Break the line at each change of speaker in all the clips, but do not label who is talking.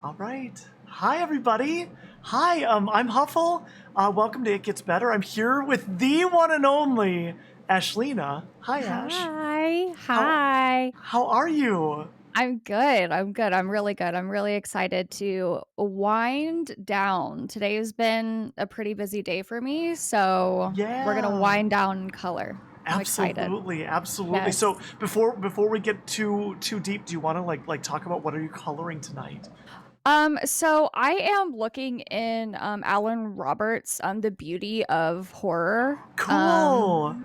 All right. Hi, everybody. Hi, I'm Huffle. Welcome to It Gets Better. I'm here with the one and only Ashlina. Hi, Ash.
Hi.
How
Hi.
how are you?
I'm good. I'm good. I'm really good. I'm really excited to wind down. Today has been a pretty busy day for me, so we're gonna
Yeah,
wind down in color. I'm excited.
absolutely, absolutely.
Yes.
So before we get too deep, do you want to like talk about what are you coloring tonight?
So I am looking in Alan Roberts' The Beauty of Horror.
Cool.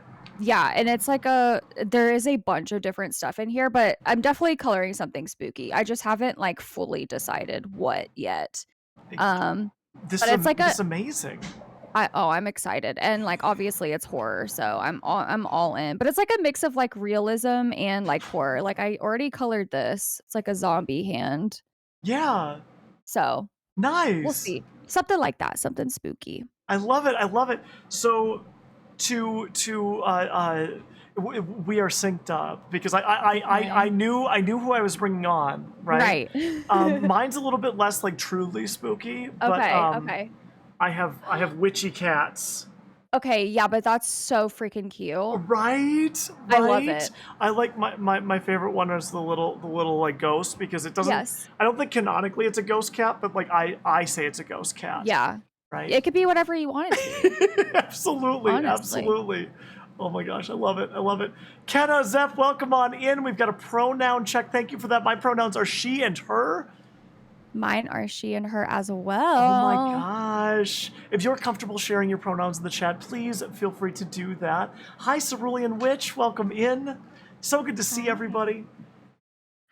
Yeah, and it's like there is a bunch of different stuff in here, but I'm definitely coloring something spooky. I just haven't like fully decided what yet. Um, but it's like
This is amazing.
I'm excited. And like obviously it's horror, so I'm all in. But it's like a mix of like realism and like horror. Like I already colored this. It's like a zombie hand.
Yeah,
So we'll
nice.
see. Something like that, something spooky.
I love it. I love it. So, to we are synced up because I
Okay.
knew who I was bringing on, right?
Right.
Mine's a little bit less like truly spooky, but
Okay, okay.
I have witchy cats.
Okay, yeah, but that's so freaking cute.
Right,
I love
right.
it.
I like my favorite one is the little like ghost because it doesn't.
Yes.
I don't think canonically it's a ghost cat, but like I say it's a ghost cat,
Yeah.
right?
It could be whatever you want it to be,
Absolutely,
honestly.
absolutely. Oh my gosh, I love it. I love it. Kenna, Zeph, welcome on in. We've got a pronoun check. Thank you for that. My pronouns are she and her.
Mine are she and her as
Oh my
well.
gosh. If you're comfortable sharing your pronouns in the chat, please feel free to do that. Hi, Cerulean Witch. Welcome in. So good to see
Hi.
everybody.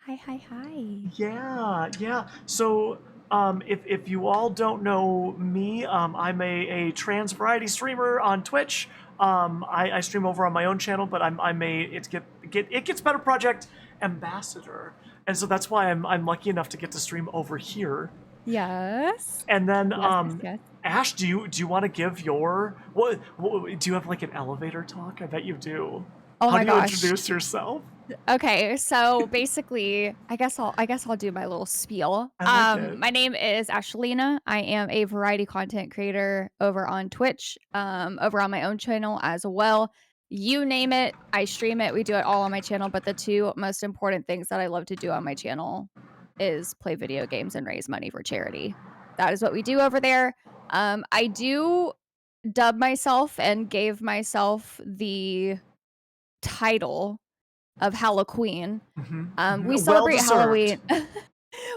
Hi, hi, hi.
Yeah, yeah. So, if you all don't know me, I'm a trans variety streamer on Twitch. I stream over on my own channel, but I'm a It Gets Better Project ambassador, and so that's why I'm lucky enough to get to stream over here.
Yes.
And then,
Yes, yes, yes.
Ash, do you want to give your what? Do you have like an elevator talk? I bet you do.
Oh
How
my
do you
gosh.
introduce yourself?
Okay, so basically, I guess I'll do my little spiel.
I like it.
My name is Ashlina. I am a variety content creator over on Twitch, over on my own channel as well. You name it, I stream it. We do it all on my channel, but the two most important things that I love to do on my channel is play video games and raise money for charity. That is what we do over there. I do dub myself and gave myself the title of Halloween. We
Well
celebrate
deserved.
Halloween.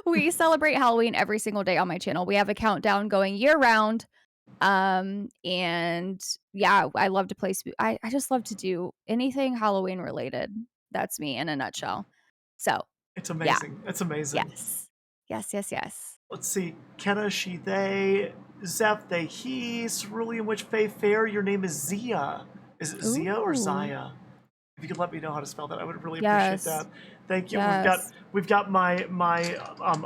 We celebrate Halloween every single day on my channel. We have a countdown going year round. And yeah, I love to play I just love to do anything Halloween related. That's me in a nutshell. So,
It's
yeah.
amazing. It's amazing.
Yes. Yes, yes, yes.
Let's see. Kenna, she, they. Zeph, they, he. Cerulean Witch, Faye, Fair. Your name is Zia. Is it Zia or
Ooh.
Zaya? If you could let me know how to spell that, I would really appreciate
Yes.
that. Thank you.
Yes.
We've got my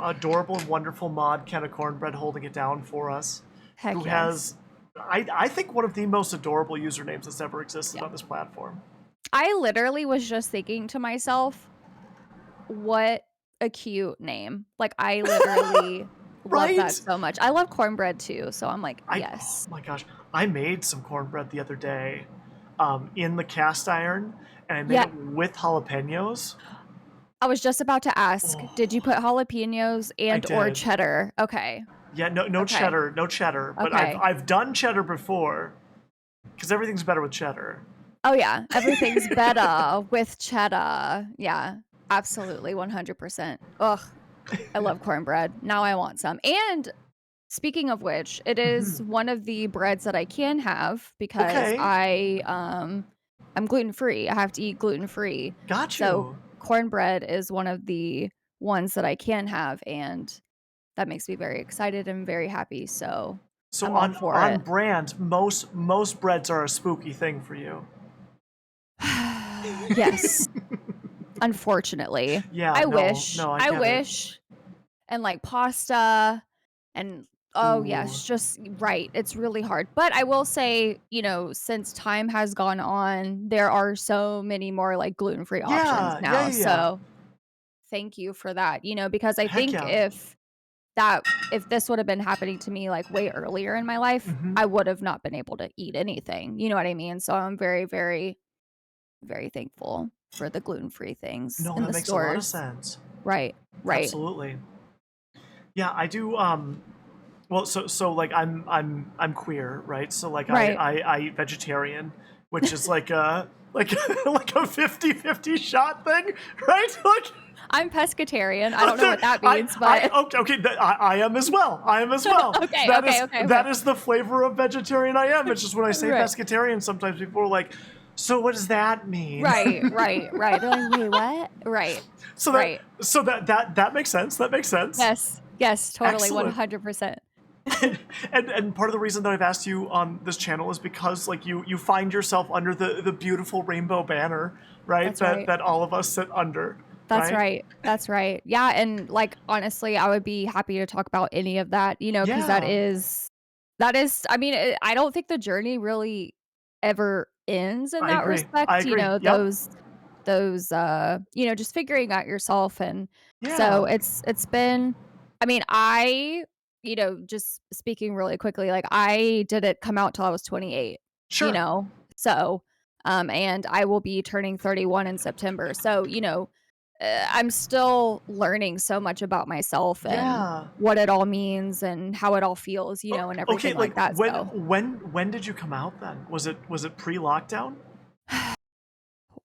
adorable and wonderful mod Kenna Cornbread holding it down for us, who
Heck yes.
has I think one of the most adorable usernames that's ever existed
Yeah.
on this platform.
I literally was just thinking to myself, what a cute name. Like, I literally love that
Right?
so much. I love cornbread too, so I'm like,
Oh
yes.
my gosh, I made some cornbread the other day, in the cast iron, and I made
Yeah,
it with jalapenos.
I was just about to ask, did you
Oh,
put jalapenos
I
and or
did.
cheddar? Okay.
Yeah, no
Okay.
cheddar, no cheddar. But I've
Okay.
I've done cheddar before, because everything's better with cheddar.
Oh, yeah. Everything's better with cheddar. Yeah. Absolutely. 100%. Ugh. I love cornbread. Now I want some. And speaking of which, it is
Mhm.
one of the breads that I can have because
Okay,
I'm gluten free. I have to eat gluten free.
got
So
you.
cornbread is one of the ones that I can have, and that makes me very excited and very happy. So
So
I'm all for
on
it.
brand, most breads are a spooky thing for you.
Yes, unfortunately.
Yeah,
I
no,
wish.
no, I
I
get it.
wish. And like pasta and oh
Ooh,
yes, just right. It's really hard. But I will say, since time has gone on, there are so many more like gluten-free options
yeah, yeah,
now.
yeah, yeah.
So thank you for that. Because I
Heck
think
yeah.
if that if this would have been happening to me like way earlier in my life,
Hmm.
I would have not been able to eat anything. You know what I mean? So I'm very, very, very thankful for the gluten-free things
No,
in
that
the
makes a lot of
stores.
sense.
Right. Right.
Absolutely. Yeah, I do. Well, so like I'm queer, right? So like
Right.
I eat vegetarian, which is like a like like a 50-50 shot thing, right? Like
I'm pescatarian. I don't know what that
I
means, but
okay, I am as well. I am as well.
okay,
That
okay,
is
okay, okay.
that is the flavor of vegetarian I am. It's just when I say
Right.
pescatarian, sometimes people are like, "So what does that mean?"
Right, right, right. They're like, "Wait, what?" Right.
so that
Right.
so that makes sense. That makes sense.
Yes. Yes, totally,
Excellent.
100%.
And part of the reason that I've asked you on this channel is because like you find yourself under the beautiful rainbow banner, right?
That's
That
right.
that all of us sit under,
That's
right?
right. That's right. Yeah, and, like, honestly, I would be happy to talk about any of that, because
Yeah,
I mean, I don't think the journey really ever ends in
I
that
agree. I
respect,
agree. Yep.
those, just figuring out yourself, and so
Yeah.
it's been I mean, just speaking really quickly, like, I didn't come out till I was 28, you
Sure.
know? So, and I will be turning 31 in September, so, I'm still learning so much about myself and
Yeah.
what it all means and how it all feels, and
Okay.
everything
Like
like that,
when
so
when did you come out then? Was it pre-lockdown?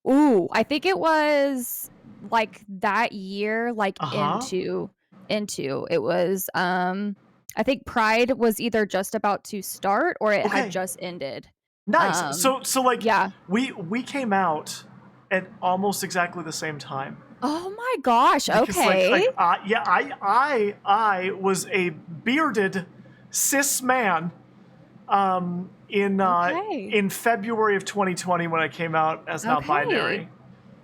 Ooh, I think it was, like, that year, like,
Uh huh.
into it was, I think Pride was either just about to start or it had
Okay.
just ended.
Nice.
Um,
So like
yeah.
we came out at almost exactly the same time.
Oh my gosh,
Because
okay.
yeah, I was a bearded cis man
Okay.
in February of 2020 when I came out as
Okay.
non-binary.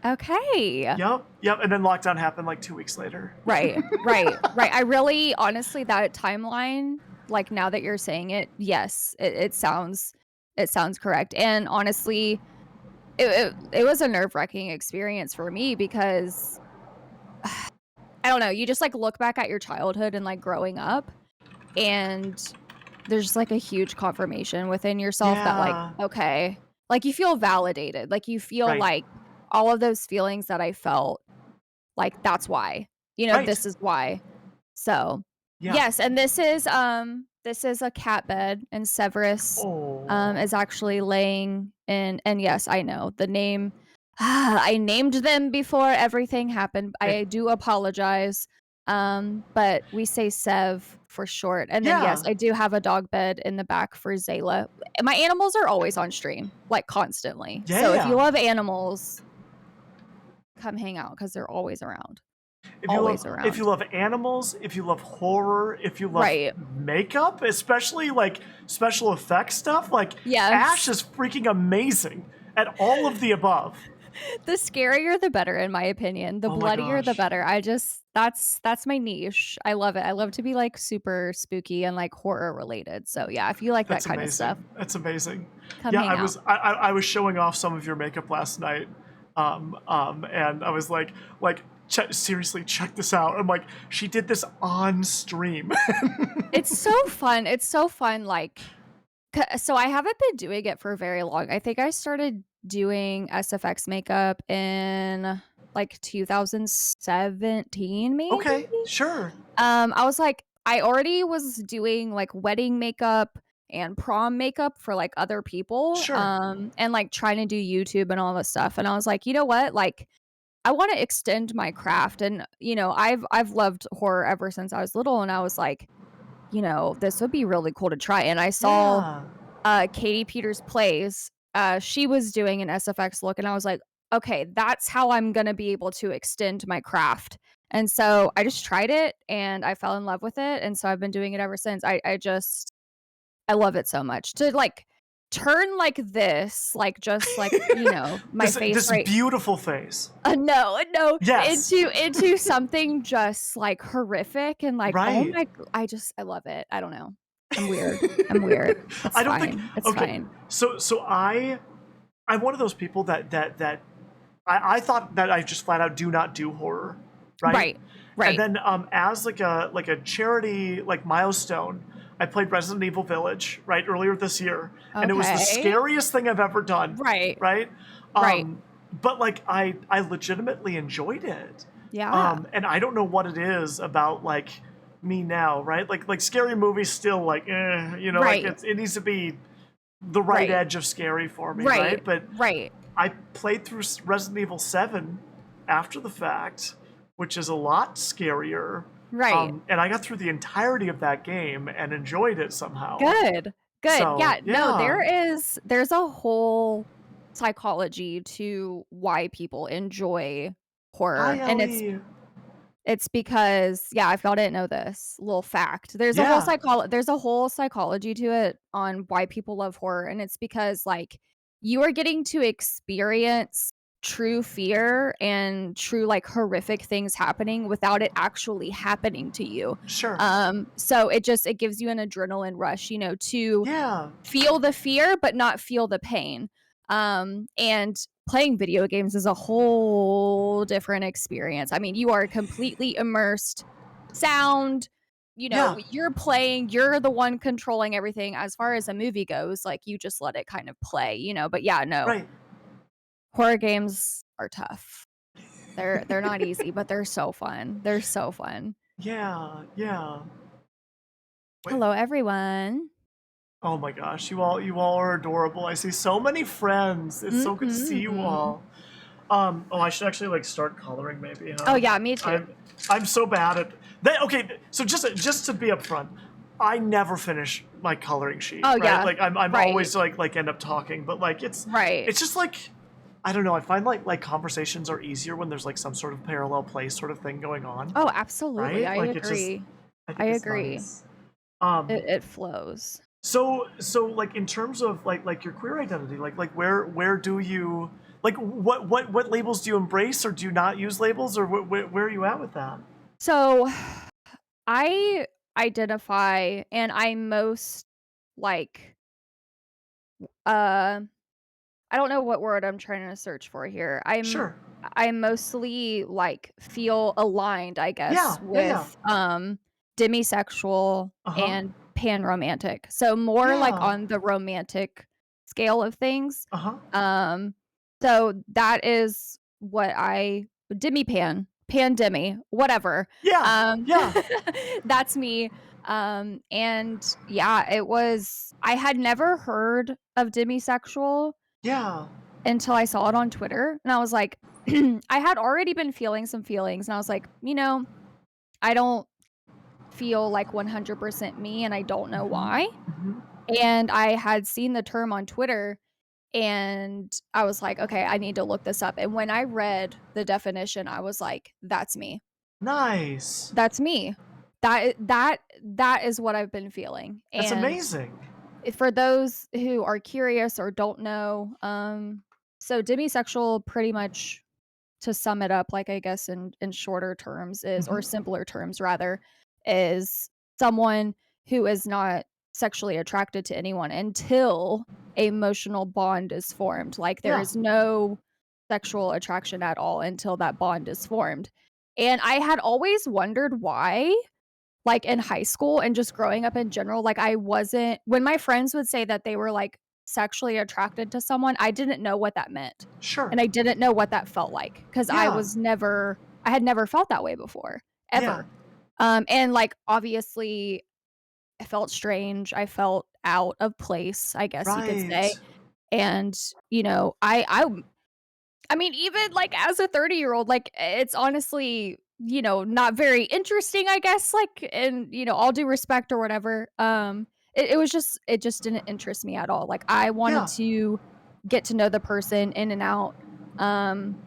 Okay.
Yep, and then lockdown happened like 2 weeks later.
Right, right, right. I really honestly, that timeline, like, now that you're saying it, yes, it sounds correct, and honestly, it was a nerve-wracking experience for me because I don't know, you just, like, look back at your childhood and, like, growing up, and there's just, like, a huge confirmation within yourself that, like,
Yeah,
okay, like, you feel validated, like, you feel
right,
like all of those feelings that I felt, like, that's why,
right.
this is why. So,
Yeah.
yes, and this is a cat bed, and Severus,
Oh,
is actually laying in and yes, I know the name I named them before everything happened.
it,
I do apologize, but we say Sev for short, and then, yes,
yeah,
I do have a dog bed in the back for Zayla. My animals are always on stream, like, constantly,
yeah,
so if you
yeah.
love animals, come hang out because 'cause they're always around. Always
If you
around.
love animals, if you love horror, if you love
Right.
makeup, especially like special effects stuff, like Ash
Yes.
is freaking amazing at all of the above.
The scarier, the better, in my opinion. The
Oh my
bloodier, the
gosh.
better. That's my niche. I love it. I love to be, like, super spooky and, like, horror related. So, yeah, if you like that
That's
kinda stuff,
amazing. That's amazing.
come
Yeah,
hang out.
I was showing off some of your makeup last night, and I was like seriously check this out. I'm like she did this on stream.
It's so fun. It's so fun, like so I haven't been doing it for very long. I think I started doing SFX makeup in, like, 2017, maybe?
Okay, sure,
I was like I already was doing, like, wedding makeup and prom makeup for, like, other people,
sure,
and, like, trying to do YouTube and all this stuff, and I was like, "You know what? Like, I wanna extend my craft," and, I've loved horror ever since I was little, and I was like, "This would be really cool to try," and I saw,
yeah,
Katie Peters Plays, she was doing an SFX look, and I was like, "Okay, that's how I'm gonna be able to extend my craft." And so I just tried it, and I fell in love with it, and so I've been doing it ever since. I love it so much. To, like, turn like this, like, just, like, my face
this
right
beautiful face.
no, no,
Yes,
into something just, like, horrific and, like, oh
right.
my g I love it. I don't know. I'm weird. I'm weird. It's
I don't think.
fine. It's
Okay,
fine.
so I'm one of those people that I thought that I just flat out do not do horror, right?
Right.
And
Right.
then as like a charity like milestone, I played Resident Evil Village right earlier this year, and it was the
Okay.
scariest thing I've ever done.
Right.
Right.
Right.
But like I legitimately enjoyed it.
Yeah.
And I don't know what it is about like me now, right? Like scary movies still like you know, like
Right.
it needs to be the right
Right.
edge of scary for me,
Right.
right? But
Right.
I played through Resident Evil 7 after the fact, which is a lot scarier.
Right.
And I got through the entirety of that game and enjoyed it somehow.
Good. Good.
So,
Yeah, no,
yeah.
there's a whole psychology to why people enjoy
Hi,
horror, and
Ellie.
it's because yeah, if y'all didn't know this, little fact,
Yeah,
there's a whole psychology to it on why people love horror, and it's because, like, you are getting to experience true fear and true, like, horrific things happening without it actually happening to you.
sure.
So it gives you an adrenaline rush, you know, to
Yeah,
feel the fear but not feel the pain. And playing video games is a whole different experience. I mean, you are completely immersed. Sound, you
yeah,
know, you're playing, you're the one controlling everything. As far as a movie goes, like you just let it kind of play, you know. But yeah, no.
right.
Horror games are tough. They're not easy, but they're so fun. They're so fun.
Yeah, yeah. Wait.
Hello everyone.
Oh my gosh, you all are adorable. I see so many friends. It's so good to see you
Mhm.
all. Oh, I should actually like start coloring maybe,
Oh
huh?
yeah, me too.
I'm so bad at that. Okay, so just to be upfront, I never finish my coloring sheet,
Oh
right?
yeah.
Like I'm
Right.
always like end up talking, but like
Right.
it's just like I don't know. I find like conversations are easier when there's like some sort of parallel play sort of thing going on,
Oh, absolutely,
right?
I
Like it just
agree.
I
I
think it's
agree.
nice. Um,
It flows.
so like in terms of like your queer identity, like where do you like what labels do you embrace or do you not use labels or where are you at with that?
So, I identify and I most, like, uh, I don't know what word I'm trying to search for here.
Sure.
I mostly, like, feel aligned, I guess,
Yeah. Yeah. Yeah.
with, demisexual
Uh huh.
and panromantic. So, more, like,
Yeah.
on the romantic scale of things.
Uh huh.
Um, so that is what I demi-pan, pan-demi, whatever.
Yeah.
Um,
Yeah.
that's me. And yeah, I had never heard of demisexual
Yeah.
until I saw it on Twitter, and I was like I had already been feeling some feelings, and I was like, "You know, I don't feel like 100% me, and I don't know
Hmm.
why."
Hmm.
And I had seen the term on Twitter, and I was like, "Okay, I need to look this up." And when I read the definition, I was like, "That's me.
Nice.
That's me." That is what I've been feeling.
That's
And
amazing.
for those who are curious or don't know, so demisexual pretty much, to sum it up, like, I guess in shorter terms is, or
Hmm.
simpler terms rather, is someone who is not sexually attracted to anyone until a emotional bond is formed. Like, there
Yeah.
is no sexual attraction at all until that bond is formed. And I had always wondered why, like, in high school and just growing up in general, like, I wasn't when my friends would say that they were, like, sexually attracted to someone, I didn't know what that meant,
Sure.
and I didn't know what that felt like because
Yeah.
I had never felt that way before,
Yeah.
ever. And, like, obviously, I felt strange, I felt out of place, I guess you could say,
Right.
and, you know, I mean, even, like, as a 30-year-old, like, it's honestly, you know, not very interesting, I guess, like, and, you know, all due respect or whatever, it just didn't interest me at all, like, I wanted
Yeah.
to get to know the person in and out, um,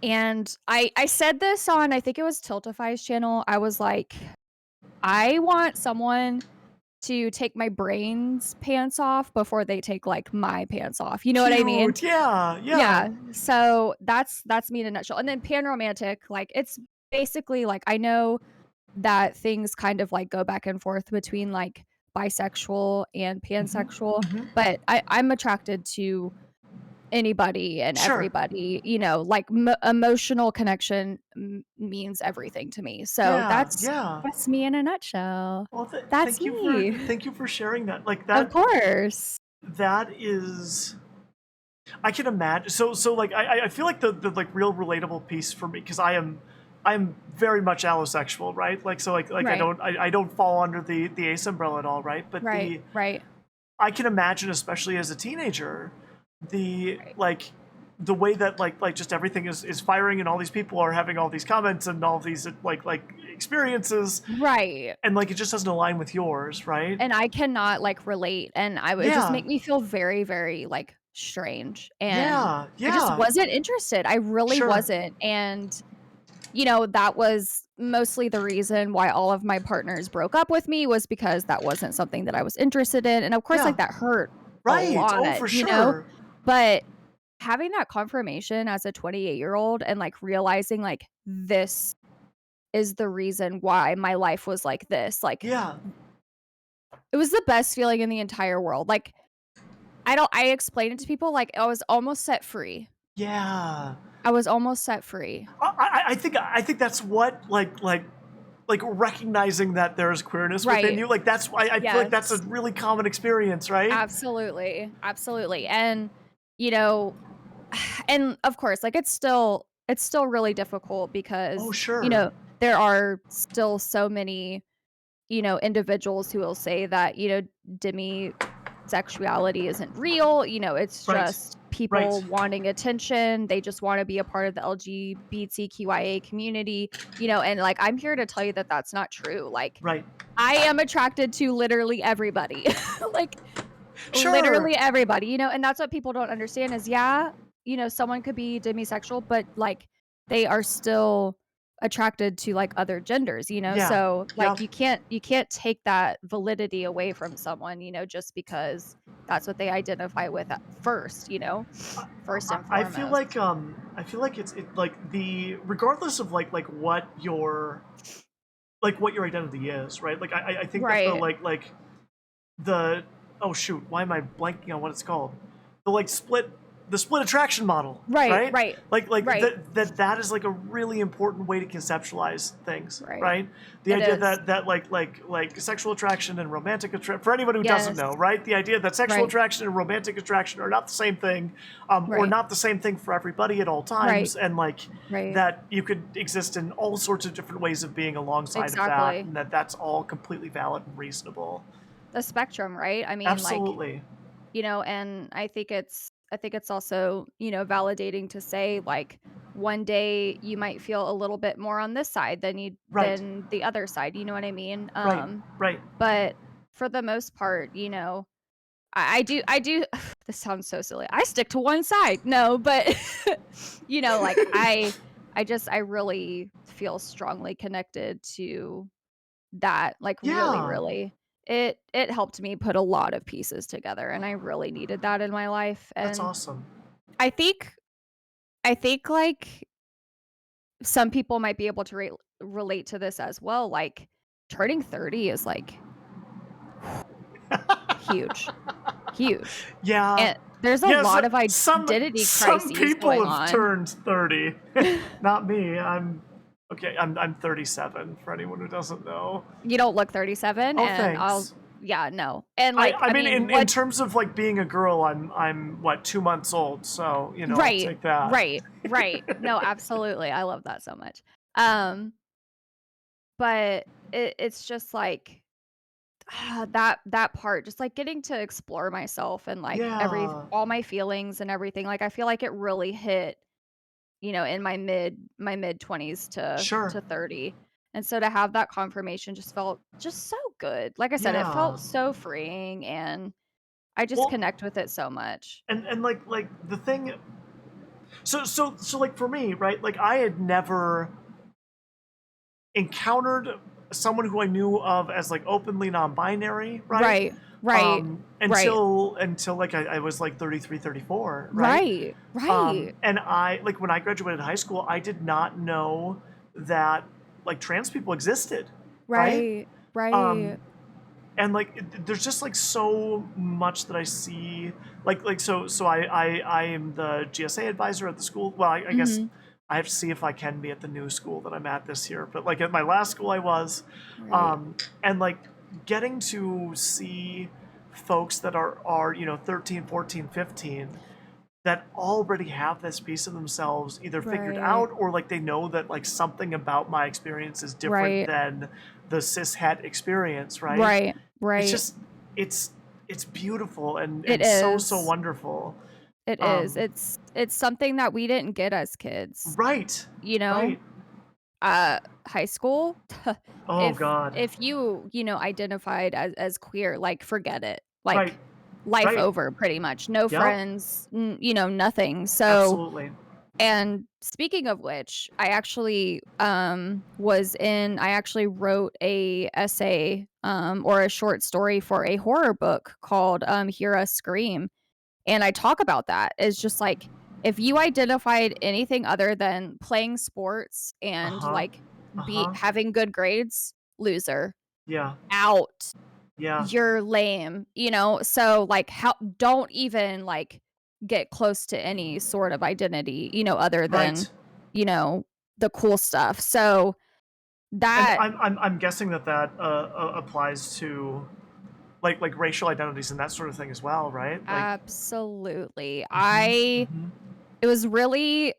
and I said this on, I think it was Tiltify's channel, I was like, "I want someone to take my brain's pants off before they take, like, my pants off," you know what I mean?
Cute. Yeah. Yeah.
Yeah, so that's me in a nutshell, and then panromantic, like, it's basically, like, I know that things kind of, like, go back and forth between, like, bisexual and
Hmm.
pansexual,
Hmm.
but I'm attracted to anybody and
Sure.
everybody, like emotional connection means everything to me. So
Yeah,
that's
yeah.
that's me in a nutshell.
Well,
That's me.
thank you for sharing that. Like
Of course.
that is I can imagine. So like I feel like the like real relatable piece for me, because I'm very much allosexual, right? Like so like
Right.
I don't fall under the ace umbrella at all, right? But
Right.
the
Right.
I can imagine, especially as a teenager, the
Right.
like the way that like just everything is firing and all these people are having all these comments and all these like experiences,
Right.
and like it just doesn't align with yours, right?
And I cannot, like, relate, and I would just
Yeah,
make me feel very, very, like, strange, and
yeah,
I just
yeah.
wasn't interested, I really
Sure.
wasn't, and, that was mostly the reason why all of my partners broke up with me was because that wasn't something that I was interested in, and of course,
Yeah.
like, that hurt a
Right.
lot,
Oh, for sure.
but having that confirmation as a 28-year-old and, like, realizing, like, this is the reason why my life was like this, like,
Yeah.
it was the best feeling in the entire world, like, I explained it to people like I was almost set free.
Yeah.
I was almost set free.
I think that's what like recognizing that there's queerness within
Right.
you. Like that's why I feel like that's a
Yes.
really common experience, right?
Absolutely. Absolutely. And, you know, and of course, like it's still really difficult
Oh,
because,
sure.
there are still so many, individuals who will say that, demisexuality isn't real, it's
Right.
just
Right.
people wanting attention. They just want to be a part of the LGBTQIA community, and like I'm here to tell you that that's not true. Like
Right.
I am attracted to literally everybody. Like
Sure.
literally everybody, and that's what people don't understand is yeah, someone could be demisexual, but like they are still attracted to like other genders,
Yeah.
so like
Yep.
you can't take that validity away from someone, just because that's what they identify with at first, first and foremost.
I feel like it like the regardless of like what your identity is, right? Like I think that the
Right.
the oh shoot, why am I blanking on what it's called? The like the split attraction model,
Right,
right?
right,
Like
right,
that is like a really important way to conceptualize things,
right.
right? The
It
idea
is.
that like sexual attraction and romantic attraction, for anyone who doesn't
Yes.
know, right? The idea that sexual
Right,
attraction and romantic attraction are not the same thing, or
right,
not the same thing for everybody at all
right,
times, and like
right.
that you could exist in all sorts of different ways of being alongside of that,
Exactly.
and that's all completely valid and reasonable.
The spectrum, right? I mean, like,
Absolutely.
and I think it's also, validating to say like one day you might feel a little bit more on this side than you
Right.
than the other side, you know what I mean?
Right. Right.
But for the most part, I do this sounds so silly. I stick to one side. No, but like I really feel strongly connected to that, like, really,
Yeah.
really. It helped me put a lot of pieces together, and I really needed that in my life,
That's
and
awesome.
I think, like, some people might be able to relate to this as well, like, turning 30 is, like, huge, huge,
Yeah.
and there's a
Yes,
lot of identity
some
crises
people
going
have
on.
turned 30. Not me. I'm 37 for anyone who doesn't know.
You don't look 37,
Oh,
and
thanks.
yeah, no, and, like,
I
I
mean
mean,
in
what
terms of like being a girl, I'm what 2 months old, so I'll
Right,
take that.
right, right. No, absolutely, I love that so much. Um, but it's just like, that part, just, like, getting to explore myself and, like,
Yeah.
all my feelings and everything, like, I feel like it really hit, in my mid-20s
Sure.
to 30, and so to have that confirmation just felt just so good. Like I said, it
Yeah.
felt so freeing, and I just
Well,
connect with it so much.
and like the thing so like for me, right? Like I had never encountered someone who I knew of as like openly non-binary, right?
Right, right, right,
Until like I was like 33, 34, right?
right, right,
And I like when I graduated high school, I did not know that like trans people existed, right?
right,
Um,
right.
and like there's just like so much that I see, I am the GSA advisor at the school. Well, I guess
Mhm.
I have to see if I can be at the new school that I'm at this year, but like at my last school I was,
Right.
um, and like getting to see folks that are 13, 14, 15 that already have this piece of themselves either figured
Right.
out, or like they know that like something about my experience is different
Right.
than the cis het experience, right?
Right.
It's
Right.
just it's it's beautiful
It
and so
is.
wonderful.
It is.
Um,
It's something that we didn't get as kids,
right,
you know?
right.
High school,
Oh God.
if you identified as queer, like, forget it.
Right,
Like, life
right.
over pretty much. No
Yep,
friends, nothing. So
absolutely.
and speaking of which, I actually, I actually wrote a essay, or a short story for a horror book called, Hear Us Scream. And I talk about that. It's just like, if you identified anything other than playing sports
Uh
and,
huh.
like,
Uh
be
huh.
having good grades, loser,
Yeah.
out,
Yeah.
you're lame, you know? So, like, how don't even, like, get close to any sort of identity, other than,
Right.
you know, the cool stuff. So,
And
that
I'm guessing that applies to like racial identities and that sort of thing as well, right? Like,
absolutely.
mm-hmm, mm-hmm.
It was really.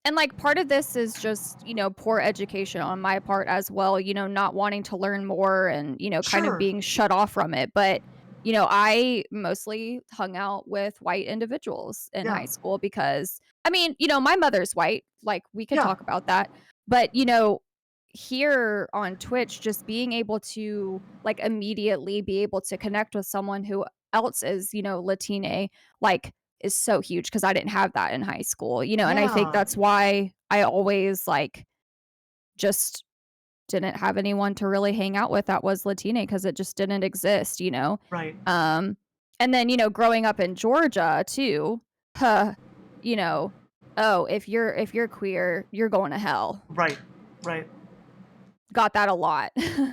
And, like, part of this is just, poor education on my part as well, not wanting to learn more and, kind of
Sure.
being shut off from it. But, I mostly hung out with white individuals in
Yeah.
high school because, I mean, my mother's white, like, we could
Yeah.
talk about that. But, here on Twitch, just being able to, like, immediately be able to connect with someone who else is, Latina, like, is so huge because I didn't have that in high school, and I think
Yeah.
that's why I always, like, just didn't have anyone to really hang out with that was Latina because it just didn't exist.
Right.
Um, and then, growing up in Georgia too, huh, you know, "Oh, if you're queer, you're going to hell."
Right. Right.
Got that a lot.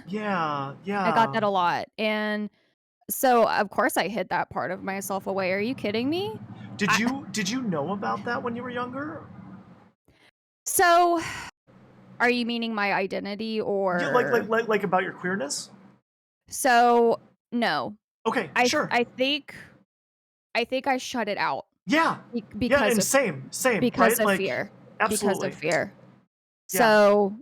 Yeah.
I got
Yeah.
that a lot, and so, of course, I hid that part of myself away. Are you kidding me?
Did
I
you know about that when you were younger?
so Are you meaning my identity
You
or
like about your queerness?
so, no.
Okay.
I th
Sure.
I think I shut it out
Yeah. Yeah.
because
And
of
same.
because
Right.
of
Like,
fear because of
absolutely.
fear.
Yeah.
So,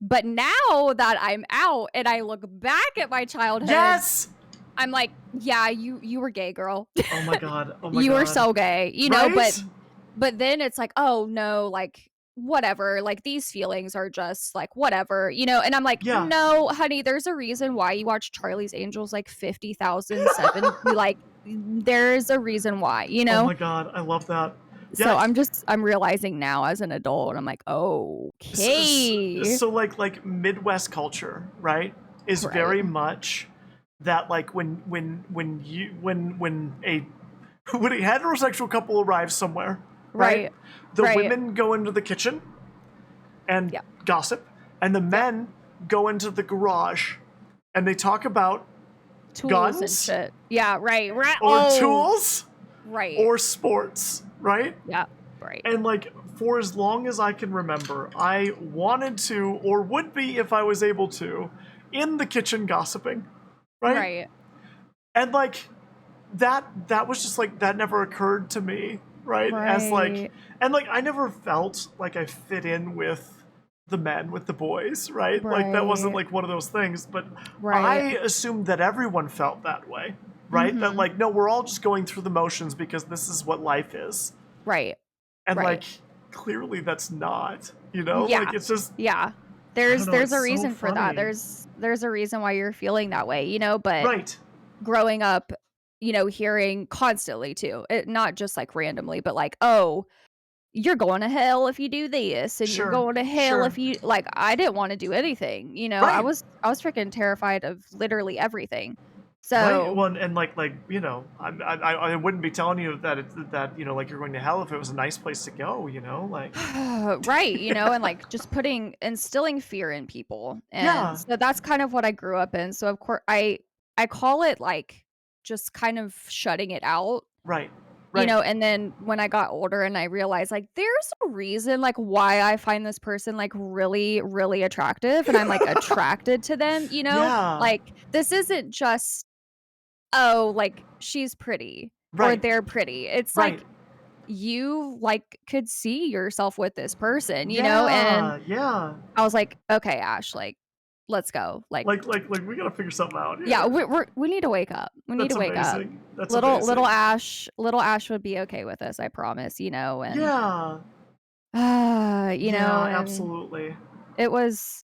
but now that I'm out and I look back at my childhood,
Yes.
I'm like, "Yeah, you were gay, girl.
Oh my God. Oh my
You were
God.
so gay," but
Right.
then it's like, "Oh, no, like, whatever, like, these feelings are just, like, whatever," and I'm like,
Yeah.
"No, honey, there's a reason why you watch Charlie's Angels, like, 50,007 like, there's a reason why, you
Oh
know?"
my God. I love that.
So,
Yeah.
I'm realizing now as an adult, I'm like, "Okay."
So like Midwest culture, right, is
Right.
very much that like when a when a heterosexual couple arrives somewhere, right,
Right.
the
Right.
women go into the kitchen and
Yep.
gossip, and the
Yep.
men go into the garage and they talk about
Tools and
guns
shit. Yeah, right.
or
Oh,
tools
right.
or sports, right?
Yeah, right.
And like for as long as I can remember, I wanted to, or would be if I was able to, in the kitchen gossiping, right?
Right.
And like that was just like that never occurred to me, right? As like,
Right.
and like I never felt like I fit in with the men, with the boys, right? Like that wasn't
Right.
like one of those things, but
Right.
I assumed that everyone felt that way, right? That
Mhm.
like no, we're all just going through the motions because this is what life is.
Right.
And
Right.
like clearly that's not, like
Yeah.
it's just,
Yeah.
I don't know,
There's
it's
a
so
reason for that.
funny.
There's a reason why you're feeling that way, but
Right.
growing up, hearing constantly too, not just like randomly, but like, "Oh, you're going to hell if you do this, and you're
Sure.
going to hell if
Sure.
you," like, I didn't wanna do anything,
Right.
I was freaking terrified of literally everything.
Right.
So
Well, and like I wouldn't be telling you that it's that like you're going to hell if it was a nice place to go. Like
right, and, like, just instilling fear in people, and
yeah.
so that's kind of what I grew up in, so, of course, I call it, like, just kind of shutting it out,
Right. Right.
and then when I got older and I realized, like, there's a reason, like, why I find this person, like, really, really attractive, and I'm, like, attracted to them,
Yeah.
Like, this isn't just, "Oh, like, she's pretty," or
Right.
"They're pretty." It's
Right.
like, you, like, could see yourself with this person, and
Yeah. Yeah.
I was like, "Okay, Ash, like, let's go." Like,
Like we gotta figure something out
yeah,
here.
we need to wake up. We need to
That's
wake up.
amazing. That's
Little
amazing.
Ash would be okay with this, I promise, and,
Yeah. Yeah,
and
absolutely.
it was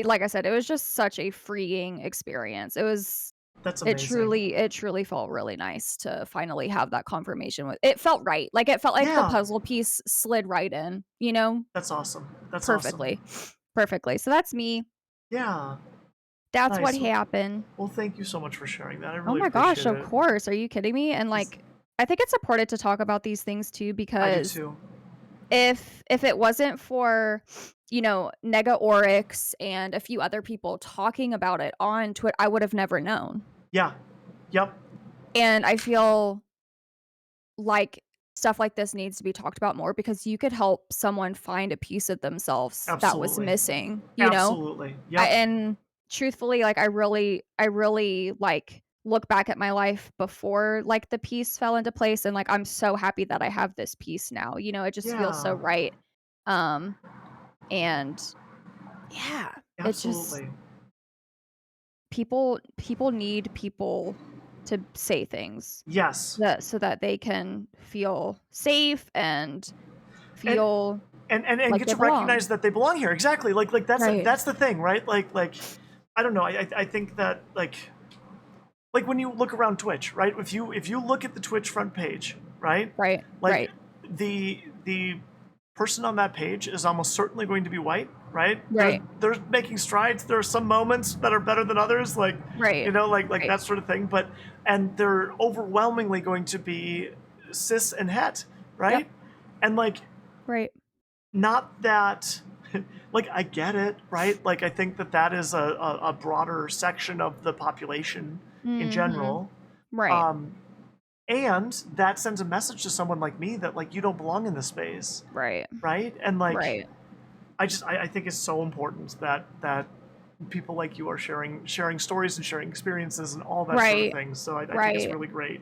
like I said, it was just such a freeing experience.
That's amazing.
It truly felt really nice to finally have that confirmation with it felt right. Like, it felt like the
Yeah.
puzzle piece slid right in,
That's awesome. That's awesome.
perfectly, perfectly. So that's me.
Yeah.
That's what
Nice.
happened.
Well, thank you so much for sharing that. I
Oh
really
my gosh,
appreciate
of
it.
course. Are you kidding me? And,
'Cause
like, I think it's important to talk about these things too
I do
because
too.
if it wasn't for, Nega Oryx and a few other people talking about it on Twitter, I would have never known.
Yeah. Yep.
And I feel like stuff like this needs to be talked about more because you could help someone find a piece of themselves that was
Absolutely.
missing,
Absolutely. Yep.
And truthfully, like, I really, like, look back at my life before, like, the piece fell into place, and, like, I'm so happy that I have this piece now, it just feels so
Yeah.
right. Um, and yeah, it just
Absolutely.
people need people to say things
Yes.
so that they can feel safe and
And
feel
and
like
get
they
to
belong.
recognize that they belong here. Exactly. Like
Right.
that's the thing, right? Like I don't know. I think that like when you look around Twitch, right? If you look at the Twitch front page, right?
Right.
Like
Right.
the person on that page is almost certainly going to be white, right?
Right.
They're making strides. There are some moments that are better than others, like
Right.
like
Right.
that sort of thing. But and they're overwhelmingly going to be cis and het,
Yep.
right? And like
Right.
not that like I get it, right? Like I think that that is a broader section of the population in
Mhm.
general.
Right.
Um, and that sends a message to someone like me that like you don't belong in this space,
Right.
right? And like
Right.
I think it's so important that people like you are sharing stories and sharing experiences and all that sort of
Right.
thing. So I think it's
Right.
really great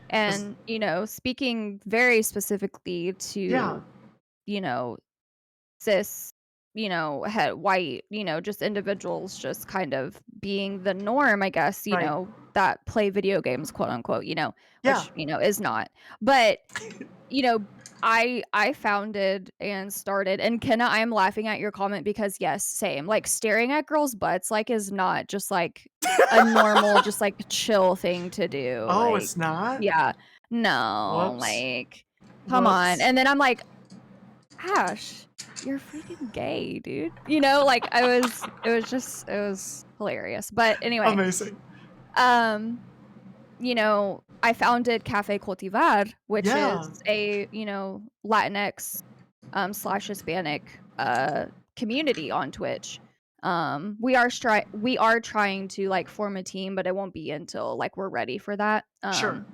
because
And, speaking very specifically
yeah,
to, cis, white, just individuals just kind of being the norm, I guess,
right,
that play video games, quote unquote,
yeah,
which, is not. But, you know, I founded and started and Kenna, I am laughing at your comment because yes, same. Like staring at girls' butts like is not just like a normal, just like chill thing to do.
oh,
Like,
it's not.
yeah. No,
Whoops,
like, come on.
whoops.
And then I'm like, Ash, you're freaking gay, dude. Like it was hilarious. But anyway,
Amazing.
um, I founded Cafe Cultivar, which
Yeah,
is a, Latinx slash Hispanic community on Twitch. We are trying to like form a team, but it won't be until like we're ready for that.
sure.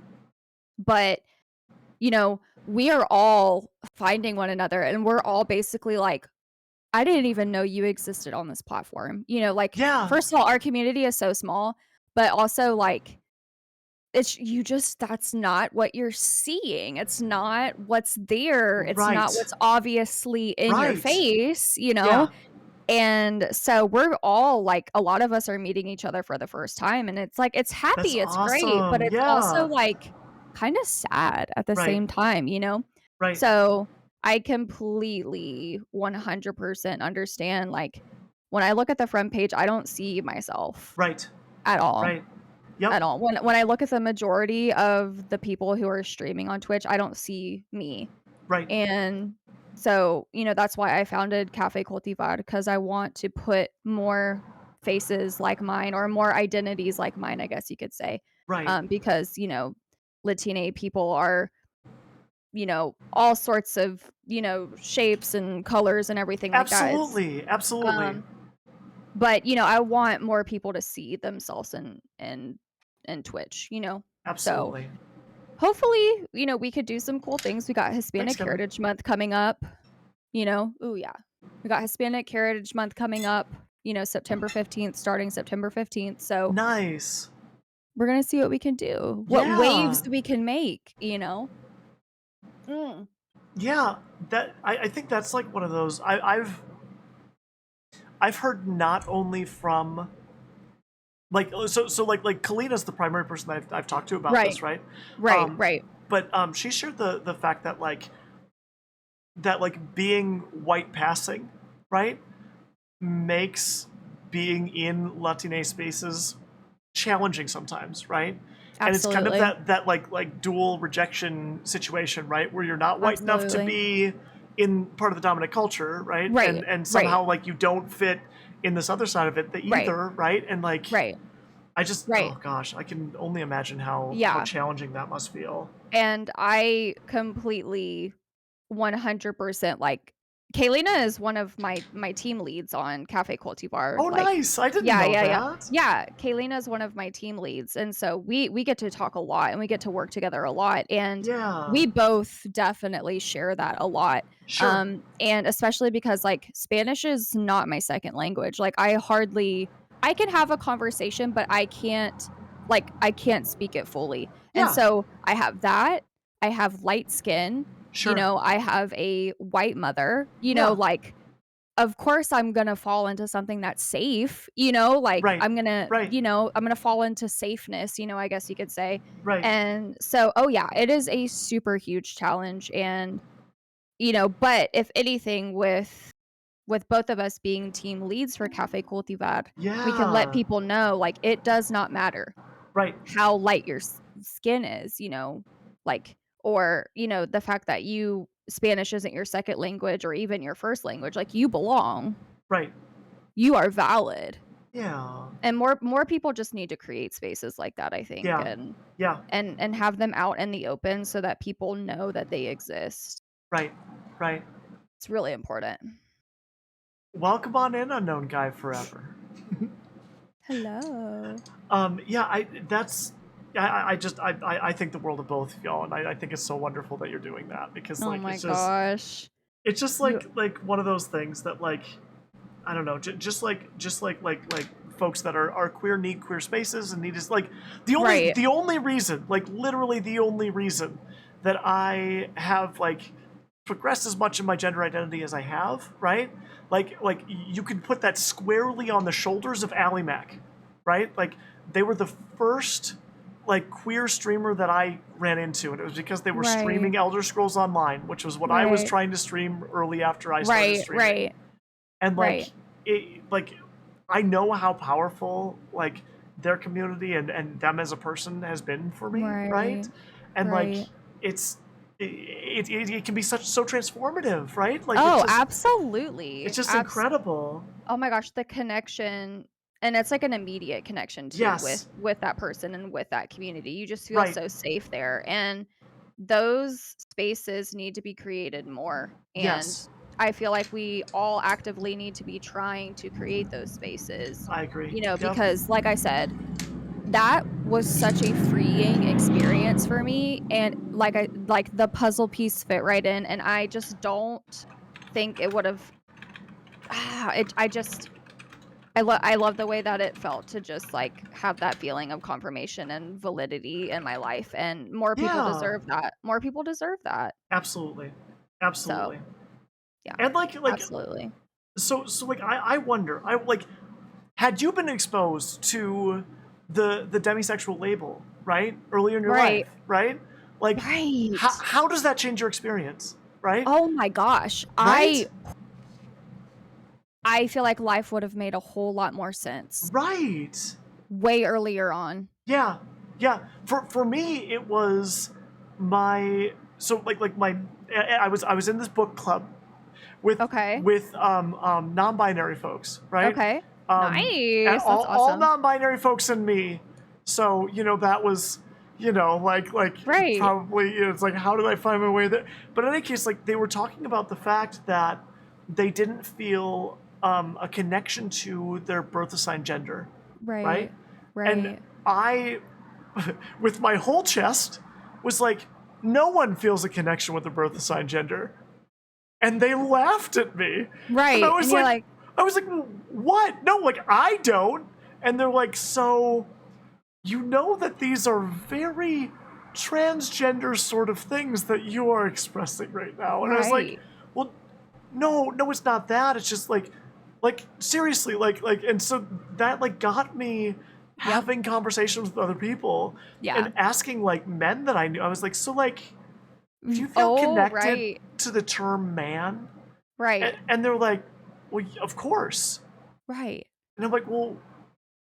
But we are all finding one another and we're all basically like, I didn't even know you existed on this platform. Like,
Yeah,
first of all, our community is so small, but also like that's not what you're seeing. It's not what's there. It's not
right,
what's obviously in your
right.
face.
Yeah,
And so we're all like a lot of us are meeting each other for the first time and it's like it's
that's
happy, it's great, but
awesome.
it's also
Yeah,
like kind of sad at the
right,
same time.
right,
So I completely 100% understand like when I look at the front page, I don't see myself
right,
at all.
right. Yep,
At all. When I look at the majority of the people who are streaming on Twitch, I don't see me.
right,
And so, that's why I founded Cafe Cultivar because I want to put more faces like mine or more identities like mine, I guess you could say.
right.
Because, Latina people are, all sorts of, shapes and colors and everything like that.
Absolutely, absolutely.
Um, but, I want more people to see themselves in in Twitch, So
Absolutely.
hopefully, we could do some cool things. We got
Thanks,
Hispanic
Kevin.
Heritage Month coming up, Ooh, yeah. We got Hispanic Heritage Month coming up, September 15th, starting September 15th. So
Nice.
we're gonna see what we can do, what waves
Yeah.
we can make. Mm.
Yeah. I think that's like one of those I've heard not only from like like Kalina's the primary person I've talked to about
Right,
this, right?
right,
Um,
right.
but she shared the fact that being white passing, right, makes being in Latine spaces challenging sometimes, right? And it's kind of
Absolutely.
that like dual rejection situation, right, where you're not white enough to
Absolutely.
be in part of the dominant culture, right,
Right,
and
right,
somehow like you don't fit in this other side of it the
right,
either, right? And like
right,
I just
right.
oh gosh, I can only imagine how
Yeah,
challenging that must feel.
and I completely 100% like Kaylina is one of my team leads on Cafe Cultivar,
Oh,
like
nice! I didn't
yeah,
know
yeah, yeah.
that.
Yeah, Kaylina is one of my team leads, and so we get to talk a lot, and we get to work together a lot, and
Yeah,
we both definitely share that a lot,
sure.
and especially because, like, Spanish is not my second language, like, I can have a conversation, but I can't speak it fully, and
Yeah,
so I have that, I have light skin,
sure.
I have a white mother,
Yeah,
like, of course I'm gonna fall into something that's safe, like,
right, right,
I'm gonna fall into safeness, I guess you could say,
right.
and so, oh, yeah, it is a super huge challenge, and, but if anything, with both of us being team leads for Cafe Cultivar, we can let
Yeah,
people know, like, it does not matter
right,
how light your skin is, like, or, the fact that Spanish isn't your second language or even your first language, like, you belong.
right.
You are valid.
Yeah,
And more people just need to create spaces like that, I think,
yeah, yeah.
and have them out in the open so that people know that they exist.
Right, right.
It's really important.
Welcome on in, unknown guy forever.
Hello.
Yeah, I just I think the world of both of y'all, and I think it's so wonderful that you're doing that because
Oh
like
my gosh.
it's just
You
like one of those things that like I don't know, just like folks that are queer need queer spaces and need is like
right.
the only reason, like literally the only reason that I have like progressed as much in my gender identity as I have, right? Like you can put that squarely on the shoulders of Ally Mac, right? Like they were the first like queer streamer that I ran into, and it was because they were
Right.
streaming Elder Scrolls Online, which was what I was
Right.
trying to stream early after I started
Right.
streaming.
Right.
And
Right.
like I know how powerful like their community and them as a person has been for me, right?
Right.
And like
Right.
it's it can be so transformative, right? Like
Oh, absolutely.
it's just incredible.
Oh my gosh, the connection, and it's like an immediate connection too
Yes,
with that person and with that community. You just feel
right.
so safe there, and those spaces need to be created more, and
Yes,
I feel like we all actively need to be trying to create those spaces,
I agree. Yep.
because like I said, that was such a freeing experience for me, and like the puzzle piece fit right in, and I just don't think it would have I just I love the way that it felt to just, like, have that feeling of confirmation and validity in my life, and more people
Yeah.
deserve that. More people deserve that.
Absolutely.
So,
Absolutely.
yeah,
And
absolutely.
so like I wonder, I like had you been exposed to the demisexual label, right? Earlier in your life,
Right.
right? Like
Right.
how does that change your experience, right?
Oh my gosh.
Right?
I feel like life would have made a whole lot more sense
Right.
way earlier on.
Yeah. Yeah. For me it was my so like my I was in this book club
Okay.
with non-binary folks, right?
Okay.
Um, and
Nice. That's
all
awesome.
non-binary folks and me. So that was like
Right.
probably it's like how did I find my way there? But in any case, like they were talking about the fact that they didn't feel a connection to their birth assigned gender, right?
Right.
And
Right.
I with my whole chest was like, no one feels a connection with the birth assigned gender. And they laughed at me. And
Right. And you're like,
I was like, what? No, like, I don't. And they're like, so you know that these are very transgender sort of things that you are expressing right now. And I was like,
right.
well, no, it's not that. It's just like seriously, and so that like got me
Yep.
having conversations with other people
Yeah.
and asking like men that I knew. I was like, so like, do you feel
Oh,
connected
right.
to the term man?
Right.
And they're like, well, of course.
Right.
And I'm like, well,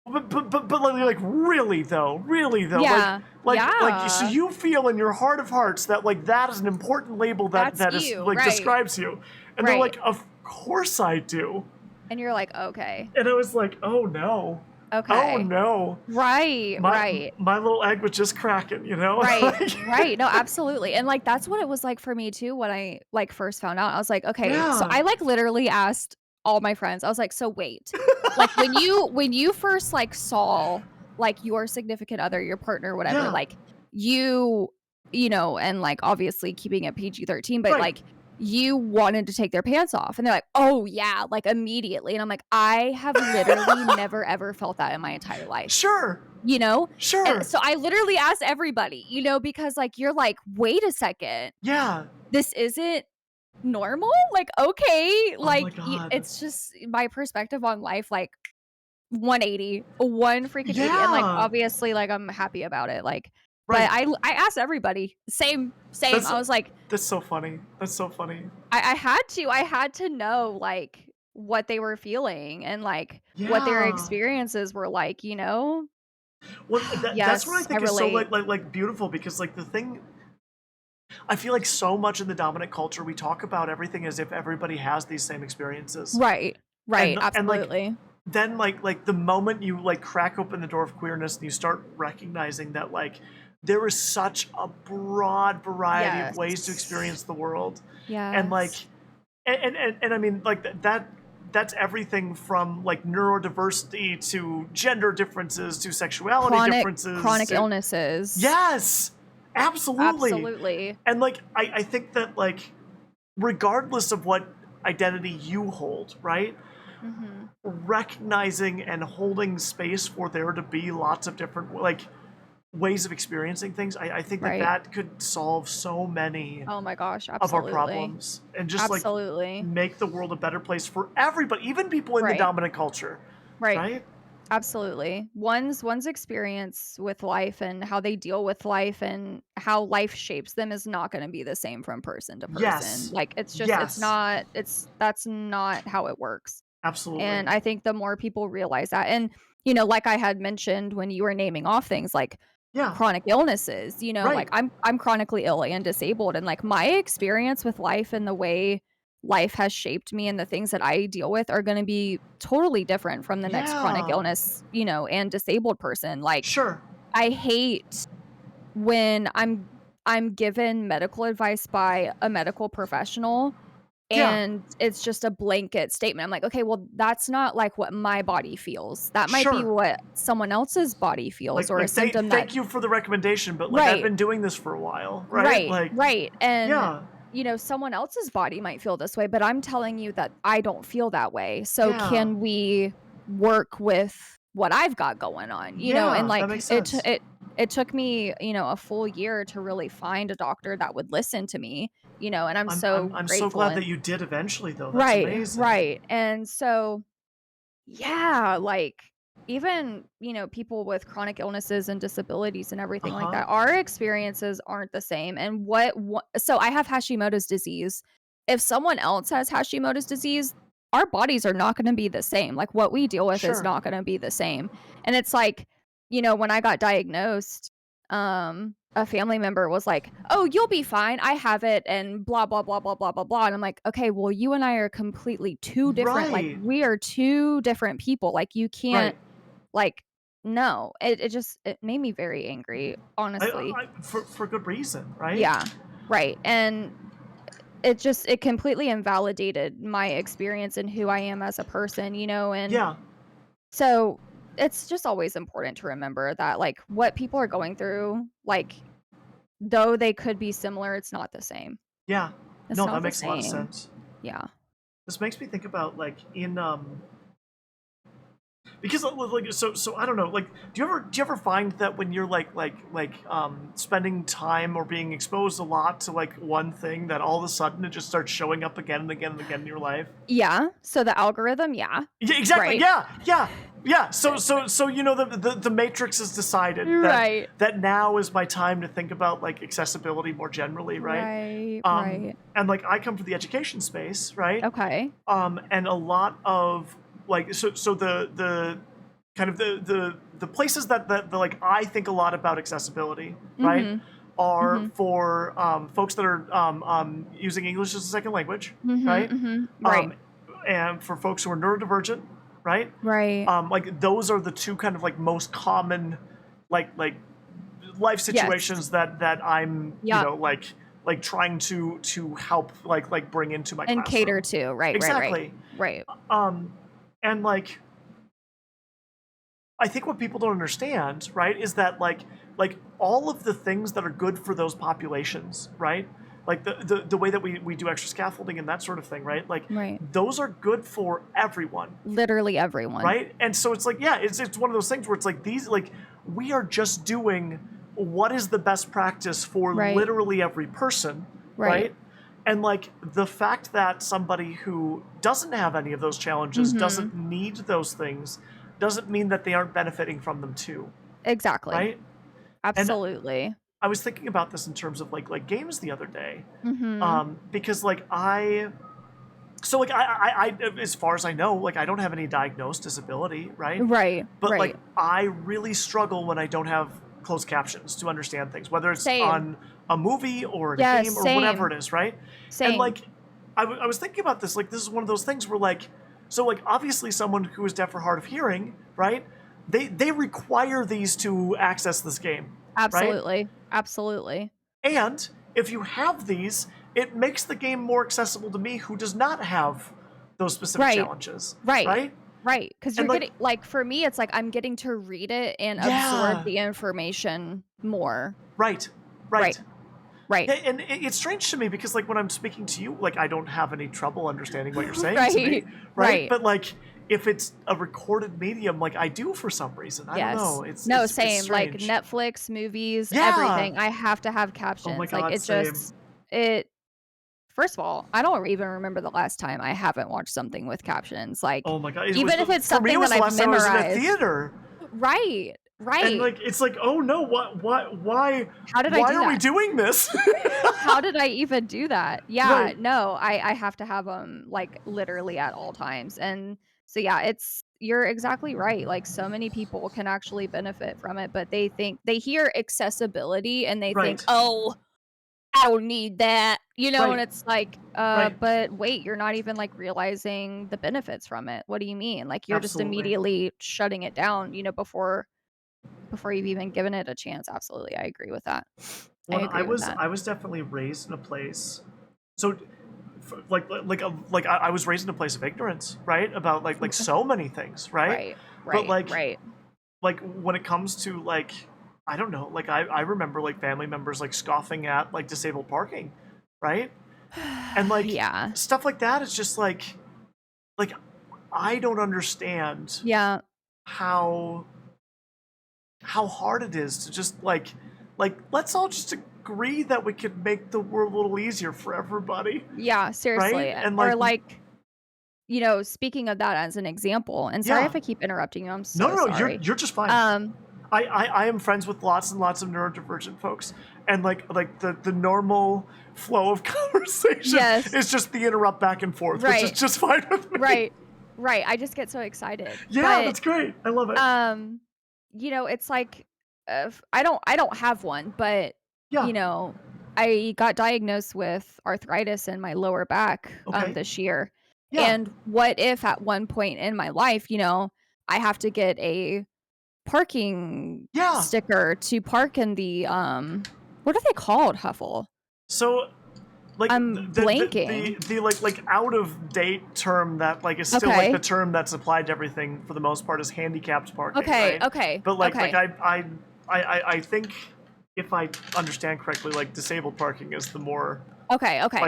but like really though,
Yeah.
so
Yeah.
you feel in your heart of hearts that like that is an important label
That's
that is
you.
like
Right.
describes you, and they're
Right.
like, of course I do,
And you're like, okay.
and I was like, oh no,
Okay. Right.
my
Right.
my little egg was just cracking, you know.
Right. Right. No, absolutely. And like that's what it was like for me too when I like first found out. I was like, okay, so
Yeah,
I like literally asked all my friends. I was like, so wait. Like when you first like saw like your significant other, your partner, whatever,
yeah,
like you and like obviously keeping it PG-13, but
right,
like you wanted to take their pants off and they're like, "Oh yeah," like immediately. And I'm like, "I have literally never ever felt that in my entire life."
sure,
You know? And
sure,
so I literally asked everybody, because like you're like, "Wait a second.
yeah.
This isn't normal?" Like, okay,
Oh
like
my god,
it's just my perspective on life like 180, one freaking 80. And like
yeah,
obviously like I'm happy about it. Like but
right.
I asked everybody, same.
That's
I was like,
that's so funny. That's so funny.
I had to know like what they were feeling and like what their
Yeah.
experiences were like, you know?
Well, that's what I
Yes, I
think is so
relate.
like beautiful because like the thing I feel like so much in the dominant culture we talk about everything as if everybody has these same experiences.
Right. Right,
And like
absolutely.
then like the moment you like crack open the door of queerness and you start recognizing that like there is such a broad variety of ways to
Yes.
experience the world and like
Yes.
and I mean like that's everything from like neurodiversity to gender differences to sexuality differences
Chronic
to
illnesses.
yes, absolutely.
Absolutely.
And like I think that like regardless of what identity you hold, right?
Mhm.
Recognizing and holding space for there to be lots of different like ways of experiencing things, I think that
Right.
that could solve so many
Oh my gosh,
of our
absolutely.
problems and just like
Absolutely.
make the world a better place for everybody, even people in the
Right.
dominant culture,
Right.
right?
Absolutely. One's experience with life and how they deal with life and how life shapes them is not gonna be the same from person to person.
Yes.
Like, it's just
Yes.
that's not how it works.
Absolutely.
And I think the more people realize that and, like I had mentioned when you were naming off things like
Yeah.
chronic illnesses, like
Right.
I'm chronically ill and disabled and like my experience with life and the way life has shaped me and the things that I deal with are going to be totally different from the next chronic
Yeah.
illness, and disabled person. Like
Sure.
I hate when I'm given medical advice by a medical professional
Yeah.
and it's just a blanket statement. I'm like, "Okay, well, that's not, like, what my body feels. That might be
Sure.
what someone else's body feels or a symptom that."
Thank you for the recommendation, but like I've
Right,
been doing this for a while, right?
right,
Like
right, and,
yeah.
someone else's body might feel this way, but I'm telling you that I don't feel that way. So
Yeah.
can we work with what I've got going on, And,
Yeah, that
like,
makes sense.
it took me, a full year to really find a doctor that would listen to me, and I'm so
I'm so
grateful
glad that
and
you did eventually though. That's
right,
amazing.
right, and so yeah, like, even, people with chronic illnesses and disabilities and everything like
Uh-huh.
that, our experiences aren't the same, and so I have Hashimoto's disease. If someone else has Hashimoto's disease, our bodies are not gonna be the same, like, what we deal with is
Sure.
not gonna be the same, and it's like, when I got diagnosed, a family member was like, "Oh, you'll be fine. I have it and blah blah blah blah blah blah blah." And I'm like, "Okay, well, you and I are completely two different like
Right.
we are two different people. Like you can't
Right.
like no." It made me very angry, honestly.
For good reason, right?
Yeah. Right. And it completely invalidated my experience and who I am as a person, and
Yeah.
so it's just always important to remember that, like, what people are going through, like, though they could be similar, it's not the same.
Yeah.
It's
No,
not
that
the
makes a lot of
same.
sense.
Yeah.
This makes me think about like in because so I don't know, like do you ever find that when you're spending time or being exposed a lot to like one thing, that all of a sudden it just starts showing up again and again and again in your life?
Yeah, so the algorithm, yeah,
Yeah, exactly.
right?
Yeah, yeah, yeah. So the Matrix has decided that
Right.
now is my time to think about like accessibility more generally, right?
Right, right.
And like I come from the education space, right?
Okay.
And a lot of like so the kind of the places that like I think a lot about accessibility, right,
Mhm.
are
Mhm.
for folks that are using English as a second language,
Mhm,
right,
mhm. Right.
um, and for folks who are neurodivergent, right,
Right.
like those are the two kind of like most common like life
Yes.
situations that I'm
Yep.
like trying to help like bring into my
And cater
classroom.
to. Right, right, right.
Exactly.
Right.
Um, and like I think what people don't understand, right, is that like all of the things that are good for those populations, right? Like the way that we do extra scaffolding and that sort of thing, right? Like
Right.
those are good for everyone,
Literally everyone.
right? And so it's like, yeah, it's one of those things where it's like these like we are just doing what is the best practice for
Right.
literally every person,
Right.
right? And like the fact that somebody who doesn't have any of those challenges,
Mhm.
doesn't need those things, doesn't mean that they aren't benefiting from them too,
Exactly.
right? And
Absolutely.
I was thinking about this in terms of like games the other day,
Mhm.
because like I as far as I know, like I don't have any diagnosed disability, right?
Right,
But like
right.
I really struggle when I don't have closed captions to understand things, whether it's
Same.
on a movie or in a
Yes,
game or whatever
same.
it is, right? And
Same.
like I was thinking about this, like this is one of those things where like so like obviously someone who is deaf or hard of hearing, right? They require these to access this game, right?
Absolutely. Absolutely.
And if you have these, it makes the game more accessible to me who does not have those specific
Right.
challenges,
Right.
right?
Right. Because 'cause
And
you're
like,
getting like, for me, it's like I'm getting to read it and absorb
yeah,
the information more.
right,
Right.
right.
Right.
Yeah, and it's strange to me because like when I'm speaking to you, like I don't have any trouble understanding what you're saying to
Right.
me, right?
Right.
But like if it's a recorded medium, like I do for some reason. I don't
Yes.
know. It's
No,
it's it's
same, like,
strange.
Netflix, movies,
Yeah.
everything, I have to have
Oh my
captions, like,
God,
it
same.
just it first of all, I don't even remember the last time I haven't watched something with captions, like,
Oh my God. It was
even if it's
for me. It
something
was
that
the
I've
last time I was in a
memorized.
theater.
Right,
And
right.
like it's like, oh no, what
How did I
why
do
are we
that?
doing this?
How did I even do that? Yeah,
Right.
no, I have to have them, like, literally at all times, and so, yeah, it's you're exactly right, like, so many people can actually benefit from it, but they hear accessibility and they think,
Right.
"Oh, I don't need that," and
Right.
it's like,
Right.
but wait, you're not even, like, realizing the benefits from it. What do you mean? Like, you're just
Absolutely.
immediately shutting it down, before you've even given it a chance. Absolutely, I agree with that. I
When
agree with that.
I was definitely raised in a place so I was raised in a place of ignorance, right? About like so many things, right?
Right,
But
right, right.
like when it comes to like I don't know, like I remember like family members like scoffing at like disabled parking, right? And like
Yeah.
stuff like that is just like I don't understand
Yeah.
how hard it is to just like let's all just agree that we could make the world a little easier for everybody,
Yeah,
right?
seriously,
And
or,
like
like, speaking of that as an example and sorry
yeah,
if I keep interrupting you, I'm
no,
so
no, no,
sorry.
you're just fine.
Um,
I am friends with lots and lots of neurodivergent folks, and like the normal flow of conversation
yes.
is just the interrupt back and forth, which is
Right,
just fine with me.
right, right, I just get so excited,
Yeah,
but,
that's great. I love it.
um, it's like, I don't have one, but,
Yeah.
you know, I got diagnosed with arthritis in my lower back,
Okay.
this year,
Yeah.
and what if at one point in my life, I have to get a parking
Yeah.
sticker to park in the, what are they called, Huffle?
So like
I'm blanking.
the like out of date term that like is still like the
Okay.
term that's applied to everything for the most part is handicapped parking,
Okay.
right?
Okay.
But like
Okay.
I think if I understand correctly, like disabled parking is the more
Okay. Okay.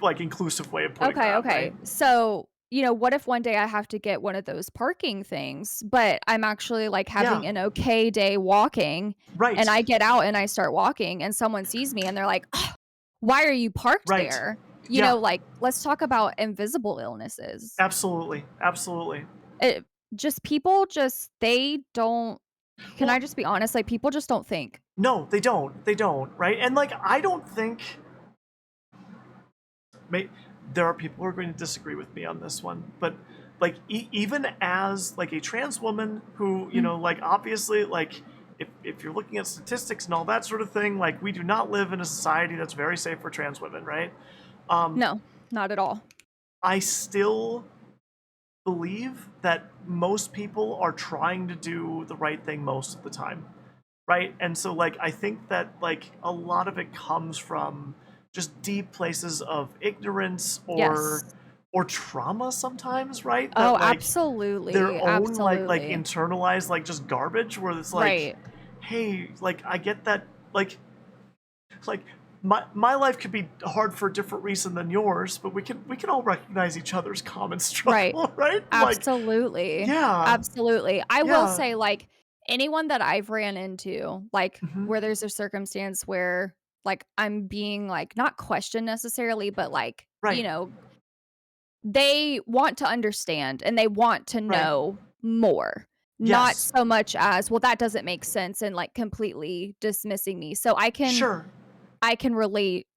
like inclusive way of putting
Okay.
that,
Okay.
right?
So, what if one day I have to get one of those parking things, but I'm actually like
Yeah,
having an okay day walking and
right,
I get out and I start walking and someone sees me and they're like, "Oh, why are you parked
right.
there?"
Yeah,
Like let's talk about invisible illnesses.
absolutely, absolutely.
It just people just they don't can I
Well,
just be honest? Like people just don't think.
no, they don't. They don't, right? And like I don't think may, there are people who are going to disagree with me on this one, but like even as like a trans woman who,
Mm,
like obviously like if you're looking at statistics and all that sort of thing, like we do not live in a society that's very safe for trans women, right?
no, not at all.
I still believe that most people are trying to do the right thing most of the time, right? And so like I think that like a lot of it comes from just deep places of ignorance
Yes.
or trauma sometimes, right? That
Oh,
like their
absolutely.
own like
Absolutely.
internalized like just garbage where it's like,
Right.
hey, like I get that like my life could be hard for a different reason than yours, but we can all recognize each other's common
Right.
struggle, right? Like,
Absolutely.
yeah,
Absolutely. I will
yeah,
say, like, anyone that I've ran into, like,
hmm,
where there's a circumstance where, like, I'm being, like, not questioned necessarily, but, like,
right,
they want to understand and they want to
right,
know more. Not
yes,
so much as, well, that doesn't make sense and, like, completely dismissing me. So
sure,
I can relate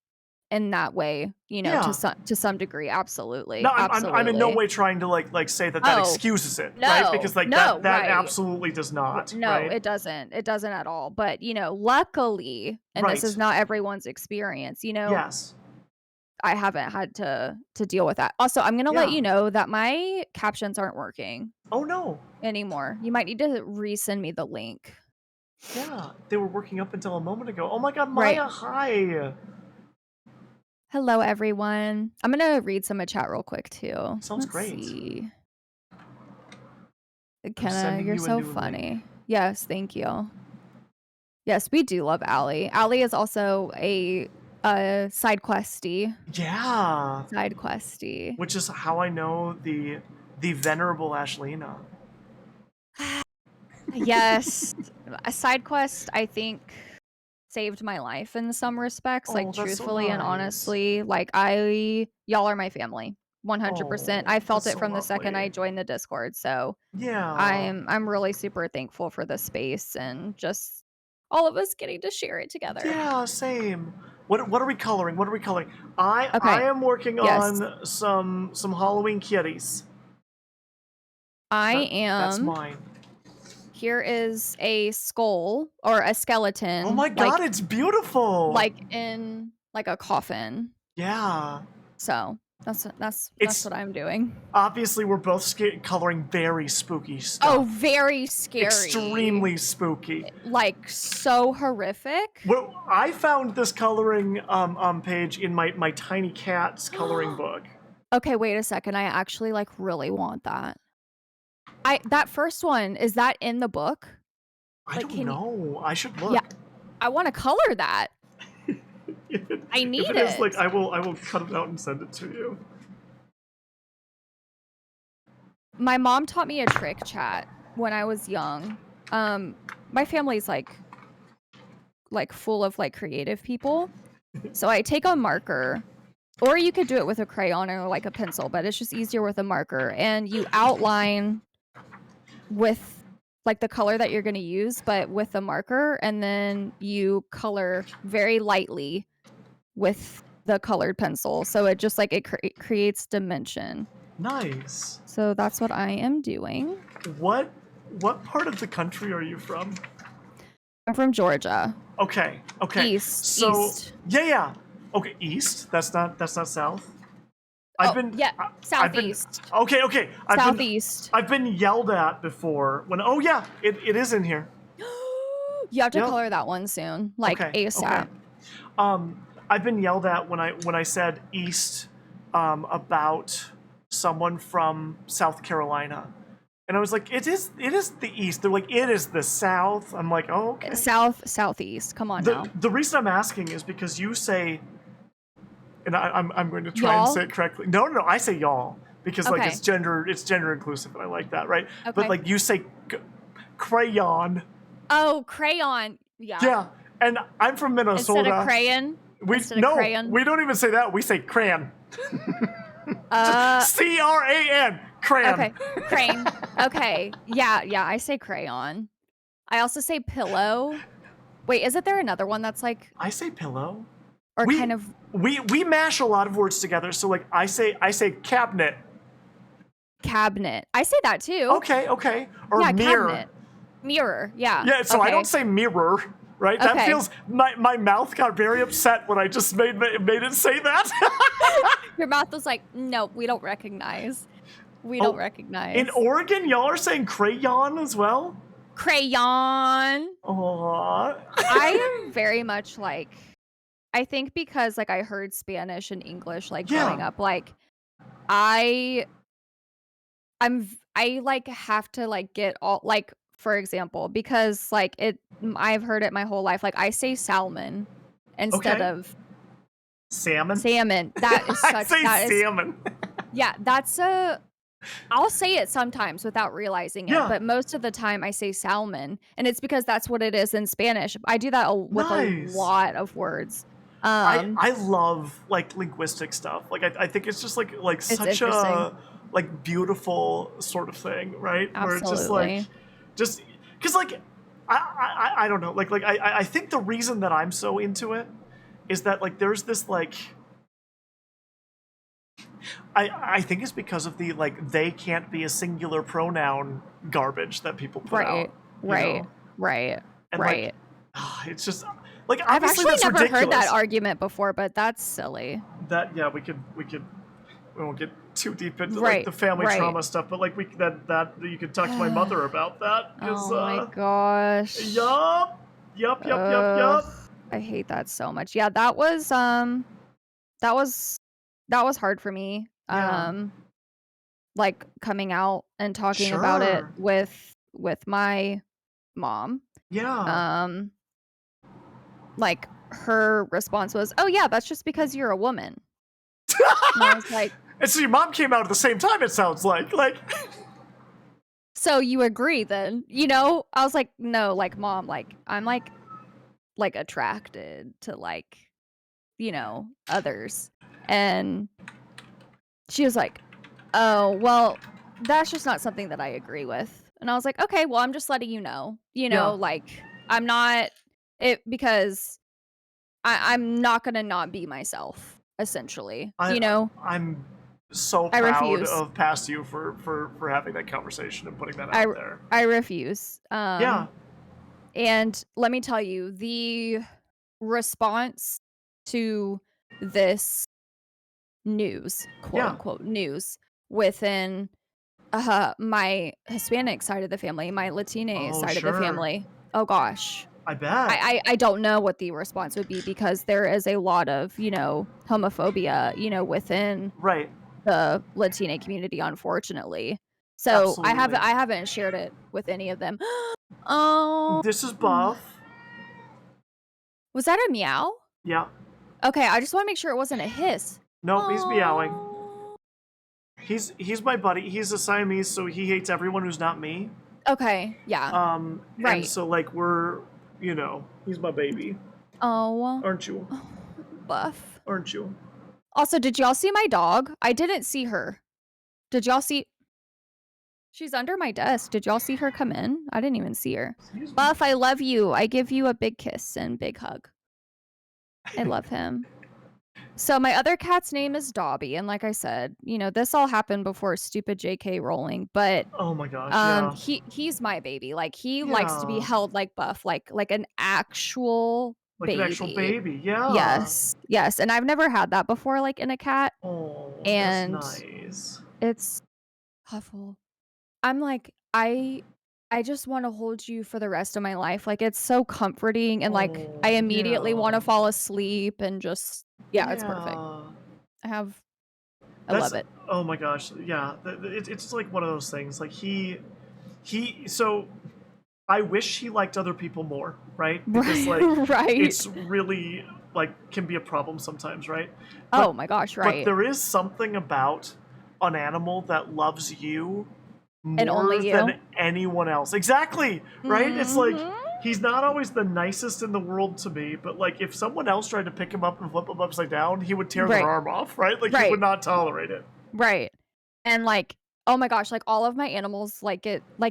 in that way,
yeah.
to some degree.
No,
Absolutely.
I'm in no
Absolutely.
way trying to like say that that
Oh,
excuses it, right?
no,
Because like
no,
that
right.
absolutely does not,
No,
right?
it doesn't. It doesn't at all. But, luckily, and this is
Right.
not everyone's experience,
Yes.
I haven't had to deal with that. Also, I'm gonna let
Yeah.
you know that my captions aren't working
Oh no.
anymore. You might need to resend me the link.
Yeah. They were working up until a moment ago. Oh my god,
Right.
Maya, hi.
Hello, everyone. I'm gonna read some of chat real quick too.
Sounds
Let's
great.
see.
I'm
Kenna,
sending
you're
you a
so
new link.
funny. Yes, thank you. Yes, we do love Allie. Allie is also a
Yeah.
side questy.
Which is how I know the venerable Ashlina.
Yes, a side quest, I think, saved my life in some respects, like,
Oh, that's so
truthfully and
nice.
honestly, like, y'all are my family, 100%. I
Oh, that's
felt it
so
from the second I
lovely.
joined the Discord, so
Yeah.
I'm really super thankful for the space and just all of us getting to share it together.
Yeah, same. What are we coloring? What are we coloring? I
Okay,
am working
yes.
on some Halloween kitties.
I
That's
am
mine.
here is a skull or a
Oh
skeleton,
my god, it's beautiful.
in, like, a coffin.
Yeah.
So, that's
It's
what I'm doing.
obviously we're both coloring very spooky
Oh,
stuff.
very scary.
Extremely spooky.
Like, so horrific.
Well, I found this coloring page in my tiny cat's coloring book.
Okay, wait a second, I actually, like, really want that. That first one, is that in the book?
I
Like,
don't
can you
know. I should
yeah,
look.
I wanna color that.
if it,
I
if
need
it is, like,
it.
I will cut it out and send it to you.
My mom taught me a trick, chat, when I was young. My family's, like, full of, like, creative people. So I take a marker, or you could do it with a crayon or, like, a pencil, but it's just easier with a marker, and you outline with, like, the color that you're gonna use, but with a marker, and then you color very lightly with the colored pencil, so it just, like, it creates dimension.
Nice.
So that's what I am doing.
What what part of the country are you from?
I'm from Georgia.
Okay, okay.
East,
So
east.
yeah. Okay, east. That's not south. I've
Oh,
been
yeah,
I've been
southeast.
okay.
Southeast.
I've been yelled at before when oh yeah, it is in here.
You have to
Yep.
color that one soon, like,
Okay. Okay.
ASAP.
I've been yelled at when I said East about someone from South Carolina, and I was like, it is the East. They're like, it is the South. I'm like, oh, okay.
Southeast. Come on
The
now.
the reason I'm asking is because you say, and I'm going to try and
Y'all?
say it correctly. No, no, no, I say y'all because like
Okay.
it's gender inclusive, and I like that, right? But
Okay.
like you say crayon,
Oh, crayon. Yeah.
yeah. And I'm from
Instead of
Minnesota.
crayon.
We
Instead of
no,
crayon.
we don't even say that. We say crayon.
Uh,
CRAN, crayon.
okay. Crane. Okay. Yeah, yeah, I say crayon. I also say pillow. Wait, isn't there another one that's like
I say pillow.
or
We
kind of
we mash a lot of words together. So like I say cabinet.
cabinet? I say that too.
Okay, okay. Or
Yeah,
mirror.
cabinet. Mirror. Yeah.
Yeah, so I don't
Okay.
say mirror, right? That
Okay.
feels my mouth got very upset when I just made it say that.
Your mouth was like, "No, we don't recognize. We don't
Oh,
recognize."
in Oregon, y'all are saying crayon as well?
Crayon.
Aww.
I am very much like I think because like I heard Spanish and English like growing
Yeah.
up, like I I like have to like get all like for example, because like I've heard it my whole life. Like I say salmon instead
Okay.
of
Salmon.
salmon. That is
I
such
say
that is
salmon.
yeah, that's a I'll say it sometimes without realizing it,
Yeah.
but most of the time I say salmon, and it's because that's what it is in Spanish. I do that with a
Nice.
lot of words.
I love like linguistic stuff. Like I think it's just like
It's
such
interesting.
a like beautiful sort of thing, right? Where it's just like
Absolutely.
just because like I don't know. Like I think the reason that I'm so into it is that like there's this like I think it's because of the like they can't be a singular pronoun garbage that people put
Right.
out, you
Right.
know?
Right.
And like
Right.
it's just like
I've
obviously
actually
that's
never heard that
ridiculous.
argument before, but that's silly.
That yeah, we won't get too deep into like
Right.
the family
Right.
trauma stuff, but like that you could talk to my mother about that because
Oh my gosh.
yup.
Ugh. I hate that so much. Yeah, that was that was hard for me.
Yeah,
Like coming out and talking about it
sure,
with my mom.
yeah.
Um like her response was, "Oh yeah, that's just because you're a woman." And I was like,
And so your mom came out at the same time. It sounds like
"So you agree then?" You know? I was like, "No, like mom, like I'm like attracted to like, you know, others." And she was like, "Oh, well, that's just not something that I agree with." And I was like, "Okay, well, I'm just letting you know. You
yeah.
know, like I'm not it because I'm not gonna not be myself, essentially.
I
You know?
I'm so
I
proud
refuse.
of past you for having that conversation and putting that
I
out
r-
there.
I refuse.
Yeah,
And let me tell you, the response to this news, quote
yeah.
unquote news, within my Hispanic side of the family, my Latina
Oh
side of the
sure.
family. Oh gosh.
I bet.
I don't know what the response would be because there is a lot of, you know, homophobia, you know, within
Right.
the Latina community, unfortunately. So
Absolutely.
I haven't shared it with any of them. Oh,
This is Buff.
was that a meow?
Yeah.
Okay, I just want to make sure it wasn't a hiss.
Nope, he's meowing.
Oh.
He's my buddy. He's a Siamese, so he hates everyone who's not me.
Okay, yeah,
And
right.
so like he's my baby,
Oh,
aren't you?
Buff.
Aren't you?
Also, did y'all see my dog? I didn't see her. Did y'all see? She's under my desk. Did y'all see her come in? I didn't even see her.
Excuse me.
Buff, I love you. I give you a big kiss and big hug. I love him. So my other cat's name is Dobby, and like I said, you know, this all happened before stupid JK Rowling, but
Oh my gosh, yeah,
he's my baby. Like he likes to be
yeah,
held like Buff, like an actual
like an actual
baby.
baby, yeah.
Yes. Yes, and I've never had that before like in a cat,
Oh, that's
and
nice.
it's awful. I'm like, I I just wanna hold you for the rest of my life, like, it's so comforting and, like, I
Oh,
immediately wanna
yeah.
fall asleep and just yeah, it's perfect.
Yeah.
I have I
That's
love it.
oh my gosh, yeah. It's just like one of those things. Like so I wish he liked other people more, right? Because
Right,
like
right.
it's really like can be a problem sometimes, right?
Oh
But
my gosh,
but
right.
there is something about an animal that loves you
And only
more than
you.
anyone else. Exactly, right? It's like
Mhm.
he's not always the nicest in the world to me, but like if someone else tried to pick him up and flip him upside down, he would tear their
Right,
arm off, right? Like he would
right,
not tolerate it.
right. And, like, oh my gosh, like, all of my animals, like,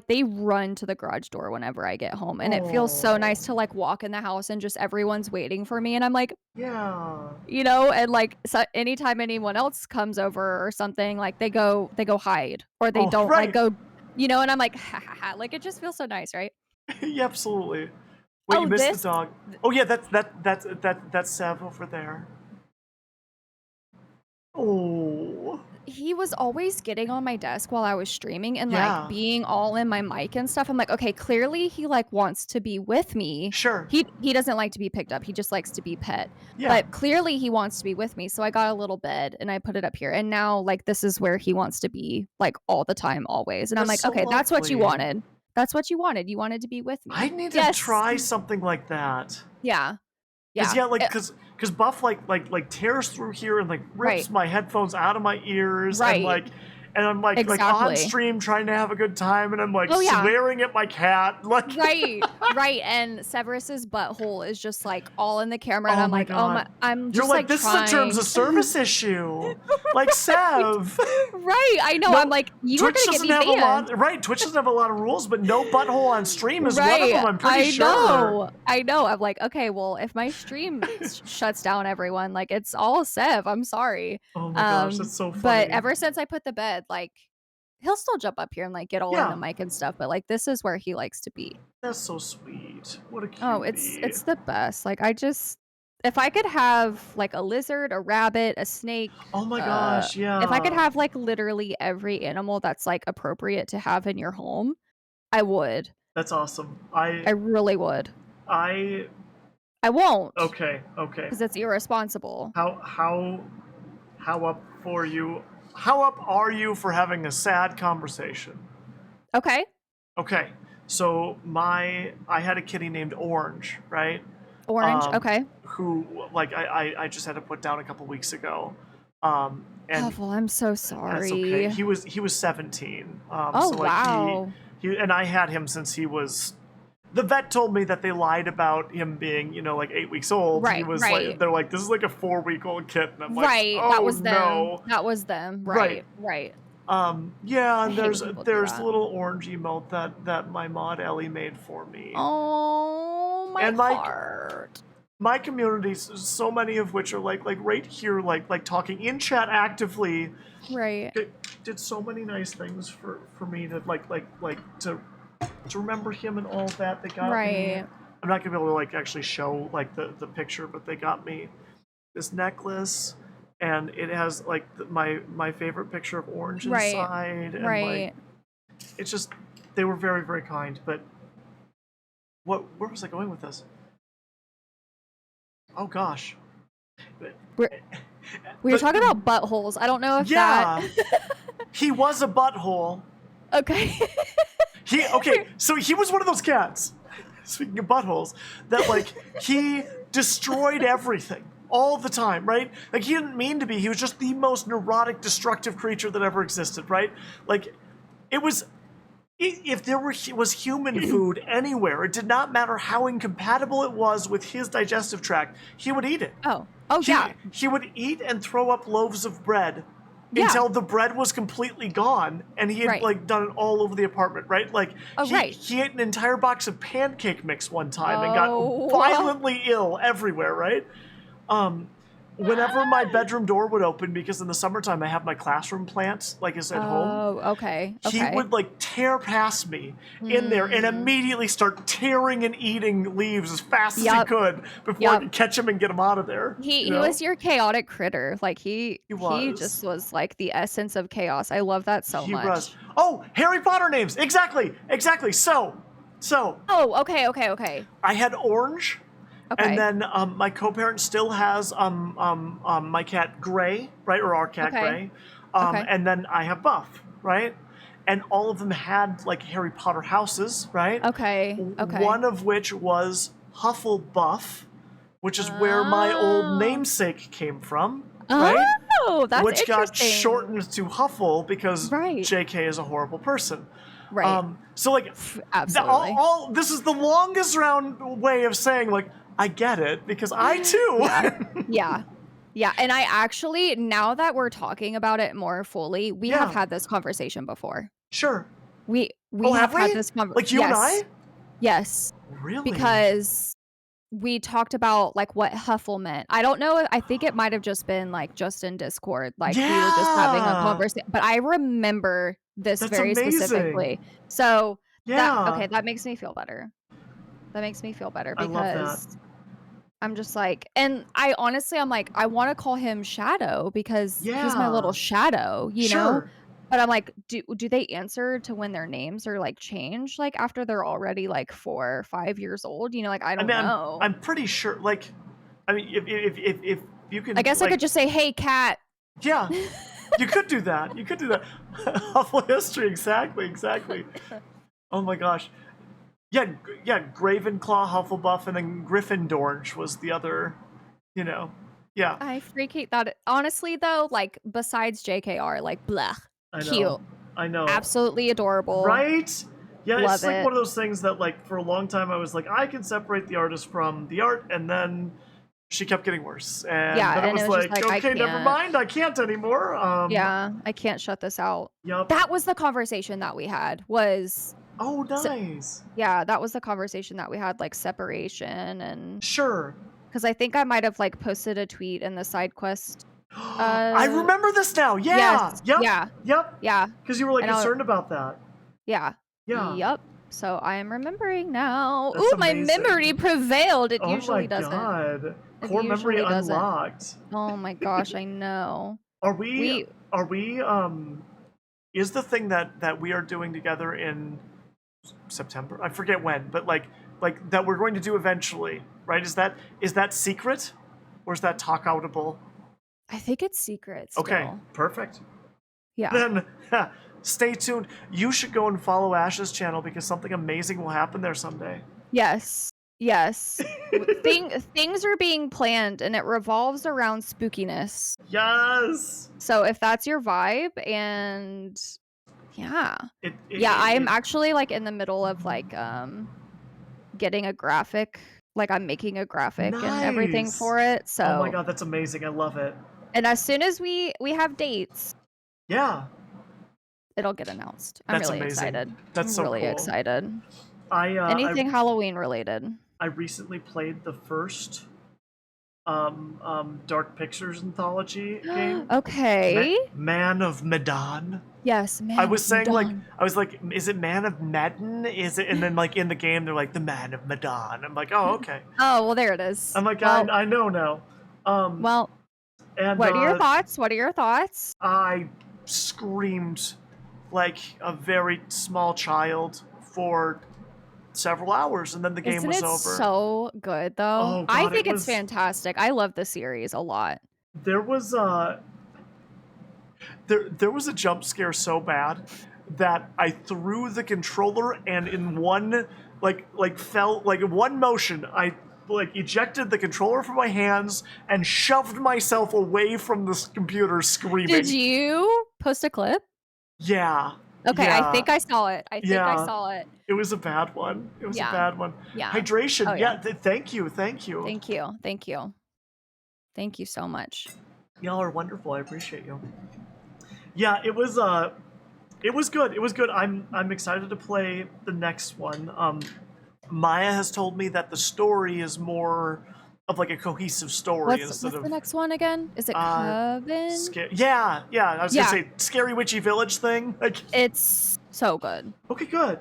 they run to the garage door whenever I get home, and it feels so
Oh,
nice to, like, walk in the house and just everyone's waiting for me, and I'm like,
yeah.
and, like, so anytime anyone else comes over or something, like, they go hide, or they
Oh,
don't, like,
right.
go and I'm like, "Ha ha ha," like, it just feels so nice, right?
Yeah, absolutely. Wait, you
Oh,
missed the
this
dog. Oh yeah, that's Sav over there. Oh,
he was always getting on my desk while I was streaming and, like,
yeah.
being all in my mic and stuff. I'm like, "Okay, clearly he, like, wants to be with me."
Sure.
He doesn't like to be picked up, he just likes to be pet.
Yeah.
But clearly he wants to be with me, so I got a little bed and I put it up here, and now, like, this is where he wants to be, like, all the time, always. And I'm
That's
like,
so
"Okay, that's what you
lovely.
wanted. That's what you wanted. You wanted to be with
I
me."
need to
Yes.
try something like that.
Yeah.
Cause
Yeah.
yeah, like cause Buff like tears through here and like
Right.
rips my headphones out of my ears
Right.
and I'm like on
Exactly.
stream trying to have a good time and I'm like
Oh, yeah.
swearing at my cat like
Right, right, and Severus's butthole is just, like, all in the camera, and
oh
I'm
my
like, "Oh
god.
my" I'm
You're
just,
like
like,
this is a terms
trying
of service issue. Like
Right,
Sev.
right, I know, I'm
No,
like, "You are
Twitch
gonna get
doesn't
me
have a
banned."
lot. Right, Twitch doesn't have a lot of rules, but no butthole on stream is one of
Right,
them. I'm pretty sure.
I know, I'm like, "Okay, well, if my stream shuts down everyone, like, it's all Sev, I'm sorry."
Oh my gosh, that's so
But
funny.
ever since I put the bed, like, he'll still jump up here and, like, get all in the
Yeah,
mic and stuff, but, like, this is where he likes to be.
that's so sweet. What a
Oh,
cutie.
it's the best. Like, I just if I could have, like, a lizard, a rabbit, a snake,
Oh my gosh,
if I could
yeah.
have, like, literally every animal that's, like, appropriate to have in your home, I would.
That's awesome.
I really would.
I
I won't,
okay, okay.
because it's irresponsible.
How up for you? How up are you for having a sad conversation?
Okay.
Okay. So I had a kitty named Orange, right?
Orange, okay.
Who like I just had to put down a couple weeks ago.
Oh,
And
well, I'm so
that's okay.
sorry.
He was 17.
Oh,
So like
wow.
he and I had him since he was. The vet told me that they lied about him being, like 8 weeks old. He
Right,
was like,
right.
they're like, this is like a 4-week-old kitten. I'm like,
Right, that
oh
was them.
no.
That was them.
Right.
Right, right.
Yeah,
I
and
hate
there's
when people do
there's a
that.
little orange emote that my mod Ellie made for me.
Oh, my
And
heart.
my communities, so many of which are like right here, like talking in chat actively,
Right.
did so many nice things for me to like to remember him and all that. They got me.
Right.
I'm not gonna be able to like actually show like the picture, but they got me this necklace, and it has like my favorite picture of Orange
Right.
inside, and like
Right.
it's just they were very very kind. But where was I going with this? Oh gosh. But,
We're we were
but
talking about buttholes. I don't know if that
yeah, he was a butthole.
Okay.
So he was one of those cats. Speaking of buttholes, that like he destroyed everything all the time, right? Like he didn't mean to be. He was just the most neurotic, destructive creature that ever existed, right? Like it was. If there was human food anywhere, it did not matter how incompatible it was with his digestive tract. He would eat it.
Oh. Oh,
He
yeah.
he would eat and throw up loaves of bread
Yeah.
until the bread was completely gone, and he had
Right.
like done it all over the apartment, right? Like
Oh,
he
right.
he ate an entire box of pancake mix one time and
Oh,
got violently ill everywhere, right? Um, whenever my bedroom door would open, because in the summertime I have my classroom plant, like is at home,
Oh, okay.
he
Okay.
would like tear past me in there and
Mm.
immediately start tearing and eating leaves as fast as he
Yep.
could before I
Yep.
could catch him and get him out of there. You
He was
know?
your chaotic critter. Like
He
he
was.
just was like the essence of chaos. I love that so
He was.
much.
Oh, Harry Potter names. Exactly. Exactly. So
Oh, okay, okay, okay.
I had Orange, and
Okay.
then my co-parent still has my cat Gray, right, or our cat
Okay.
Gray,
Okay.
and then I have Buff, right, and all of them had like Harry Potter houses, right?
Okay. Okay.
One of which was Hufflepuff, which is where my old
Oh.
namesake came from, right?
Oh, that's
Which got
interesting.
shortened to Huffle because
Right.
JK is a horrible person.
Right.
So like,
Absolutely.
all this is the longest round way of saying like I get it because I
Yeah.
too.
Yeah. Yeah, and I actually now that we're talking about it more fully, we have
Yeah,
had this conversation before.
sure.
We
Oh,
have
have
had
we?
this
Like you and
yes.
I?
Yes,
Really?
because we talked about, like, what Huffle meant. I don't know, I think it might have just been, like, just in Discord, like, we were just having a
Yeah,
conversation. But I remember this
that's
very
amazing.
specifically. So, that
Yeah,
okay, that makes me feel better. That makes me feel better
I love that.
because I'm just like and I honestly I'm like, I wanna call him Shadow because he's my little
Yeah,
shadow, you know?
sure.
But I'm like, do they answer to when their names are, like, changed, like, after they're already, like, 4 or 5 years old? You know, like, I
I
don't
mean,
know.
I'm pretty sure. Like, I mean, if you
I
can
guess I
like,
could just say, "Hey, cat."
yeah, you could do that. You could do that. Huffle history, exactly, exactly. Oh my gosh. Yeah, yeah. Gravenclaw, Hufflepuff, and then Gryffindor was the other. You know. Yeah,
I freaking that honestly, though, like, besides JKR, like, bleh,
I know.
cute,
I know.
absolutely adorable,
Right? Yeah, it's
love
like one
it.
of those things that, like, for a long time, I was like, I can separate the artist from the art, and then she kept getting worse, and
Yeah,
then it
and it
was
was just
like,
like, I
okay, never
can't.
mind, I can't anymore.
Yeah, I can't shut this out.
Yup.
That was the conversation that we had was
Oh,
s
nice.
yeah, that was the conversation that we had, like, separation and
Sure.
because I think I might have, like, posted a tweet in the side quest,
I remember this now.
yes,
Yeah. Yep.
yeah,
Yep.
yeah,
Because you were like
and I
concerned about that.
yeah,
Yeah.
yep, so I am remembering now.
That's
Ooh, my memory
amazing.
prevailed, it
Oh my
usually doesn't.
god.
It
Core memory
usually doesn't.
unlocked.
Oh my gosh, I know.
Are we
We
are we is the thing that we are doing together in September? I forget when, but like that we're going to do eventually, right? Is that secret? Or is that talk outable?
I think it's secret
Okay,
still.
perfect.
Yeah.
Then stay tuned. You should go and follow Ash's channel because something amazing will happen there someday.
Yes. Yes. Things are being planned and it revolves around spookiness.
Yes.
So if that's your vibe and yeah.
It, it,
Yeah,
it,
I'm
it
actually like in the middle of like getting a graphic. Like I'm making a graphic and everything
nice.
for it.
Oh my
So
god, that's amazing. I love it.
and as soon as we have dates,
Yeah,
it'll get announced. I'm
that's
really
amazing.
excited.
That's
I'm
so
really
cool.
excited.
I uh
Anything Halloween related.
I recently played the first Dark Pictures anthology game.
Okay.
Man of Medan.
Yes,
I
man
was
of
saying like
Medan.
I was like, is it Man of Medan? Is it? And then like in the game they're like the Man of Medan. I'm like, oh okay.
Oh, well, there it is.
I'm like,
Well
I know now. Um,
well,
and
what are your thoughts? What are your thoughts?
I screamed like a very small child for several hours, and then the game
Isn't
was
it
over.
so good, though?
Oh
I
god, it
think it's
was.
fantastic. I love the series a lot.
There was there was a jump scare so bad that I threw the controller and in one fell like in one motion I like ejected the controller from my hands and shoved myself away from this computer
Did
screaming.
you post a clip?
Yeah.
Okay, I
Yeah.
think I saw it. I think I
Yeah.
saw it.
It was a bad one. It was a
Yeah.
bad one.
Yeah. Oh,
Hydration.
yeah.
Yeah, thank you. Thank you.
Thank you. Thank you. Thank you so much.
Y'all are wonderful. I appreciate you. Yeah, it was good. It was good. I'm excited to play the next one. Maya has told me that the story is more of like a cohesive story
What's
instead
what's the
of
next one again? Is it
uh
Coven?
yeah, yeah. I was gonna
Yeah,
say scary witchy village thing. Like,
it's so good.
okay, good,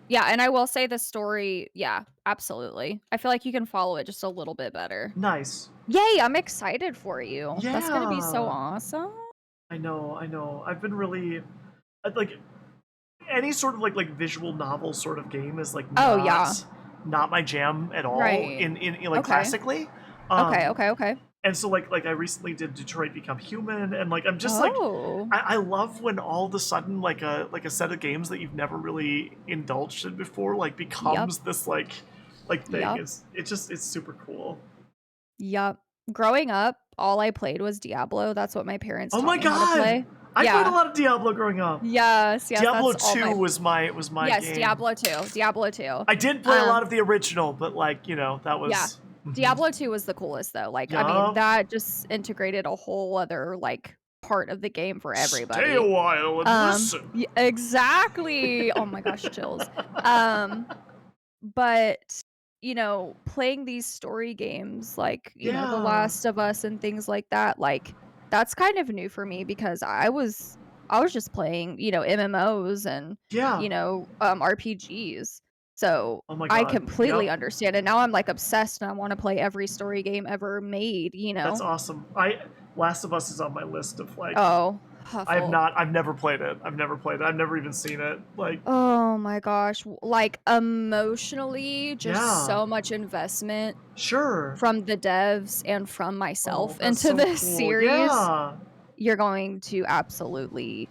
Yeah, and I will say the story, yeah, absolutely. I feel like you can follow it just a little bit better.
nice.
Yay, I'm excited for you. That's gonna be so
Yeah,
awesome.
I know, I know. I've been really like any sort of like visual novel sort of game is like
Oh, yeah.
not my jam at all
Right.
in like
Okay.
classically.
Okay,
Um,
okay, okay.
and so like I recently did Detroit Become Human, and like I'm just like
Oh.
I love when all of a sudden like a set of games that you've never really indulged in before like
Yep.
becomes this like thing.
Yep.
It's super cool.
Yep. Growing up, all I played was Diablo. That's what my parents
Oh
taught
my
me how to
god,
play.
I played a
Yeah.
lot of Diablo growing up.
Yes, yes,
Diablo
that's all
2
my
was my
yes,
game.
Diablo 2, Diablo 2.
I did play a lot
Um,
of the original, but like, that
yeah.
was
Diablo 2 was the coolest though. Like, I mean,
yup.
that just integrated a whole other, like, part of the game for
Stay a
everybody.
while and listen.
Exactly. Oh my gosh, chills. Um, but, playing these story games like, The
Yeah.
Last of Us and things like that, like, that's kind of new for me because I was just playing, MMOs and,
Yeah.
RPGs. So,
Oh my
I
god. Yep.
completely understand, and now I'm, like, obsessed and I wanna play every story game ever made, you
That's
know?
awesome. I Last of Us is on my list of like
Oh, Huffle.
I've never played it. I've never played it. I've never even seen it. Like,
Oh my gosh, like, emotionally, just
yeah.
so much investment
Sure.
from the devs and from
Oh,
myself
that's
into
so
this
cool.
series.
Yeah.
You're going to absolutely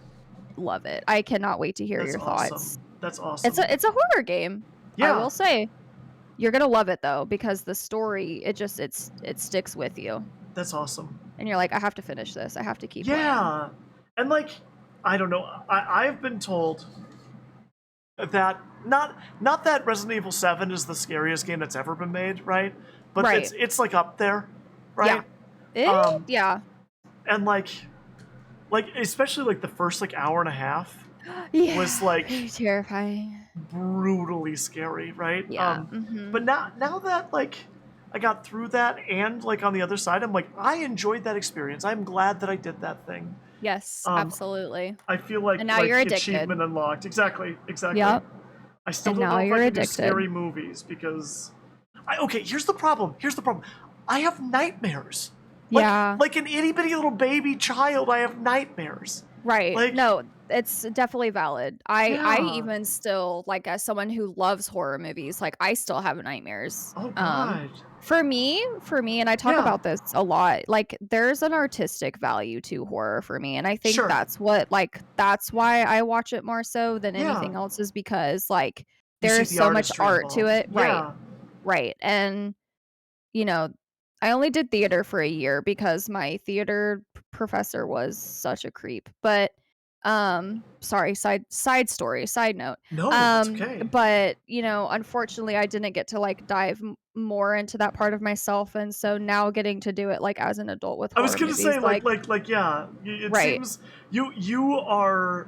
love it. I cannot wait to hear
That's
your thoughts.
awesome. That's
It's
awesome.
a horror game, I
Yeah.
will say. You're gonna love it though, because the story, it sticks with you,
That's awesome.
and you're like, "I have to finish this. I have to keep playing."
Yeah. And like, I don't know. I've been told that not that Resident Evil 7 is the scariest game that's ever been made, right? But
Right.
it's like up there,
Yeah.
right? Um
Yeah.
and like especially like the first like hour and a half was
Yeah,
like
pretty terrifying.
brutally scary, right?
Yeah,
But
mhm.
now that like I got through that and like on the other side, I'm like I enjoyed that experience. I'm glad that I did that thing.
Yes,
Um
absolutely.
I feel
And now
like
you're
achievement
addicted.
unlocked. Exactly, exactly.
Yep,
I still
and
don't
now
know if I
you're
can do
addicted.
scary movies because okay, here's the problem. Here's the problem. I have nightmares.
Yeah,
Like an itty bitty little baby child, I have nightmares.
right.
Like,
No, it's definitely valid. I
yeah.
even still, like, as someone who loves horror movies, like, I still have nightmares.
Oh god.
For me, and I talk
Yeah.
about this a lot, like, there's an artistic value to horror for me, and I think
Sure.
that's why I watch it more so than
Yeah.
anything else is because, like,
You see
there's
the
so much
artistry
art to
involved.
it. Right,
Yeah.
right, and you know, I only did theater for a year because my theater professor was such a creep. But sorry, side story, side note.
No, that's okay.
But unfortunately I didn't get to like dive more into that part of myself, and so now getting to do it like as an adult with
I was
horror
gonna
movies,
say
like
yeah. It
right.
seems you are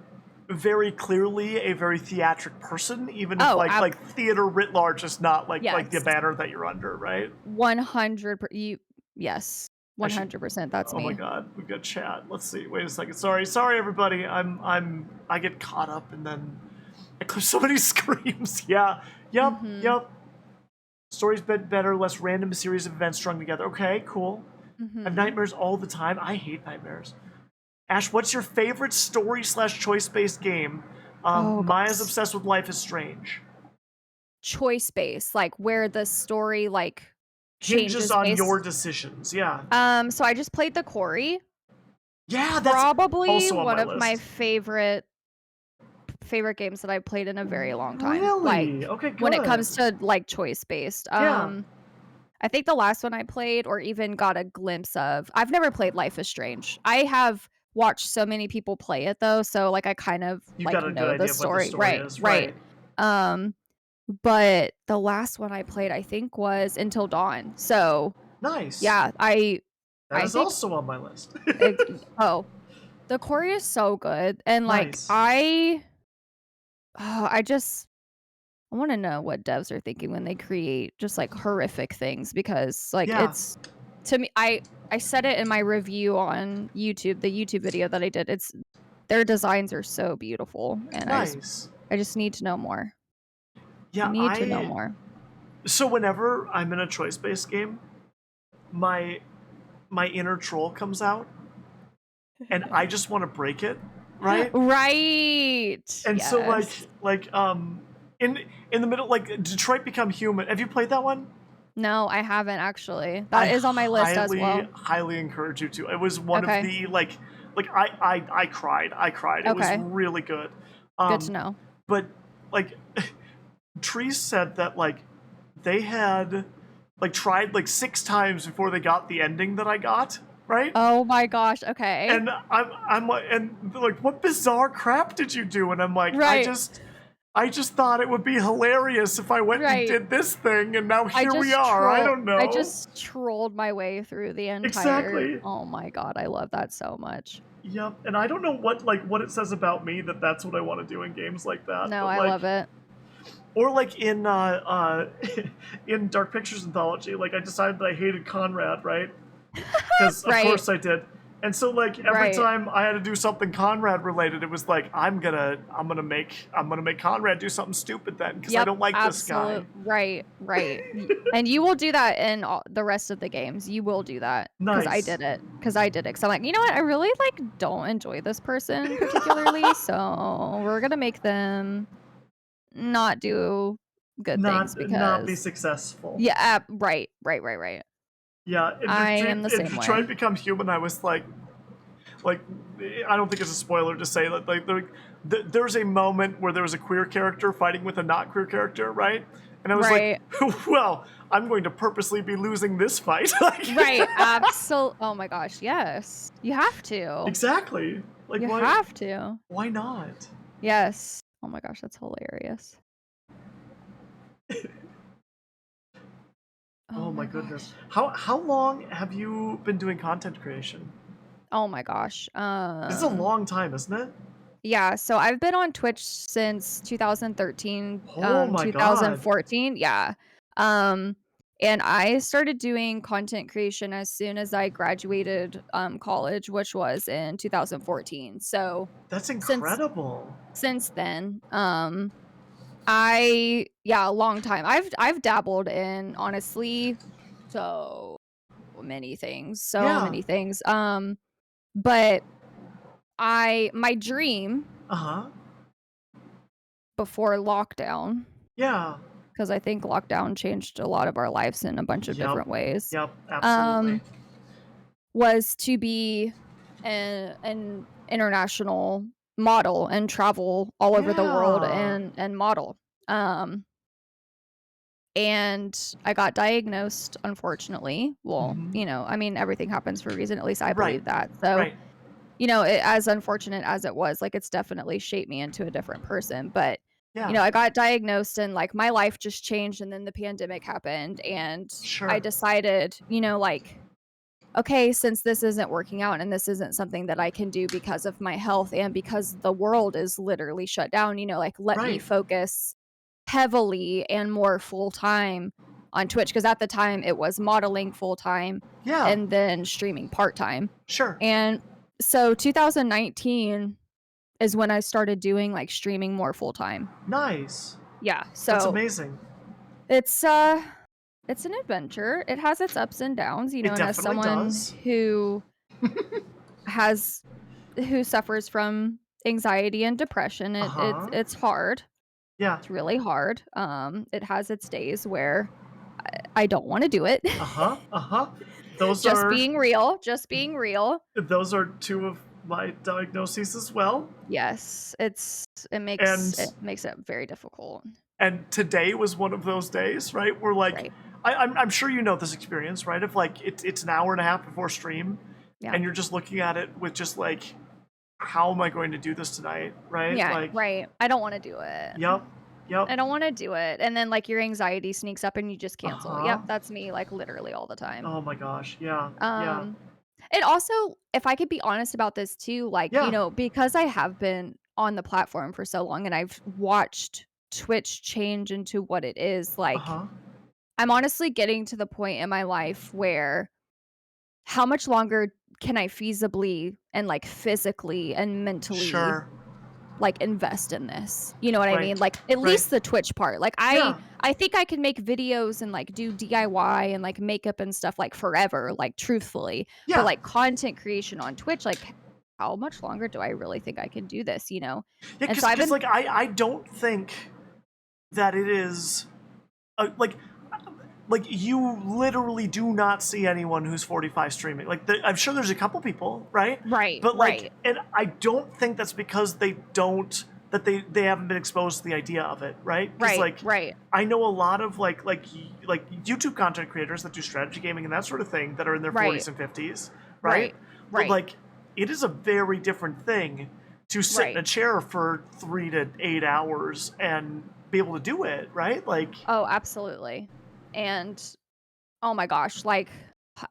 very clearly a very theatric person, even if
Oh,
like theater writ large is not like the
yes.
banner that you're under, right?
100 you yes.
I should.
100% that's
Oh my
me.
god, we've got chat. Let's see. Wait a second. Sorry, everybody. I get caught up and then I clip so many screams. Yeah. Yep.
Mhm.
Yep. Stories better, less random series of events strung together. Okay, cool. I have
Mhm.
nightmares all the time. I hate nightmares. Ash, what's your favorite story slash choice based game?
Oh
Maya's
gosh.
obsessed with Life is Strange.
Choice based, like, where the story, like,
Hinges
changes
on your
based
decisions. Yeah.
so I just played the Quarry.
Yeah, that's
Probably
also on
one
my
of my
list.
favorite games that I've played in a very long time, like,
Really? Okay,
when it
good.
comes to, like, choice based.
Yeah.
I think the last one I played or even got a glimpse of, I've never played Life is Strange. I have watched so many people play it though, so, like, I kind of,
You
like,
got a good
know the
idea of what the
story.
story
Right,
is,
right.
right?
Um But the last one I played, I think, was Until Dawn. So,
Nice.
yeah, I
That
I
is
think
also on my list.
ex oh, the Quarry is so good, and, like,
Nice.
I just I wanna know what devs are thinking when they create just, like, horrific things because, like,
Yeah,
it's to me I said it in my review on YouTube, the YouTube video that I did. It's their designs are so beautiful, and
nice.
I just need to know more. I
Yeah,
need to know
I
more.
so whenever I'm in a choice-based game, my my inner troll comes out and I just want to break it, right?
Right!
And so
Yes.
in in the middle, like Detroit Become Human. Have you played that one?
No, I haven't actually.
I
That is on my list as
highly,
well.
highly encourage you to. It was one of
Okay.
the I cried. I cried. It was
Okay.
really good.
Good to
Um,
know.
but like Trees said that like they had like tried like 6 times before they got the ending that I got, right?
Oh my gosh, okay.
And I'm like, and they're like, what bizarre crap did you do? And I'm like,
Right.
I just thought it would be hilarious if I went and
Right.
did this thing, and now here we are. I don't
I
know.
just trolled my way through the entire
Exactly.
oh my god, I love that so much.
Yep. And I don't know what it says about me that that's what I want to do in games like that.
No,
But
I
like,
love it.
or like in in Dark Pictures Anthology, like I decided that I hated Conrad, right? Because of
Right,
course I did. And so like every
right.
time I had to do something Conrad related, it was like I'm gonna make Conrad do something stupid then because I
Yep,
don't like this guy.
absolute right, right. And you will do that in all the rest of the games. You will do that because I
Nice.
did it. Because I did it. Because 'Cause I'm like, "You know what? I really, like, don't enjoy this person particularly, so we're gonna make them not do good things
Not be
because"
successful.
Yeah, right, right, right, right.
Yeah,
I am the
In
same
Detroit
way.
Become Human, I was like I don't think it's a spoiler to say that there's a moment where there was a queer character fighting with a not queer character, right? And I was like,
Right,
well, I'm going to purposely be losing this fight. Like,
right, oh my gosh, yes. You have to.
exactly. Like
You
why
have to.
why not?
Yes. Oh my gosh, that's hilarious. Oh
Oh my
my
goodness.
gosh.
How long have you been doing content creation?
Oh my gosh.
This is a long time, isn't it?
Yeah, so I've been on Twitch since 2013,
Oh my god.
2014, yeah. Um, and I started doing content creation as soon as I graduated, college, which was in 2014. So,
That's
since
incredible.
then, a long time. I've dabbled in, honestly, so many things, so
Yeah.
many things. But my dream
Uh-huh.
before lockdown,
Yeah.
because I think lockdown changed a lot of our lives in a bunch of
Yep.
different ways,
Yep, absolutely.
um, was to be an international model and travel all over the world
Yeah.
and model. Um, and I got diagnosed, unfortunately. Well,
Mhm.
I mean, everything happens for a reason, at least I
Right.
believe that. So,
Right.
as unfortunate as it was, like, it's definitely shaped me into a different person, but,
Yeah.
I got diagnosed and, like, my life just changed and then the pandemic happened and I
Sure.
decided, like, "Okay, since this isn't working out and this isn't something that I can do because of my health and because the world is literally shut down, like, let me
Right.
focus heavily and more full-time on Twitch because at the time, it was modeling full-time
Yeah.
and then streaming part-time,
Sure.
and so 2019 is when I started doing, like, streaming more full-time.
Nice.
Yeah,
That's
so
amazing.
it's, it's an adventure. It has its ups and downs,
It
and as
definitely
someone
does.
has who suffers from anxiety and depression,
Uh-huh.
it's hard.
Yeah.
It's really hard. It has its days where I don't wanna do it.
Uh-huh. Uh-huh. Those
Just
are
being real, just being real.
those are two of my diagnoses as well.
Yes,
And
it makes it very difficult.
today was one of those days, right? Where like
Right.
I'm sure you know this experience, right? If like it's an hour and a half before stream
Yeah.
and you're just looking at it with just like, how am I going to do this tonight? Right?
Yeah,
Like,
right. I don't wanna do it.
yep, yep,
I don't wanna do it, and then, like, your anxiety sneaks up and you just cancel. Yep,
uh-huh.
that's me, like, literally all the time.
Oh my gosh, yeah, yeah,
Um, and also, if I could be honest about this too, like,
yeah,
because I have been on the platform for so long and I've watched Twitch change into what it is, like,
Uh-huh.
I'm honestly getting to the point in my life where how much longer can I feasibly and, like, physically and mentally,
Sure.
like, invest in this? You know what I
Right.
mean? Like, at
Right.
least the Twitch part. Like, I
Yeah.
I think I can make videos and, like, do DIY and, like, makeup and stuff, like, forever, like, truthfully. But,
Yeah.
like, content creation on Twitch, like, how much longer do I really think I can do this, you know?
Yeah,
And so I've
because
been
like I don't think that it is like you literally do not see anyone who's 45 streaming. Like I'm sure there's a couple people, right?
right,
But like,
right,
and I don't think that's because they haven't been exposed to the idea of it, right? Because
right,
like
right,
I know a lot of like YouTube content creators that do strategy gaming and that sort of thing that are in their
right,
40s and 50s, right?
right,
But
right,
like it is a very different thing to sit in
right.
a chair for 3 to 8 hours and be able to do it, right? Like,
Oh, absolutely. And oh my gosh, like,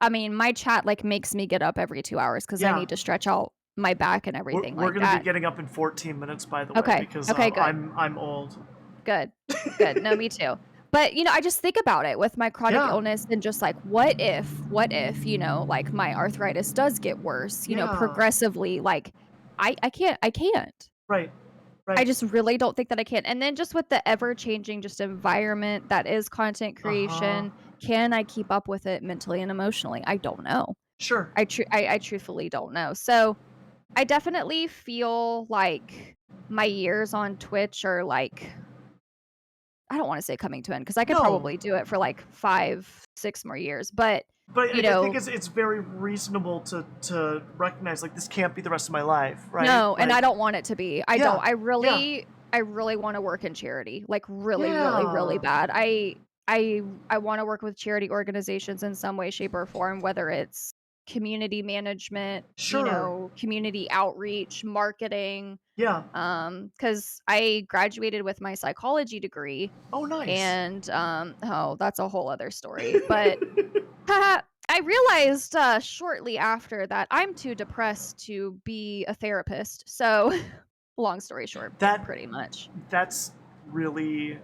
I mean, my chat, like, makes me get up every 2 hours because I
yeah.
need to stretch out my back and
We're,
everything
we're
like
gonna be
that.
getting up in 14 minutes, by the way,
Okay,
because
okay, good,
I'm old.
good, good. No, me too. But, I just think about it with my chronic
Yeah,
illness and just like, what if, like, my arthritis does get worse,
yeah,
progressively, like, I can't.
right,
I
right.
just really don't think that I can. And then just with the ever-changing just environment that is content
Uh huh.
creation, can I keep up with it mentally and emotionally? I don't know.
Sure.
I truthfully don't know. So, I definitely feel like my years on Twitch are, like, I don't wanna say coming to an end because I could
No,
probably do it for, like, 5, 6 more years, but,
but
you
I think
know
it's very reasonable to recognize like this can't be the rest of my life, right?
no, and
Like,
I don't want it to be. I don't.
yeah, yeah,
I really wanna work in charity, like, really, really, really
yeah.
bad. I wanna work with charity organizations in some way, shape, or form, whether it's community management,
Sure.
community outreach, marketing,
Yeah.
Because I graduated with my psychology degree
Oh, nice.
and, oh, that's a whole other story, but I realized, shortly after that I'm too depressed to be a therapist, so long story short,
that
pretty much.
that's really.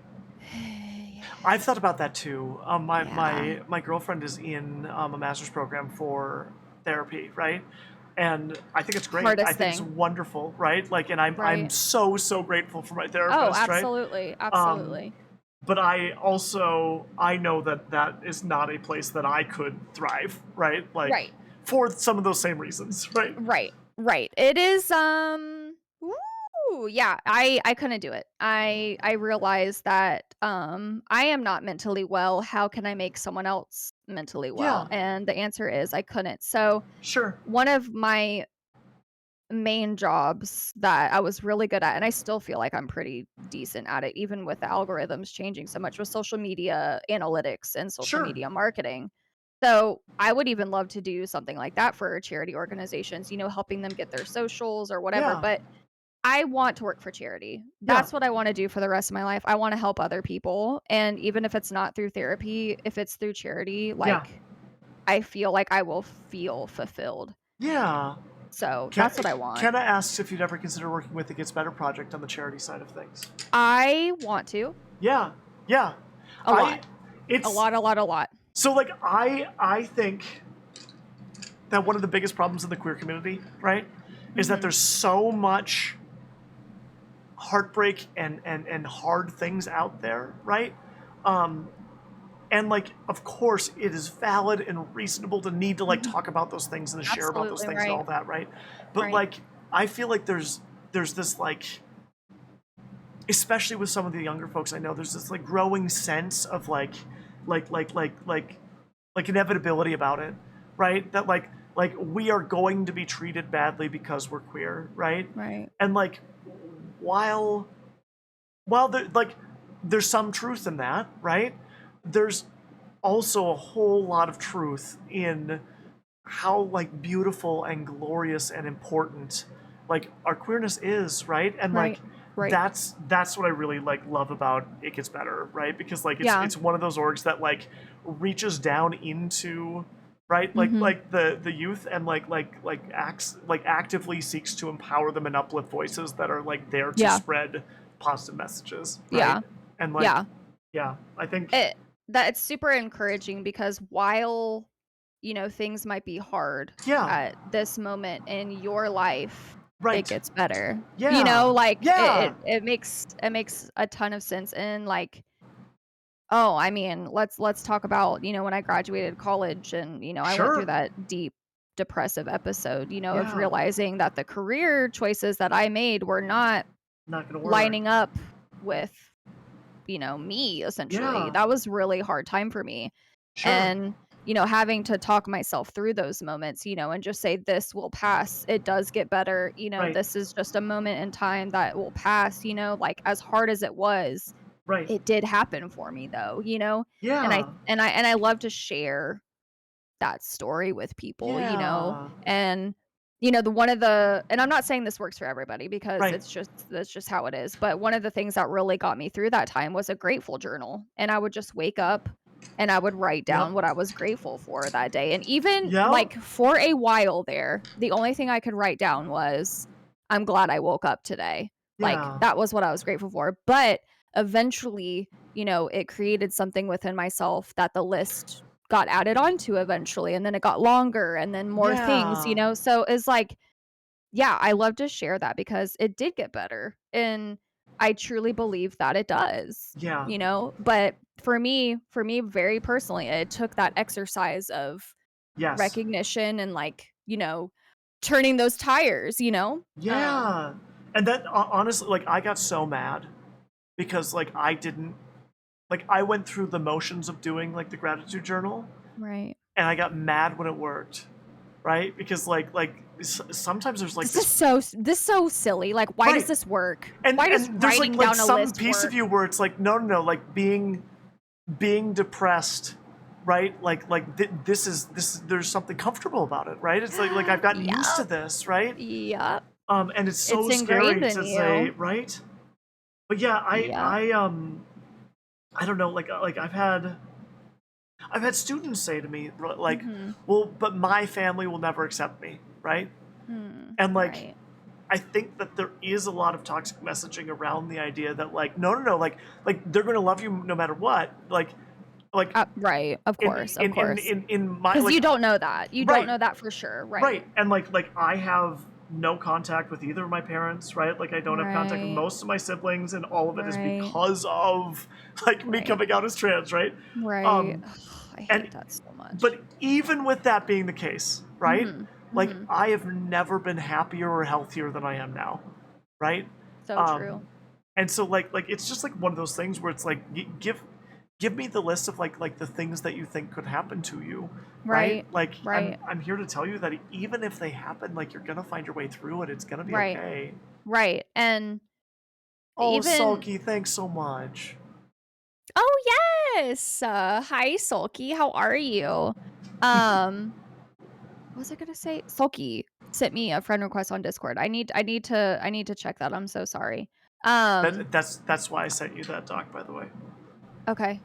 I've thought about that too. My
Yeah.
my my girlfriend is in a master's program for therapy, right? And I think it's great. I
Hardest
think it's
thing.
wonderful, right? Like, and I'm
Right.
so grateful for my
Oh,
therapist, right?
absolutely,
Um,
absolutely.
but I know that that is not a place that I could thrive, right? Like
Right.
for some of those same reasons, right?
Right, right. It is, yeah, I couldn't do it. I realized that, I am not mentally well. How can I make someone else mentally well?
Yeah,
And the answer is I couldn't. So,
sure.
one of my main jobs that I was really good at, and I still feel like I'm pretty decent at it, even with the algorithms changing so much, with social media analytics and social
Sure.
media marketing. So I would even love to do something like that for charity organizations, helping them get their socials or whatever.
Yeah.
But I want to work for charity.
Yeah.
That's what I want to do for the rest of my life. I want to help other people. And even if it's not through therapy, if it's through charity,
Yeah.
like I feel like I will feel fulfilled.
Yeah.
So
Ken,
that's what I want.
Kenna asks if you'd ever consider working with the Gets Better project on the charity side of things.
I want to
Yeah. Yeah.
a lot. A
It's
lot, a lot, a lot.
so like I think that one of the biggest problems in the queer community, right, is that
Mhm.
there's so much heartbreak and hard things out there, right? Um, and like, of course, it is valid and reasonable to need to like
Mhm.
talk about those things and to share about those
Absolutely
things and
right.
all that, right? But
Right.
like, I feel like there's this like, especially with some of the younger folks I know, there's this like growing sense of like like like like like inevitability about it, right? That like we are going to be treated badly because we're queer, right?
Right.
And like while while there, like there's some truth in that, right? There's also a whole lot of truth in how like beautiful and glorious and important like our queerness is, right? And like
Right. Right.
that's what I really like love about It Gets Better, right? Because like
Yeah.
it's one of those orgs that like reaches down into, right,
Mhm.
like the youth and like acts like actively seeks to empower them and uplift voices that are like there to
Yeah.
spread positive messages, right?
Yeah.
And like,
Yeah.
yeah, I think,
It's super encouraging because while, things might be hard
yeah,
at this moment in your life, it
right,
gets better.
yeah,
Like
yeah,
it makes a ton of sense. And like, oh, I mean, let's talk about, when I graduated college and, I went through
sure,
that deep depressive episode, of
yeah,
realizing that the career choices that I made were not
not gonna work,
lining up with, me essentially.
yeah,
That was really hard time for me.
sure,
And, having to talk myself through those moments, and just say this will pass. It does get better.
right,
This is just a moment in time that will pass, like as hard as it was,
right,
it did happen for me though, and I
yeah,
and I and I love to share that story with people,
yeah,
and the one of the and I'm not saying this works for everybody because
right,
that's just how it is, but one of the things that really got me through that time was a grateful journal, and I would just wake up and I would write
yep,
down what I was grateful for that day. And even
yep,
like for a while there, the only thing I could write down was I'm glad I woke up today. Like
yeah,
that was what I was grateful for. But eventually, it created something within myself that the list got added onto eventually, and then it got longer and then more things,
yeah,
so it's like, yeah, I love to share that because it did get better, and I truly believe that it does,
yeah,
but for me very personally, it took that exercise of
yes,
recognition and like, turning those tires,
yeah, and that honestly, like, I got so mad because like I didn't like I went through the motions of doing like the gratitude journal,
right.
and I got mad when it worked, right? Because sometimes there's like this,
This so silly, like, why does
right,
this work?
and
Why does
there's
writing
like
down a
some
list
piece of
work?
you where it's like no, no, no, like being depressed, right? This there's something comfortable about it, right? It's like I've gotten used to
Yep,
this, right?
yep.
And it's
It's
so
ingrained
scary
in
to say,
you.
right? But yeah,
Yep.
I don't know, like I've had students say to me like,
Mhm.
well, but my family will never accept me, right?
Mm,
And like
right.
I think that there is a lot of toxic messaging around the idea that like no, no, no, like they're gonna love you no matter what, like
Right, of
in
course, of course.
in my
Because
like
you don't know that. You don't
right,
know that for sure, right.
right, and like I have no contact with either of my parents, right? Like I don't have contact with
Right,
most of my siblings, and all of it is
right,
because of like me
right,
coming out as trans, right?
right.
Um,
Ugh, I
and
hate that so much.
but even with that being the case, right?
Mhm,
Like
mhm.
I have never been happier or healthier than I am now, right?
So
Um,
true.
and so like it's just like one of those things where it's like give me the list of like the things that you think could happen to you, right?
Right,
Like
right,
I'm here to tell you that even if they happen, like you're gonna find your way through it. It's gonna be
right,
okay.
right, and
Oh,
even
Sulky, thanks so much.
oh, yes! Hi, Sulky, how are you? Um, what was I gonna say? Sulky sent me a friend request on Discord. I need to check that, I'm so sorry. Um,
That's why I sent you that doc, by the way.
okay,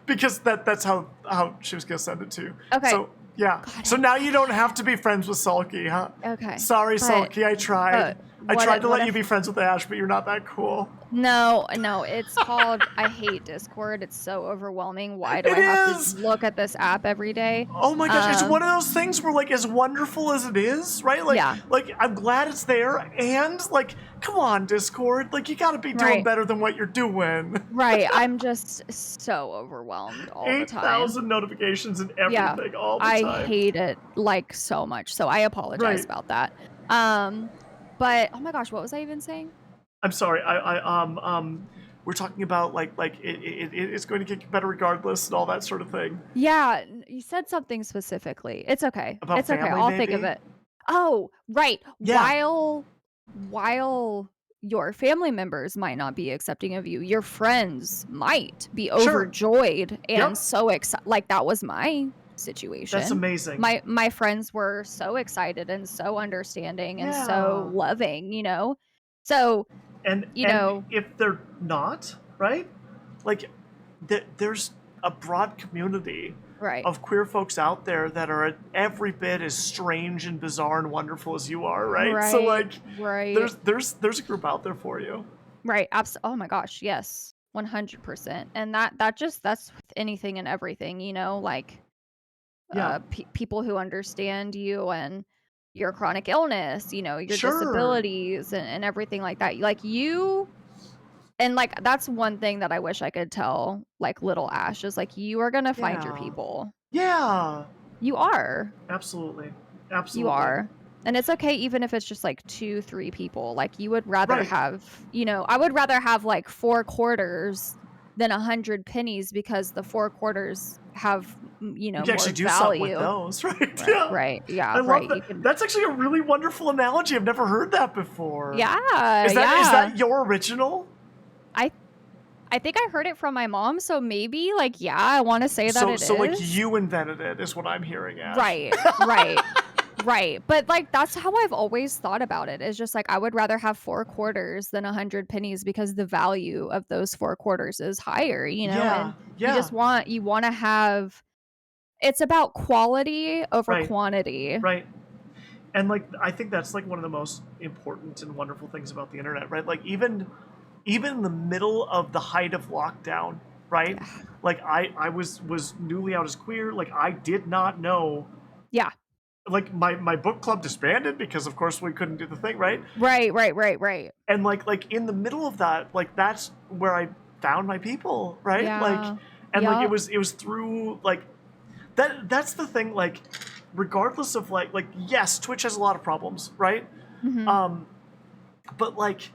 because
okay,
that's how she was gonna send it to you.
okay.
So yeah.
God,
So
I
now you don't have to be friends with Sulky, huh?
okay,
Sorry,
but
Sulky. I tried. I
what
tried
if
to
what
let you
if
be friends with Ash, but you're not that cool.
no, no, it's called I hate Discord, it's so overwhelming. Why do
It
I have to
is.
look at this app every day?
Oh my gosh, it's one of those things where like as wonderful as it is, right?
Yeah,
Like I'm glad it's there, and like come on, Discord, like you got to be doing
right,
better than what you're doing.
right, I'm just so overwhelmed all the time.
8,000 notifications and
Yeah,
everything all the
I
time.
hate it, like, so much, so I apologize
Right.
about that. Um, but oh my gosh, what was I even saying?
I'm sorry. We're talking about like it's going to get better regardless and all that sort of thing.
Yeah, you said something specifically. It's okay.
About
It's okay.
family,
I'll think of
maybe.
it. Oh, right.
Yeah.
While your family members might not be accepting of you, your friends might be
Sure.
overjoyed and
Yep.
so excited. Like that was my
That's
situation.
amazing.
My friends were so excited and so understanding and so
Yeah.
loving, So, you
And
know,
if they're not, right? Like there's a broad community
Right.
of queer folks out there that are every bit as strange and bizarre and wonderful as you are, right? So
Right.
like,
Right.
there's a group out there for you.
Right. Oh my gosh, yes. 100%. And that's with anything and everything, like
Yeah,
people who understand you and your chronic illness, your
sure.
disabilities and everything like that. Like you and like that's one thing that I wish I could tell like little Ash is like you are going to find your
Yeah,
people.
yeah.
You are.
Absolutely,
You
absolutely.
are. And it's okay even if it's just like 2, 3 people. Like you would rather
Right.
have, I would rather have like 4 quarters than 100 pennies because the 4 quarters have,
You can
more
actually do something with
value.
those, right?
Right,
Yeah.
right.
I
Yeah,
love
right.
that.
You can.
That's actually a really wonderful analogy. I've never heard that before.
Yeah,
Is
yeah.
that your original?
I I think I heard it from my mom, so maybe like yeah, I want to say that it
So like
is.
you invented it is what I'm hearing, Ash.
Right. Right. Right. But like that's how I've always thought about it. Is just like I would rather have 4 quarters than 100 pennies because the value of those 4 quarters is higher, and
Yeah,
you
yeah.
just want to have it's about quality over
Right,
quantity.
right. And like I think that's like one of the most important and wonderful things about the internet, right? Like even in the middle of the height of lockdown, right?
Yeah.
Like I was newly out as queer. Like I did not know.
Yeah.
Like my book club disbanded because of course we couldn't do the thing, right?
Right, right, right, right.
And like in the middle of that, like that's where I found my people, right? Like,
Yeah.
and like
Yup.
it was through like that's the thing. Like regardless of like yes, Twitch has a lot of problems, right?
Mhm.
Um, but like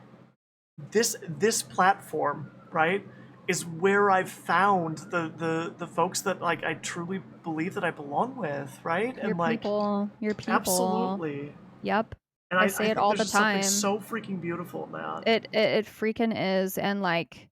this platform, right, is where I've found the folks that like I truly believe that I belong with, right?
Your
And like
people, your people.
absolutely.
Yep.
And
I
I
say it
think
all
there's
the
just something
time.
so freaking beautiful in that.
It freaking is, and, like,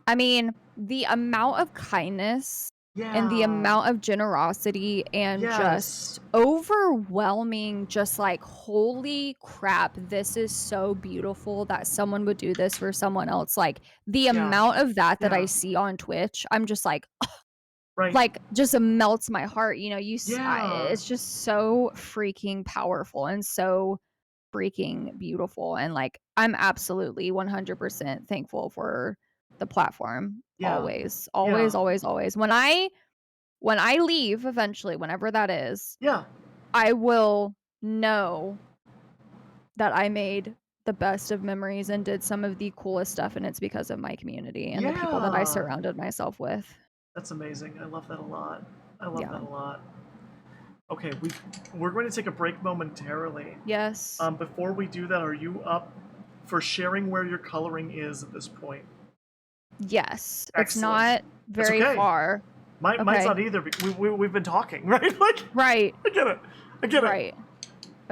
I mean, the amount of kindness and the
Yeah.
amount of generosity and
Yes.
just overwhelming, just like, "Holy crap, this is so beautiful that someone would do this for someone else." Like, the
Yeah.
amount of that I
Yeah.
see on Twitch, I'm just
Right.
like, just melts my heart,
Yeah.
it's just so freaking powerful and so freaking beautiful, and, like, I'm absolutely 100% thankful for the platform,
Yeah.
always,
Yeah.
always, always, always. When I leave eventually, whenever that is,
Yeah.
I will know that I made the best of memories and did some of the coolest stuff, and it's because of my community and the people that I
Yeah.
surrounded myself with.
That's amazing. I love that a lot. I love
Yeah.
that a lot. Okay, we're going to take a break momentarily.
Yes.
Before we do that, are you up for sharing where your coloring is at this point?
Yes. It's
Excellent.
not
That's
very
okay.
far.
Mine's
Okay.
not either. We've been talking, right? Like,
Right.
I get it. I get it.
Right.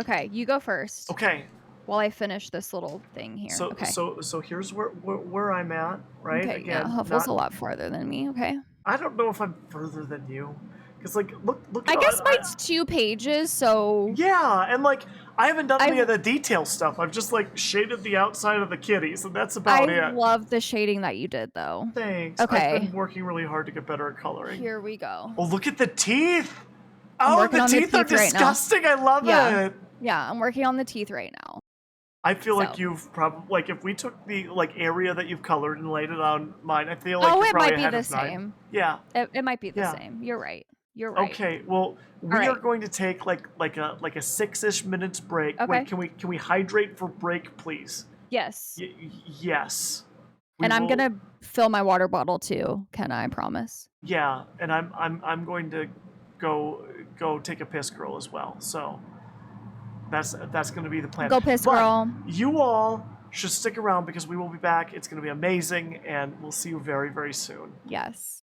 Okay, you go first
Okay.
while I finish this little thing here. Okay.
So here's where I'm at, right?
Okay, yeah,
Again,
Huffle's
not
a lot farther than me, okay.
I don't know if I'm further than you, because like look at
I guess mine's 2 pages, so
yeah, and like I haven't done any
I've
of the detail stuff. I've just like shaded the outside of the kitties, and that's
I
about it.
love the shading that you did, though.
Thanks. I've been
Okay,
working really hard to get better at coloring.
here we go.
Oh, look at the teeth!
I'm
Oh,
working
the
on the
teeth are
teeth right now.
disgusting. I love
Yeah.
it.
Yeah, I'm working on the teeth right now.
I feel like
So
you've probably like if we took the like area that you've colored and laid it on mine, I feel like
Oh,
you're
it
probably
might be
ahead
the
of 9.
same.
Yeah,
It might be the
yeah.
same. You're right. You're right.
Okay, well, we are
Alright.
going to take like a 6-ish minutes break. Wait,
Okay.
can we hydrate for break, please?
Yes.
Yes. We
And I'm
will.
gonna fill my water bottle too, can I promise?
Yeah, and I'm going to go take a piss, girl, as well. So that's going to be the plan.
Go piss,
But
girl.
you all should stick around because we will be back. It's going to be amazing, and we'll see you very very soon.
Yes.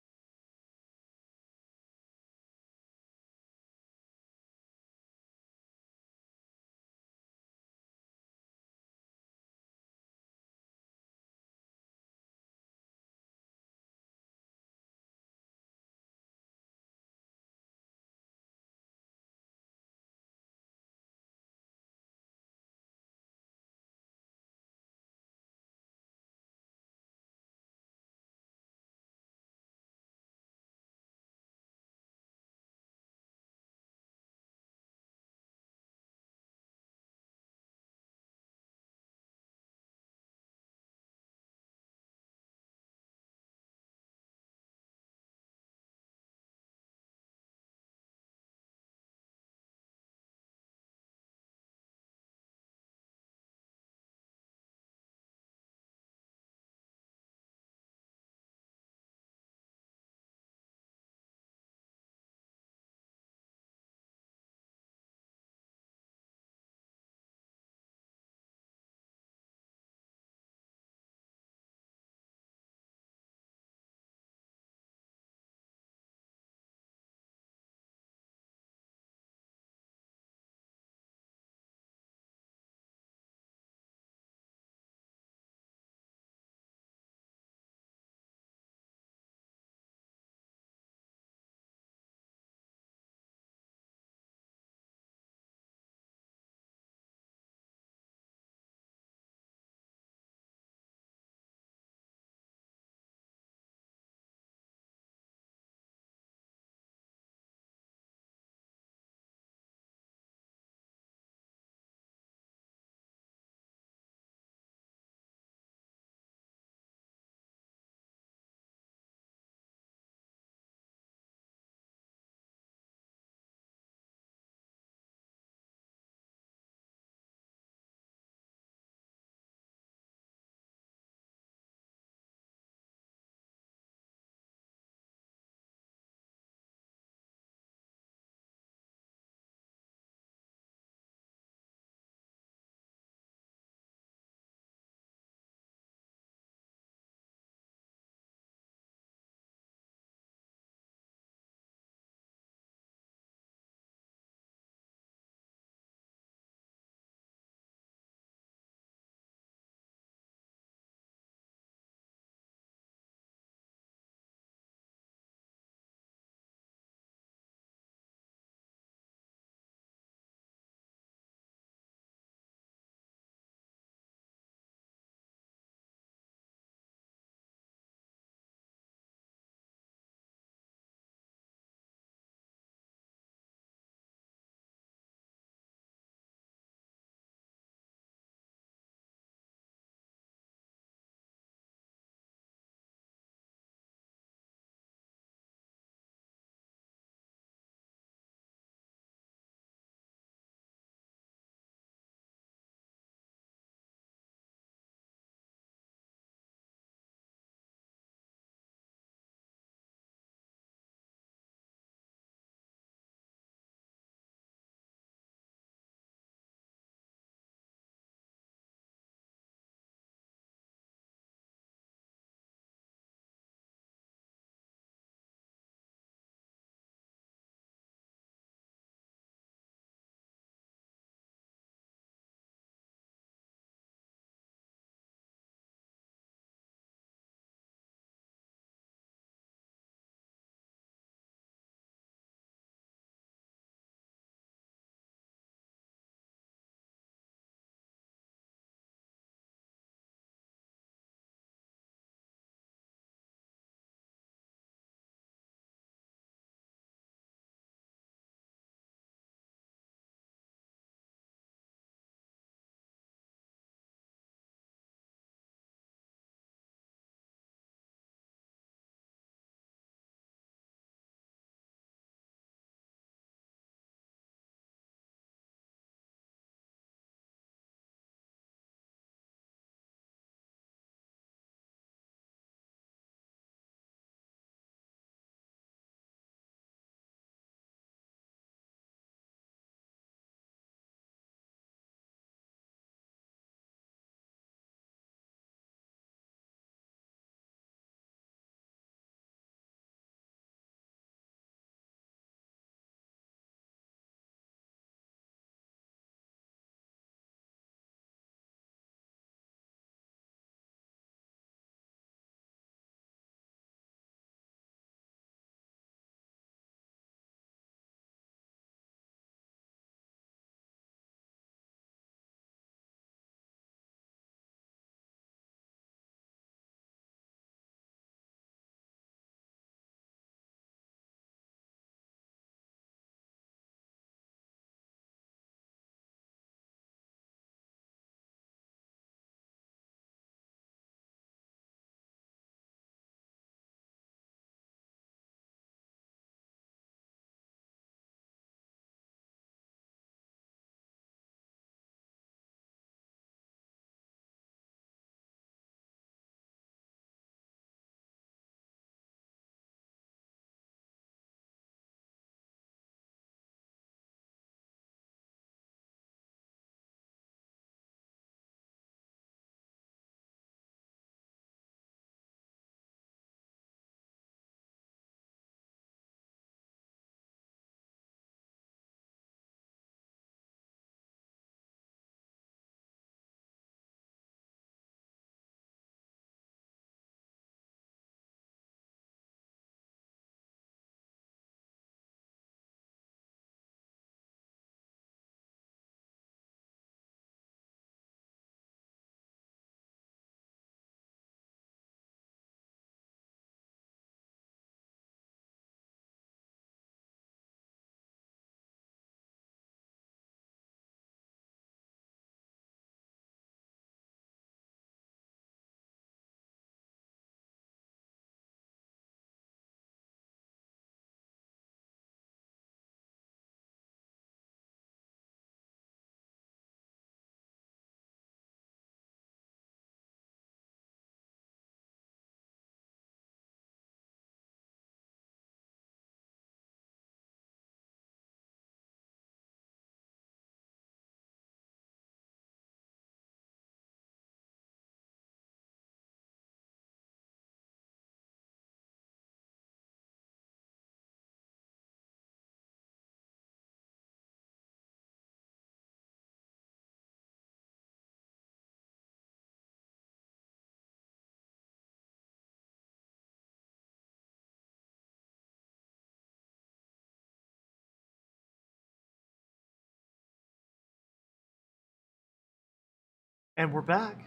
And we're back.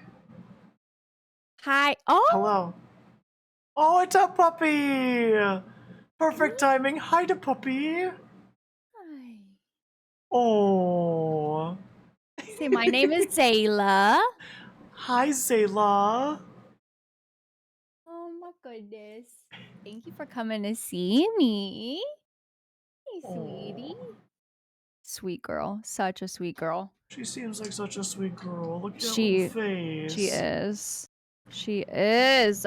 Hi. Oh,
Hello. Oh, it's a puppy! Perfect timing. Hi to puppy.
hi.
Oh.
Say, my name is Zayla.
Hi, Zayla.
Oh my goodness. Thank you for coming to see me. Hey, sweetie.
Oh.
Sweet girl. Such a sweet girl.
She seems like such a sweet girl. Look at that little
She
face.
is. She is.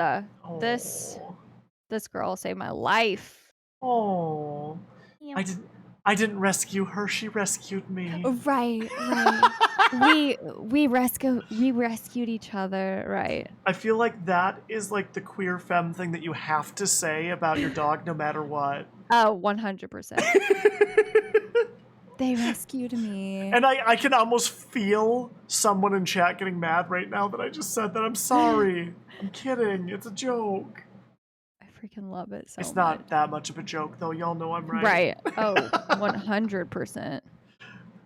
This
Oh.
this girl saved my life.
Oh.
Yeah.
I didn't rescue her, she rescued me.
Right, right. We rescued each other, right.
I feel like that is like the queer femme thing that you have to say about your dog no matter what.
Oh, 100%. They rescued me.
And I can almost feel someone in chat getting mad right now that I just said that. I'm sorry. I'm kidding. It's a joke.
I freaking love it so
It's
much.
not that much of a joke, though. Y'all know I'm right.
Right. Oh, 100%.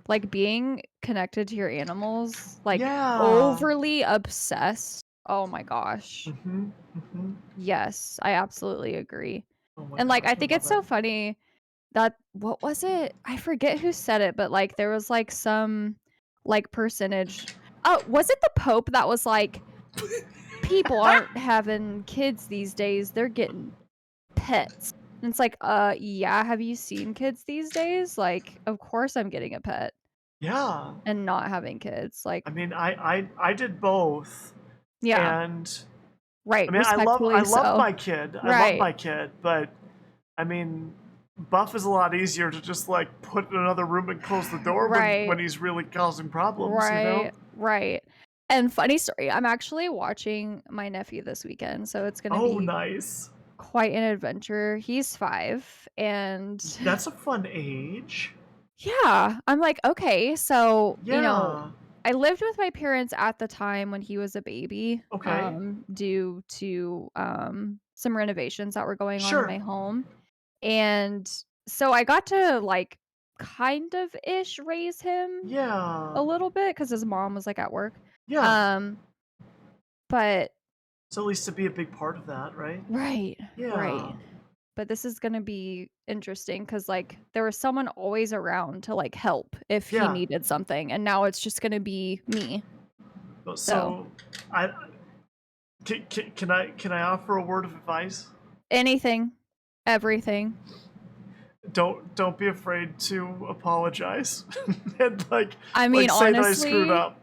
Like, being connected to your animals, like,
Yeah.
overly obsessed. Oh my gosh.
Mm-hmm. Mm-hmm.
Yes, I absolutely agree.
Oh my
And, like,
gosh,
I
I
think
love
it's
it.
so funny that what was it? I forget who said it, but, like, there was, like, some, like, percentage. Oh, was it the Pope that was like, "People aren't having kids these days, they're getting pets." And it's like, yeah, have you seen kids these days? Like, of course I'm getting a pet
Yeah.
and not having kids. Like,
I mean, I did both,
yeah,
and I
right,
mean, I
respectfully
love
so.
my kid. I love
Right,
my kid, but I mean, Buff is a lot easier to just like put in another room and close the door when
right,
he's really causing problems, you know?
right, right. And funny story, I'm actually watching my nephew this weekend, so it's gonna
Oh,
be
nice.
quite an adventure. He's 5, and
That's a fun age.
yeah, I'm like, "Okay." So,
Yeah.
I lived with my parents at the time when he was a baby,
Okay.
due to, some renovations that were going on in
Sure.
my home, and so I got to, like, kind of ish raise him
Yeah.
a little bit because his mom was, like, at work,
Yeah.
um, but
So at least to be a big part of that, right?
right,
Yeah.
right. But this is gonna be interesting because, like, there was someone always around to, like, help if he
Yeah.
needed something, and now it's just gonna be me. So,
So, I can I offer a word of advice?
anything, everything.
Don't be afraid to apologize and
I mean,
like say that I screwed
honestly,
up.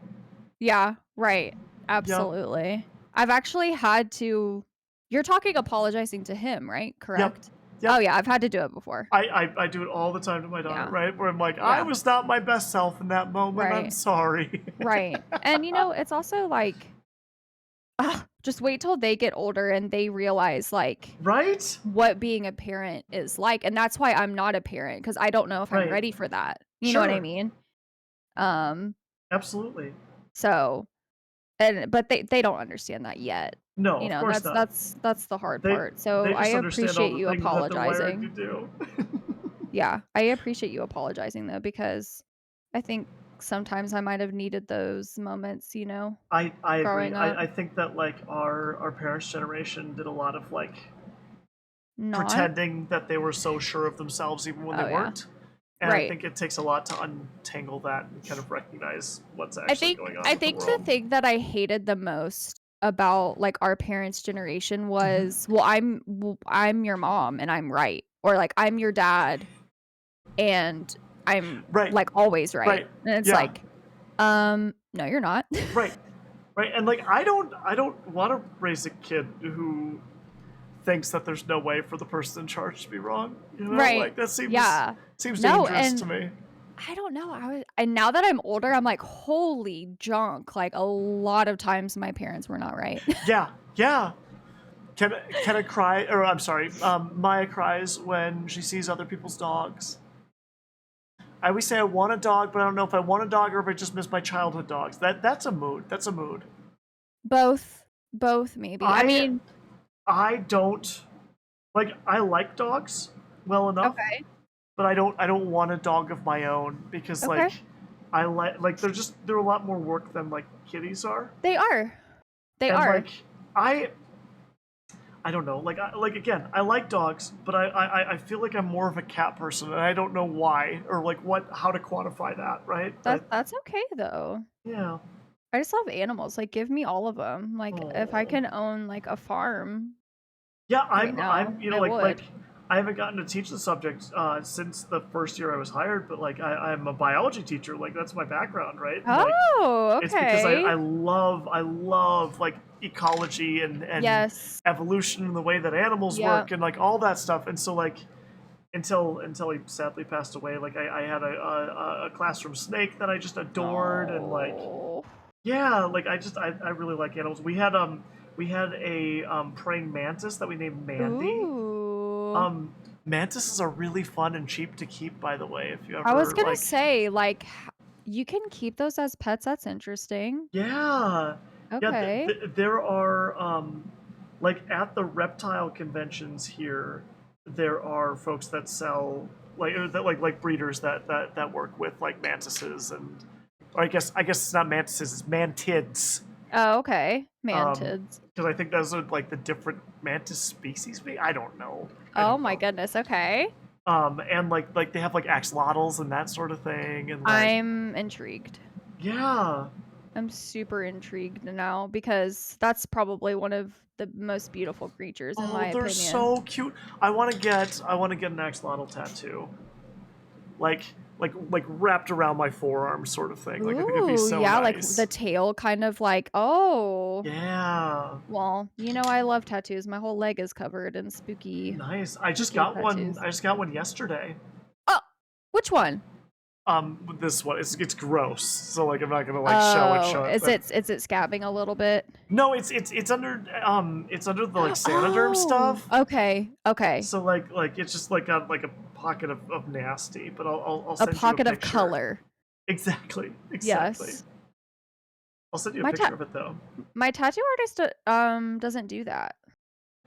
yeah, right.
Yep.
Absolutely. I've actually had to you're talking apologizing to him, right?
Yep.
Correct? Oh,
Yep.
yeah, I've had to do it before.
I do it all the time to my daughter,
Yeah.
right? Where I'm like, I
Yeah.
was not my best self in that moment. I'm
Right.
sorry.
Right. And, it's also like, just wait till they get older and they realize, like,
Right?
what being a parent is like, and that's why I'm not a parent because I don't know if I'm
Right.
ready for that. You know what I
Sure.
mean? Um,
Absolutely.
so but they don't understand that yet.
No, of course
That's
not.
that's the hard
They
part. So
they
I
just understand all
appreciate
the
you
things that they're wired to
apologizing.
do.
Yeah, I appreciate you apologizing though because I think sometimes I might have needed those moments,
I agree.
growing up.
I think that like our parents' generation did a lot of like
Not.
pretending that they were so sure of themselves even when they
Oh yeah.
weren't. And I
Right.
think it takes a lot to untangle that and kind of recognize what's
I
actually
think
going on
I
with the
think the
world.
thing that I hated the most about like our parents' generation
Mhm.
was, well, I'm your mom and I'm right, or like I'm your dad and I'm
Right,
like always right.
right,
And it's
yeah,
like, no, you're not.
right, right. And like I don't want to raise a kid who thinks that there's no way for the person in charge to be wrong. You know,
Right.
like that seems
Yeah.
seems
No,
dangerous to
and
me.
I don't know. And now that I'm older, I'm like, holy junk. Like a lot of times my parents were not right.
Yeah, yeah. Can I cry? Or I'm sorry, Maya cries when she sees other people's dogs. I always say I want a dog, but I don't know if I want a dog or if I just miss my childhood dogs. That's a mood. That's a mood.
Both. Both maybe. I
I
mean,
I don't like I like dogs well enough,
okay.
but I don't want a dog of my own because
Okay.
like I like they're a lot more work than like kitties are.
They are. They
And
are.
like I I don't know. Like again, I like dogs, but I feel like I'm more of a cat person, and I don't know why or like how to quantify that, right? But
That's okay though.
yeah.
I just love animals. Like, give me all of them. Like, if I
Oh.
can own like a farm
Yeah,
right
I'm
now, I
like
would.
I haven't gotten to teach the subject since the first year I was hired, but like I'm a biology teacher, like that's my background, right? And like
Oh,
it's because
okay.
I love like ecology and
Yes.
evolution and the way that animals
Yep.
work and like all that stuff. And so like until he sadly passed away, like I had a classroom snake that I just adored and like
Oh.
yeah, like I really like animals. We had a praying mantis that we named Mandy.
Ooh.
Um Mantises are really fun and cheap to keep, by the way, if you
I was
ever
gonna
like
say, like, you can keep those as pets. That's interesting.
yeah. Yeah,
Okay.
there are like at the reptile conventions here, there are folks that sell like breeders that work with like mantises and or I guess it's not mantises, it's mantids.
Oh, okay.
Um
Mantids.
because I think those are like the different mantis species. I don't know. I
Oh
don't
my
know.
goodness. Okay.
And like they have like axolotls and that sort of thing and like
I'm intrigued.
yeah.
I'm super intrigued now because that's probably one of the most beautiful creatures in
Oh,
my
they're
opinion.
so cute. I want to get an axolotl tattoo. Like like wrapped around my forearm sort of thing. Like I think it'd be
Ooh,
so
yeah, like the
nice.
tail kind of like, oh.
Yeah.
Well, you know I love tattoos. My whole leg is covered in spooky
Nice.
spooky tattoos.
I just got one yesterday.
Oh, which one?
This one it's gross. So like I'm not going to like
Oh,
show it,
is
but
it scabbing a little bit?
no, it's under the like Sanoderm
Oh,
stuff.
okay, okay.
So like it's just like a pocket of nasty, but I'll
A
send you a
pocket of
picture.
color.
Exactly. Exactly.
Yes.
I'll send you a
My ta
picture of it though.
my tattoo artist doesn't do that.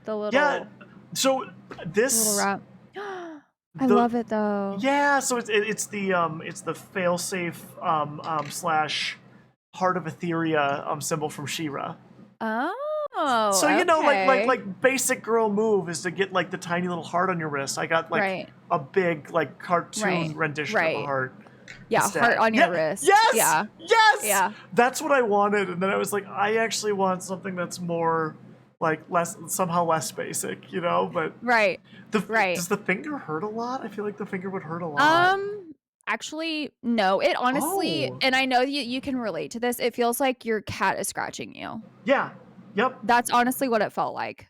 The
Yeah.
little
So
the little
this
wrap. I
the
love it though.
yeah. So it's the failsafe slash heart of Etheria symbol from Shira. So
Oh,
you know
okay.
like basic girl move is to get like the tiny little heart on your wrist. I got like
Right,
a big like
right,
cartoon rendition of a
right.
heart
Yeah, heart
instead.
on your
Yeah.
wrist.
Yes.
Yeah,
Yes.
yeah.
That's what I wanted, and then I was like, I actually want something that's more like less somehow less basic, you know. But
Right, right.
does the finger hurt a lot? I feel like the finger would hurt a lot.
Um, actually, no. It honestly,
Oh,
and I know you can relate to this. It feels like your cat is scratching you.
yeah, yep.
That's honestly what it felt like.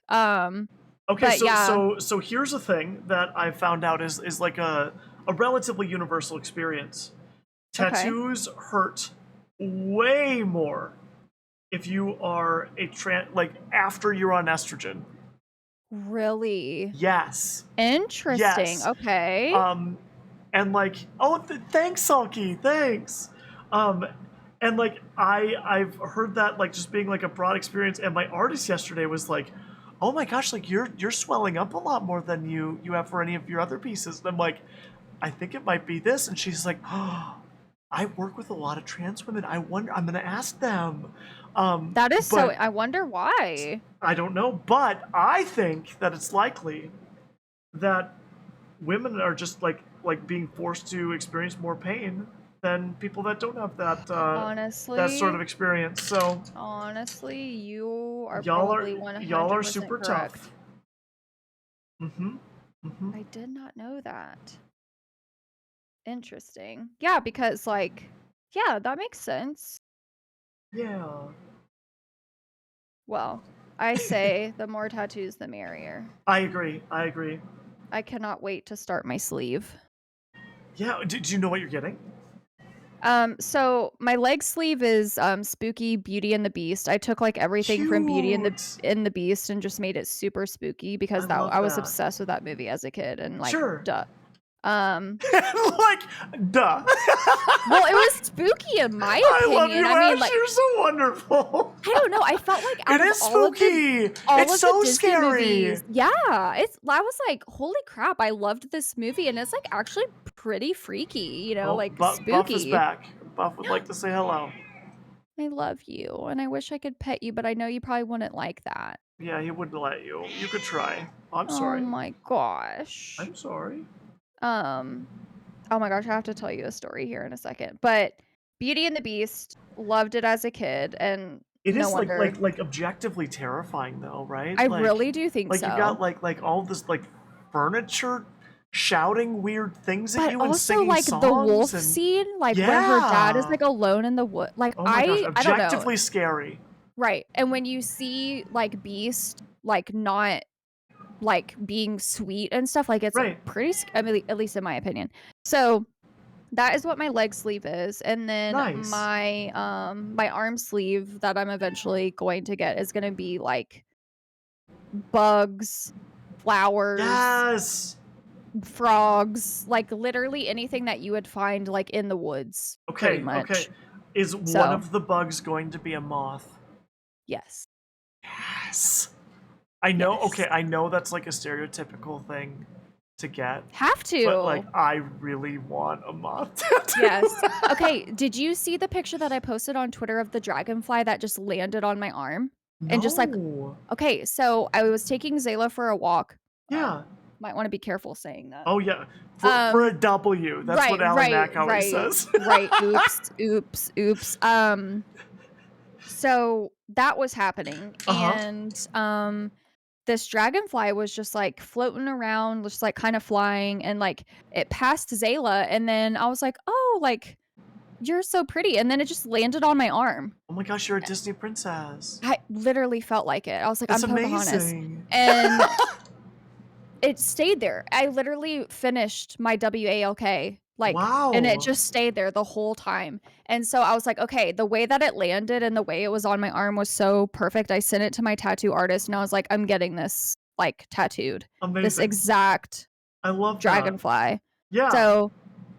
Okay,
But yeah,
so here's a thing that I found out is like a relatively universal experience.
okay.
Tattoos hurt way more if you are like after you're on estrogen.
Really
Yes,
interesting.
yes.
Okay.
Um, and like, oh, thanks, Sulky, thanks. Um, and like, I've heard that like just being like a broad experience. And my artist yesterday was like, oh my gosh, like you're swelling up a lot more than you have for any of your other pieces. And I'm like, I think it might be this. And she's like, oh, I work with a lot of trans women. I wonder. I'm gonna ask them.
That is so.
But
I wonder why.
I don't know. But I think that it's likely that women are just like being forced to experience more pain than people that don't have that sort of
Honestly,
experience. So
honestly, you are
y'all are
probably
y'all are
100%
super
correct.
tough. Mm-hmm. Mm-hmm.
I did not know that. Interesting. Yeah, because like, yeah, that makes sense.
Yeah.
Well, I say the more tattoos, the merrier.
I agree. I agree.
I cannot wait to start my sleeve.
Yeah. Do you know what you're getting?
So my leg sleeve is spooky Beauty and the Beast. I took like everything from Beauty and the
Cute.
Beast and just made it super spooky
I
because that
love
I was
that.
obsessed with that movie as a kid and like
Sure.
duh. Um
Like, duh.
well, it was spooky in my
I love
opinion.
you,
I mean,
Ash.
like
You're so wonderful.
I don't know. I felt like
It
out of
is spooky.
all
It's
of the
so
Disney
scary.
movies, yeah, I was like, holy crap, I loved this movie and it's like actually pretty freaky,
Oh,
like
Buff is
spooky.
back. Buff would like to say hello.
I love you, and I wish I could pet you, but I know you probably wouldn't like that.
Yeah, he wouldn't let you. You could try. I'm
Oh
sorry.
my gosh.
I'm sorry.
Um, oh my gosh, I have to tell you a story here in a second. But Beauty and the Beast, loved it as a kid, and
It
no
is
wonder.
like objectively terrifying though, right?
I really do think
Like you've got
so.
like all this like furniture shouting weird things at
But
you and
also,
singing
like, the
songs
wolf
and
scene, like, where her dad is,
yeah.
like, alone in the wood, like,
Oh my gosh,
I don't know.
objectively scary.
Right, and when you see, like, Beast, like, not, like, being sweet and stuff, like, it's
Right.
pretty sc I mean, at least in my opinion. So, that is what my leg sleeve is, and then
Nice.
my arm sleeve that I'm eventually going to get is gonna be, like, bugs, flowers,
Yes.
frogs, like, literally anything that you would find, like, in the woods, pretty
Okay, okay.
much.
Is one
So,
of the bugs going to be a moth?
yes.
Yes. I know,
Yes.
okay, I know that's like a stereotypical thing to get,
Have
but like
to.
I really want a moth tattoo.
Yes. Okay, did you see the picture that I posted on Twitter of the dragonfly that just landed on my arm? And just like
No.
okay, so I was taking Zayla for a walk.
Yeah.
Might wanna be careful saying that.
Oh yeah. For a
Um,
W. That's what
right,
Ally
right,
Mack always
right,
says.
right. Oops, oops, oops. So that was happening,
Uh-huh.
and, this dragonfly was just, like, floating around, just, like, kinda flying, and, like, it passed Zayla, and then I was like, "Oh, like, you're so pretty," and then it just landed on my arm.
Oh my gosh, you're a Disney princess.
I literally felt like it. I was like,
That's
"I'm Pocahontas,"
amazing.
and it stayed there. I literally finished my WALK, like, and it
Wow.
just stayed there the whole time, and so I was like, "Okay, the way that it landed and the way it was on my arm was so perfect." I sent it to my tattoo artist, and I was like, "I'm getting this, like, tattooed, this
Amazing.
exact
I love that.
dragonfly."
Yeah.
So,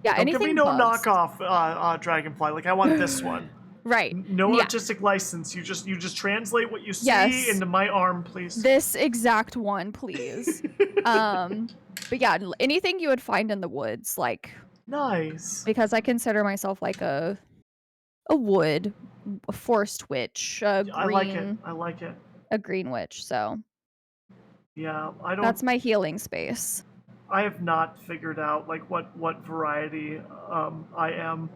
yeah,
Don't give me
anything
no
bugs.
knockoff dragonfly. Like I want this one.
Right.
No
Yeah.
artistic license. You just translate what you see
Yes.
into my arm, please.
This exact one, please. Um, but yeah, anything you would find in the woods, like,
Nice.
because I consider myself like a wood, a forest witch,
I like it. I like it.
a green witch, so
Yeah,
that's my healing space.
I have not figured out like what variety I am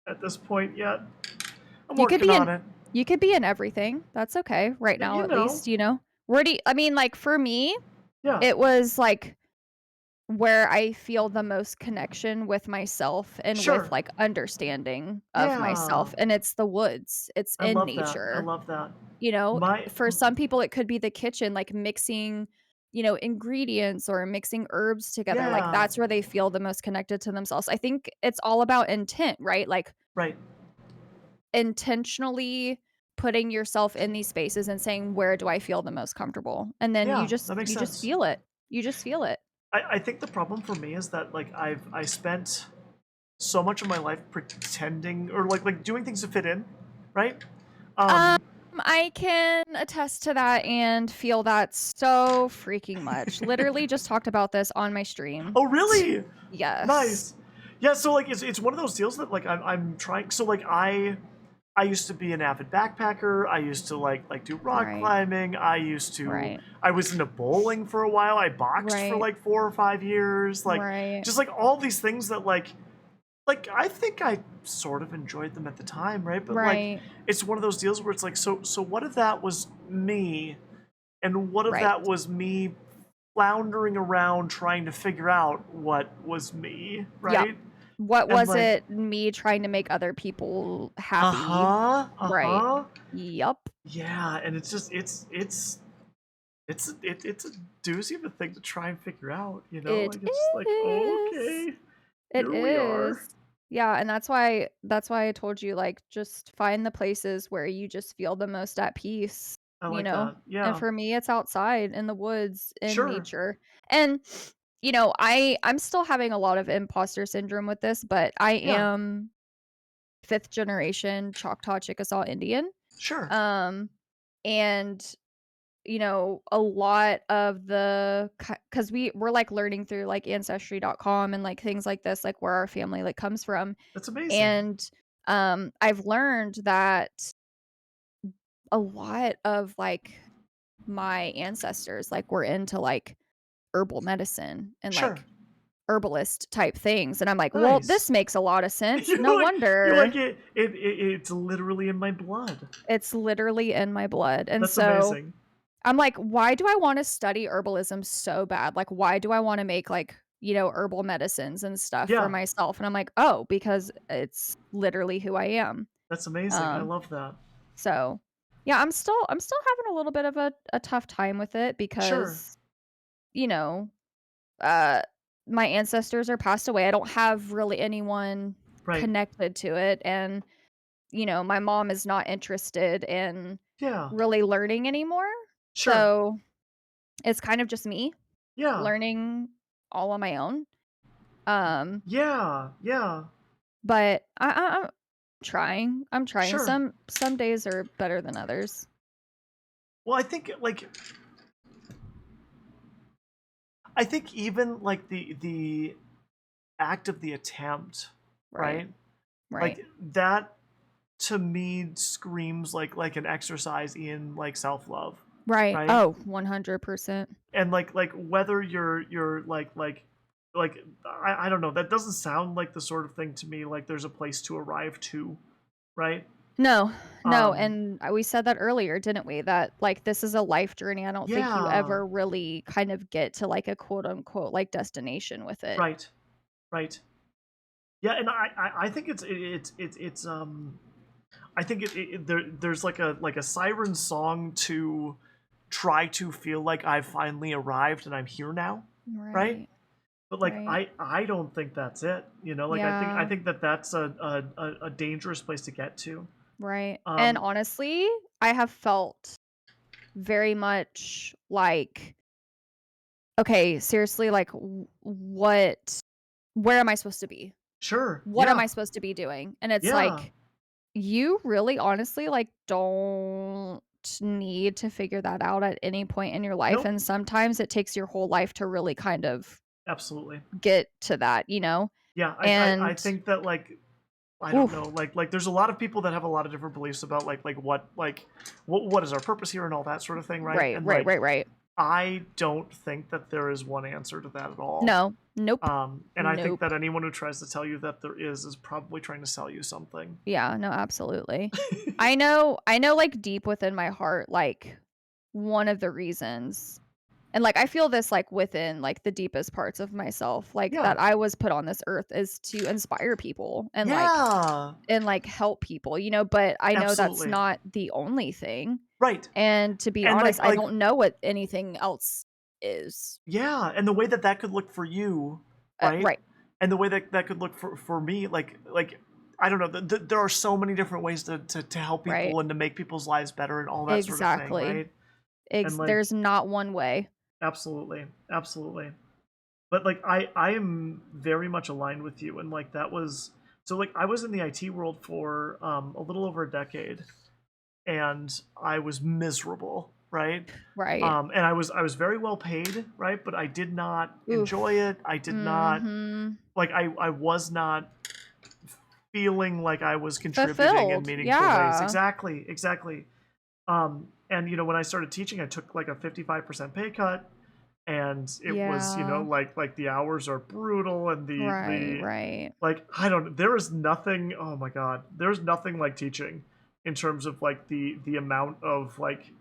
at this point yet. I'm
You could
working
be
on
in
it.
you could be in everything. That's okay, right
Yeah,
now
you
at
know.
least, you know? Where do you I mean, like, for me,
Yeah.
it was, like, where I feel the most connection with myself and with,
Sure.
like, understanding of
Yeah.
myself, and it's the woods, it's
I
in
love that. I
nature.
love that.
You know,
My
for some people, it could be the kitchen, like mixing, ingredients or mixing herbs together. Like
yeah.
that's where they feel the most connected to themselves. I think it's all about intent, right? Like
Right.
intentionally putting yourself in these spaces and saying, where do I feel the most comfortable? And then
Yeah, that makes
you just
sense.
feel it. You just feel it.
I think the problem for me is that like I spent so much of my life pretending or like doing things to fit in, right?
Um,
Um
I can attest to that and feel that so freaking much. Literally just talked about this on my stream.
Oh really?
Yes.
Nice. Yeah, so like it's one of those deals that like I'm trying so like I used to be an avid backpacker. I used to like do rock
Right.
climbing.
Right.
I was into bowling for a while. I boxed for
Right.
like 4 or 5 years. Like
Right.
just like all these things that like I think I sort of enjoyed them at the time, right? But like
Right.
it's one of those deals where it's like so what if that was me and what if
Right.
that was me floundering around trying to figure out what was me,
Yeah.
right?
What
And
was
like
it me trying to make other people happy?
uh-huh,
Right.
uh-huh.
Yup.
Yeah, and it's just it's a doozy of a thing to try and figure out, you know?
It
Like it's just like,
is.
okay,
It
here we are.
is. Yeah, and that's why I told you, like, just find the places where you just feel the most at peace,
I
you
like
know?
that.
And
Yeah.
for me, it's outside in the woods, in
Sure.
nature. And, I'm still having a lot of imposter syndrome with this, but I
Yeah.
am 5th generation Choctaw Chickasaw Indian.
Sure.
Um, and a lot of the because we're like learning through like ancestry.com and like things like this, like where our family like comes from.
That's amazing.
And I've learned that a lot of, like, my ancestors, like, were into, like, herbal medicine and,
Sure.
like, herbalist type things, and I'm like, "Well, this
Nice.
makes a lot of sense.
You're
No
like you're like
wonder.
it's literally in my blood.
It's literally in my blood." And
That's
so
amazing.
I'm like, "Why do I wanna study herbalism so bad? Like, why do I wanna make, like, herbal medicines and stuff for
Yeah,
myself?" And I'm like, "Oh, because it's literally who I am."
that's amazing. I
Um,
love that.
so, yeah, I'm still having a little bit of a tough time with it
Sure.
because, you know, uh, my ancestors are passed away. I don't have really anyone
Right.
connected to it, and, my mom is not interested in
Yeah.
really learning anymore.
Sure.
So, it's kind of just me
Yeah.
learning all on my own. Um,
Yeah. Yeah.
but I'm trying. I'm trying.
Sure.
Some days are better than others.
Well, I think even like the act of the attempt,
Right.
right?
Right.
Like that to me screams like an exercise in like self-love,
Right.
right?
Oh, 100%.
And like whether you're like I don't know, that doesn't sound like the sort of thing to me like there's a place to arrive to, right?
No. No,
Um
and, we said that earlier, didn't we? That, like, this is a life journey. I don't think you
yeah,
ever really kind of get to, like, a quote unquote, like, destination with it.
right. Right. Yeah, and I think it's I think there's like a siren song to try to feel like I've finally arrived and I'm here now, right?
Right.
But like
Right.
I don't think that's it. You know, like I
Yeah.
think that that's a dangerous place to get to.
Right. And
Um,
honestly, I have felt very much like, okay, seriously, like, what where am I supposed to be?
sure,
What am
yeah,
I supposed to be doing? And it's
yeah,
like, you really honestly, like, don't need to figure that out at any point in your life,
nope,
and sometimes it takes your whole life to really kind of
absolutely,
get to that, you know?
yeah. I
And
think that like I don't know,
oof,
like there's a lot of people that have a lot of different beliefs about like what is our purpose here and all that sort of thing, right?
right,
And
right,
like
right, right.
I don't think that there is one answer to that at all.
No. Nope.
And I think
Nope.
that anyone who tries to tell you that there is probably trying to sell you something.
Yeah, no, absolutely. I know, like, deep within my heart, like, one of the reasons and, like, I feel this, like, within, like, the deepest parts of myself, like,
Yeah,
that I was put on this earth is to inspire people
yeah,
and, like, help people, but I know that's
absolutely,
not the only thing,
right.
and to be
And
honest, I
like
don't know what anything else is.
yeah, and the way that that could look for you, right?
Right,
And the way that that could look for me, like I don't know, there are so many different ways to help
right.
people and to make people's lives better and all that sort of thing,
Exactly.
right? And like
There's not one way.
absolutely, absolutely. But like I am very much aligned with you, and like that was so like I was in the IT world for a little over a decade, and I was miserable, right?
Right.
And I was very well paid, right? But I did not enjoy
Oof.
it. I did not
Mhm.
like I was not feeling like I was contributing in
Fulfilled.
meaningful ways.
Yeah.
Exactly, exactly. And you know, when I started teaching, I took like a 55% pay cut, and it was
Yeah.
like the hours are brutal, and
Right,
the
right.
like I don't there is nothing. Oh my god, there's nothing like teaching in terms of like the amount of like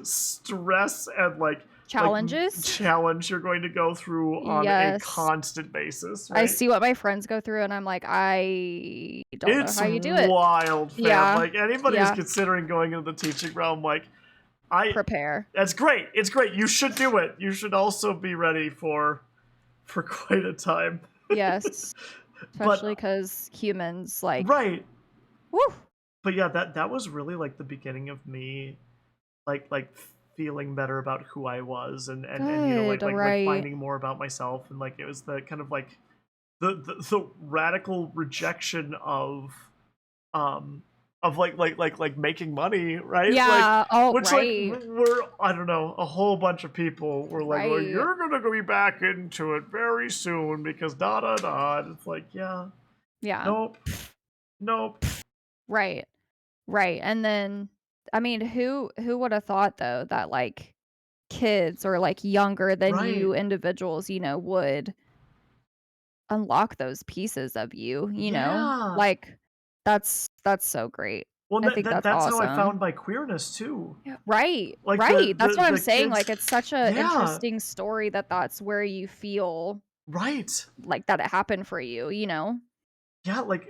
stress and like
Challenges?
challenge you're going to go through on a
Yes.
constant basis,
I
right?
see what my friends go through, and I'm like, "I don't know
It's
how you do it."
wild, fam.
Yeah.
Like anybody who's
Yeah.
considering going into the teaching realm, like I
Prepare.
that's great. It's great. You should do it. You should also be ready for quite a time.
Yes.
But
Especially because humans, like,
right.
woo,
But yeah, that was really like the beginning of me like feeling better about who I was, and you know
good,
like
right.
finding more about myself, and like it was the kind of like the radical rejection um of making money, right? Like
Yeah. Oh,
which like
right.
we're I don't know, a whole bunch of people were like, well,
Right.
you're gonna go be back into it very soon because da da da. And it's like, yeah,
Yeah.
nope, nope.
Right. Right. And then I mean, who would have thought though that like kids or like younger than
Right.
you individuals, would unlock those pieces of you,
Yeah.
Like that's so great.
Well,
I think that's
that's how I
awesome.
found my queerness too.
Yeah, right,
Like
right. That's what I'm
the
saying.
kids.
Like it's such a
Yeah.
interesting story that that's where you feel
Right.
like that it happened for you, you know?
Yeah. Like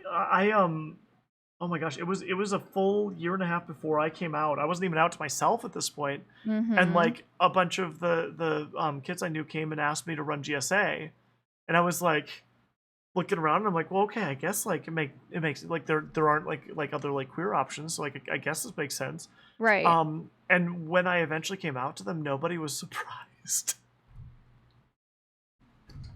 oh my gosh, it was a full year and a half before I came out. I wasn't even out to myself at this point, and
Mhm.
like a bunch of the kids I knew came and asked me to run GSA, and I was like looking around and I'm like, well, okay, I guess like it makes like there aren't like other like queer options, so like I guess this makes sense.
Right.
And when I eventually came out to them, nobody was surprised.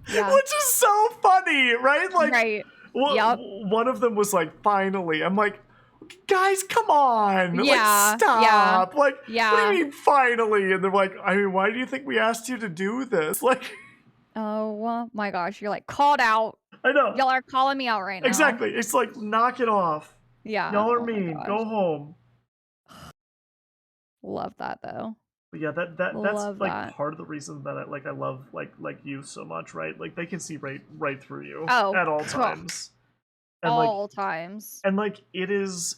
Yeah.
Which is so funny, right? Like,
Right. Yep.
one of them was like, finally. I'm like, guys, come on. Like,
Yeah. Yeah.
stop. Like, what do
Yeah.
you mean, finally? And they're like, I mean, why do you think we asked you to do this? Like,
Oh my gosh, you're like called out.
I know.
Y'all are calling me out right now.
Exactly. It's like, knock it off.
Yeah.
Y'all are
Oh my
mean.
gosh.
Go home.
Love that though.
But yeah, that's
Love
like
that.
part of the reason that I love like youth so much, right? Like they can see right through you
Oh,
at all
ugh,
times. And like
all times.
it is,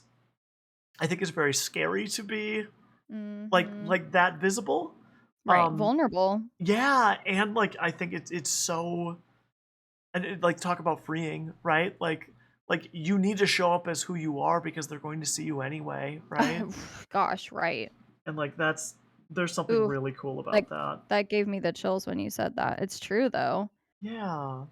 I think it's very scary to be
Mhm.
like that visible.
Right.
Um
Vulnerable.
yeah, and like I think it's so, and like talk about freeing, right? Like you need to show up as who you are because they're going to see you anyway, right?
Gosh, right.
And like there's something
Ooh,
really cool
like
about that.
that gave me the chills when you said that. It's true though.
Yeah.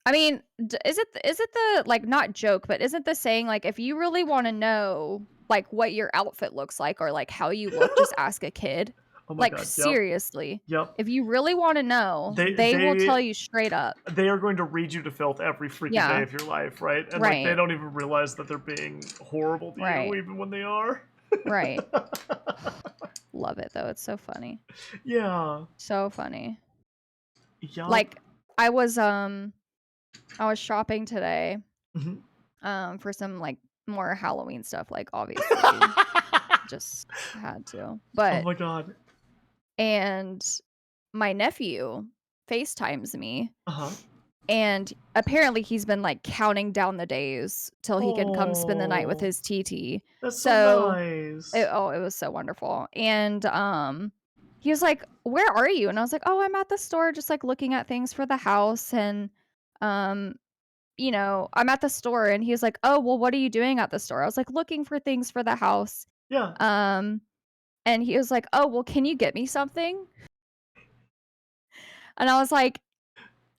I mean, is it the like not joke, but isn't the saying like if you really want to know like what your outfit looks like or like how you look, just ask a kid.
Oh my
Like
god. Yep.
seriously.
Yep.
If you really want to know,
They
they will
they
tell you straight up.
they are going to read you to filth every freaking day
Yeah,
of your life, right? And like they
right.
don't even realize that they're being horrible to you
Right.
even when they are.
Right. Love it though. It's so funny.
Yeah.
So funny.
Yup.
Like I was shopping today
Mhm.
for some like more Halloween stuff like obviously just had to.
Oh
But
my god.
and my nephew FaceTimes me
Uh-huh.
and apparently he's been like counting down the days till he can come spend the night with
Oh,
his TT.
that's so
So
nice.
it was so wonderful. And he was like, "Where are you?" And I was like, "Oh, I'm at the store just like looking at things for the house and um I'm at the store." And he was like, "Oh, well, what are you doing at the store?" I was like, "Looking for things for the house."
Yeah.
Um and he was like, "Oh, well, can you get me something?" And I was like,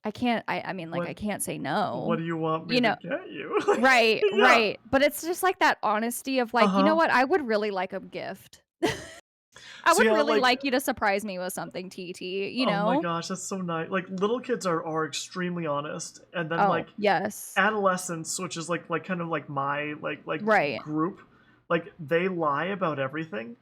I mean like I
What
can't say
what
no.
do you want me
You
to
know,
get you?
right,
Yeah.
right. But it's just like that honesty of like, "You know
Uh-huh.
what? I would really like a gift." I
So
would
yeah,
really
like
like you to surprise me with something, TT, you
oh my
know?
gosh, that's so nice. Like little kids are extremely honest. And then
Oh,
like
yes.
adolescence, which is like kind of like my like
Right.
group, like they lie about everything,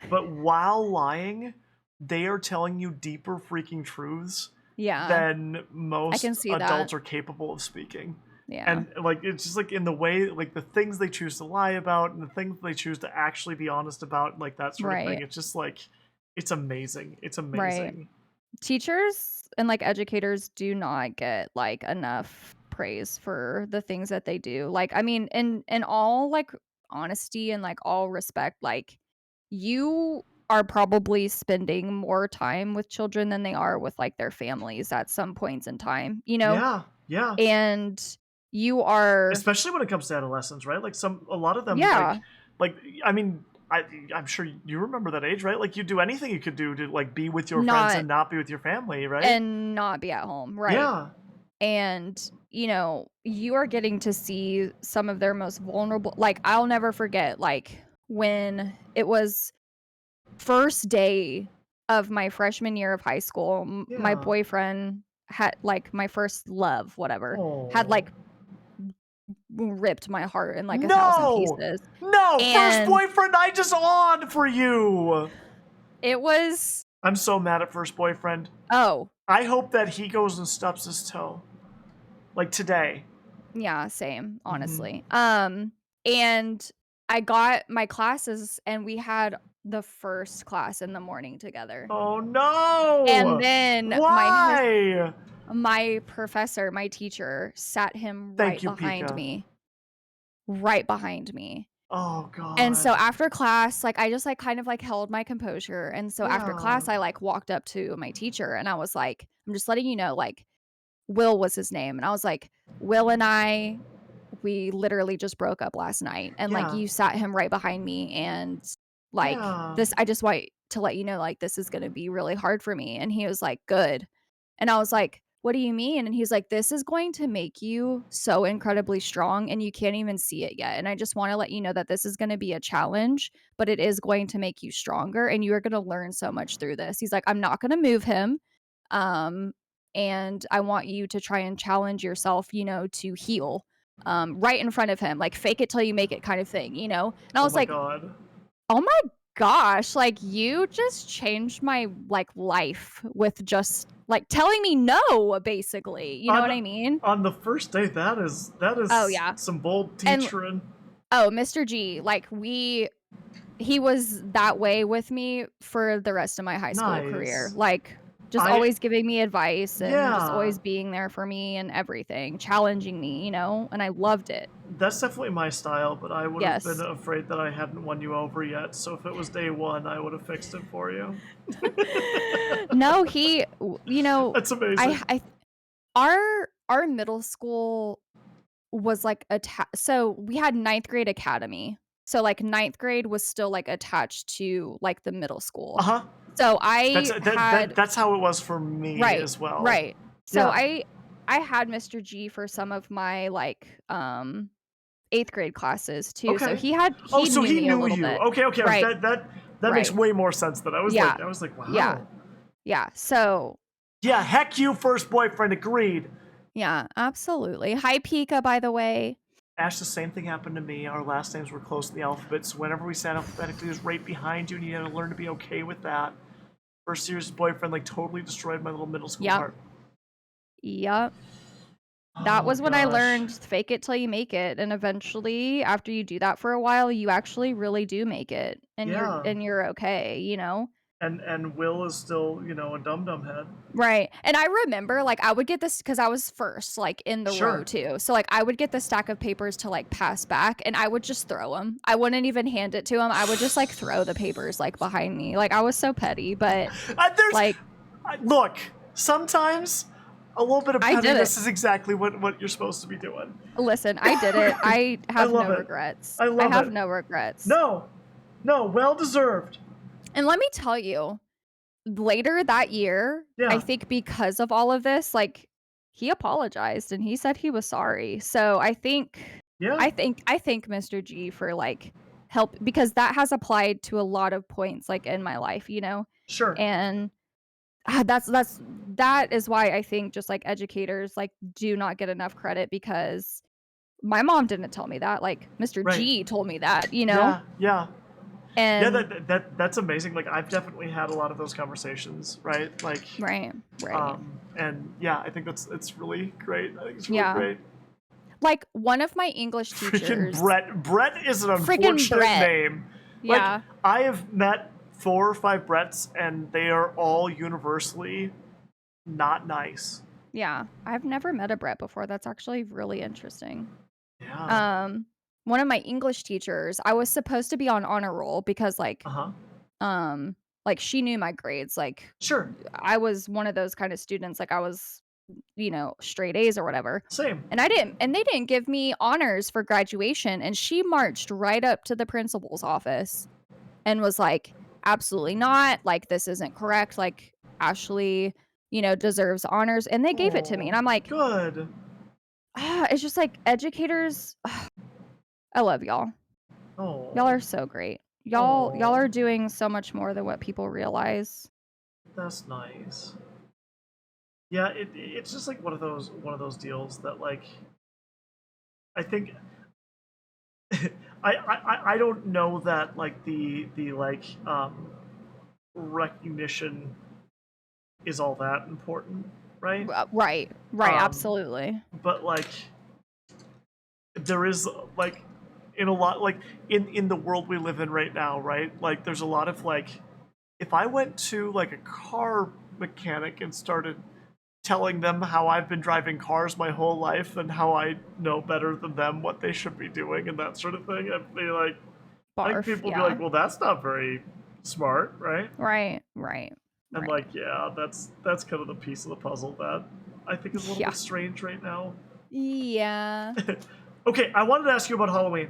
but while lying, they are telling you deeper freaking truths
Yeah.
than
I
most
can see that.
adults are capable of speaking.
Yeah.
And like it's just like in the way, like the things they choose to lie about and the things they choose to actually be honest about, like that sort of thing.
Right.
It's just like it's amazing. It's
Right.
amazing.
Teachers and like educators do not get like enough praise for the things that they do. Like I mean in all like honesty and like all respect, like you are probably spending more time with children than they are with like their families at some points in time, you know?
Yeah, yeah.
And you are
Especially when it comes to adolescents, right? Like a lot of them
yeah,
like I mean I'm sure you remember that age, right? Like you do anything you could do to like be with your friends
not
and not be with your family, right?
and not be at home, right?
Yeah.
And you are getting to see some of their most vulnerable like I'll never forget like when it was first day of my freshman year of high school, my
Yeah.
boyfriend had like my first love, whatever, had
Oh.
like ripped my heart in like a thousand
No!
pieces.
No! First
And
boyfriend I just on for you!
it was
I'm so mad at first boyfriend.
oh,
I hope that he goes and stubs his toe. Like today.
yeah, same,
Hmm.
honestly. And I got my classes and we had the first class in the morning together.
Oh
And
no!
then
Why?
my professor, my teacher, sat him
Thank
right
you,
behind
Pika.
me. Right behind me.
Oh
And so
god.
after class, like, I just, like, kind of, like, held my composure, and so after
Yeah.
class, I, like, walked up to my teacher, and I was like, "I'm just letting you know, like" Will was his name, and I was like, "Will and I, we literally just broke up last night, and, like,
Yeah.
you sat him right behind me, and, like,
Yeah.
this I just want to let you know, like, this is gonna be really hard for me," and he was like, "Good." And I was like, "What do you mean?" And he's like, "This is going to make you so incredibly strong, and you can't even see it yet, and I just wanna let you know that this is gonna be a challenge, but it is going to make you stronger, and you are gonna learn so much through this." He's like, "I'm not gonna move him, um, and I want you to try and challenge yourself, you know, to heal, right in front of him, like, fake it till you make it kind of thing, you know?" And I
Oh
was
my
like,
god.
"Oh my gosh, like, you just changed my, like, life with just, like, telling me no, basically." You know what
On
I mean?
on the first day, that
Oh,
is
yeah.
some bold
And
teachering.
oh, Mr. G, like, he was that way with me for the rest of my high school career,
Nice.
like, just
I
always giving me advice and just
yeah.
always being there for me and everything, challenging me, you know, and I loved it.
That's definitely my style, but I would have been
Yes.
afraid that I hadn't won you over yet. So if it was day one, I would have fixed it for you.
No, you know,
That's amazing.
I our middle school was, like, so we had ninth grade academy. So, like, ninth grade was still, like, attached to, like, the middle
Uh
school.
huh.
So I had
That's how it was for me
right,
as well.
right. So
Yeah.
I had Mr. G for some of my, like, 8th grade classes too, so
Okay. Oh,
he
so
knew
he
me a
knew
little
you.
bit.
Okay, okay.
Right,
That makes
right.
way more sense than
Yeah,
I was like,
yeah,
wow.
yeah. So
Yeah, heck you, first boyfriend, agreed.
yeah, absolutely. Hi, Pika, by the way.
Ash, the same thing happened to me. Our last names were close to the alphabet, so whenever we sat alphabetically, it was right behind you, and you had to learn to be okay with that. First year's boyfriend, like, totally destroyed my little middle school
Yep,
heart.
yep. That
Oh,
was when I
gosh.
learned fake it till you make it, and eventually, after you do that for a while, you actually really do make it,
Yeah.
and you're okay, you know?
And Will is still, a dum-dum head.
Right, and I remember, like, I would get this because I was first, like, in the row
Sure.
too, so, like, I would get the stack of papers to, like, pass back, and I would just throw them. I wouldn't even hand it to him, I would just, like, throw the papers, like, behind me, like, I was so petty, but,
There's
like,
look. Sometimes a little bit of
I did it.
pettiness is exactly what you're supposed to be doing.
Listen, I did it. I
I
have
love
no
it.
regrets.
I
I
love
have
it.
no regrets.
No, no, well deserved.
And let me tell you, later that year, I
Yeah,
think because of all of this, like, he apologized and he said he was sorry. So
yeah,
I think Mr. G for, like, help because that has applied to a lot of points, like, in my life, you know?
sure,
And, that is why I think just, like, educators, like, do not get enough credit because my mom didn't tell me that, like, Mr.
right.
G told me that, you know?
Yeah, yeah, yeah.
And
That's amazing. Like, I've definitely had a lot of those conversations, right? Like,
right, right.
and yeah, I think it's really great. I think it's really
Yeah.
great.
Like, one of my English
Freaking
teachers
Brett. Brett is an
freaking
unfortunate
Brett.
name. Like,
Yeah.
I have met 4 or 5 Bretts, and they are all universally not nice.
Yeah. I've never met a Brett before, that's actually really interesting.
Yeah.
Um, one of my English teachers, I was supposed to be on honor roll because,
Uh huh.
she knew my grades, like,
Sure.
I was one of those kind of students, like, I was, you know, straight A's or whatever,
Same.
and they didn't give me honors for graduation, and she marched right up to the principal's office and was like, "Absolutely not, like, this isn't correct, like, Ashley, you know, deserves honors," and they gave it to me,
Oh,
and I'm like,
good.
it's just like educators I love y'all. Y'all
Oh,
are so great. Y'all
oh,
are doing so much more than what people realize.
that's nice. Yeah, it's just like one of those deals that, like, I think I don't know that, like, the like recognition is all that important, right?
Right,
Um,
absolutely.
but, like, there is, like, in a lot like in the world we live in right now, right? Like there's a lot of like if I went to like a car mechanic and started telling them how I've been driving cars my whole life and how I know better than them what they should be doing and that sort of thing, I'd be like, I think
Barf.
people would be
Yeah.
like, well, that's not very smart, right?
Right. Right.
And
Right.
like, yeah, that's kind of the piece of the puzzle that I think is a little
Yeah.
bit strange right now.
Yeah.
Okay, I wanted to ask you about Halloween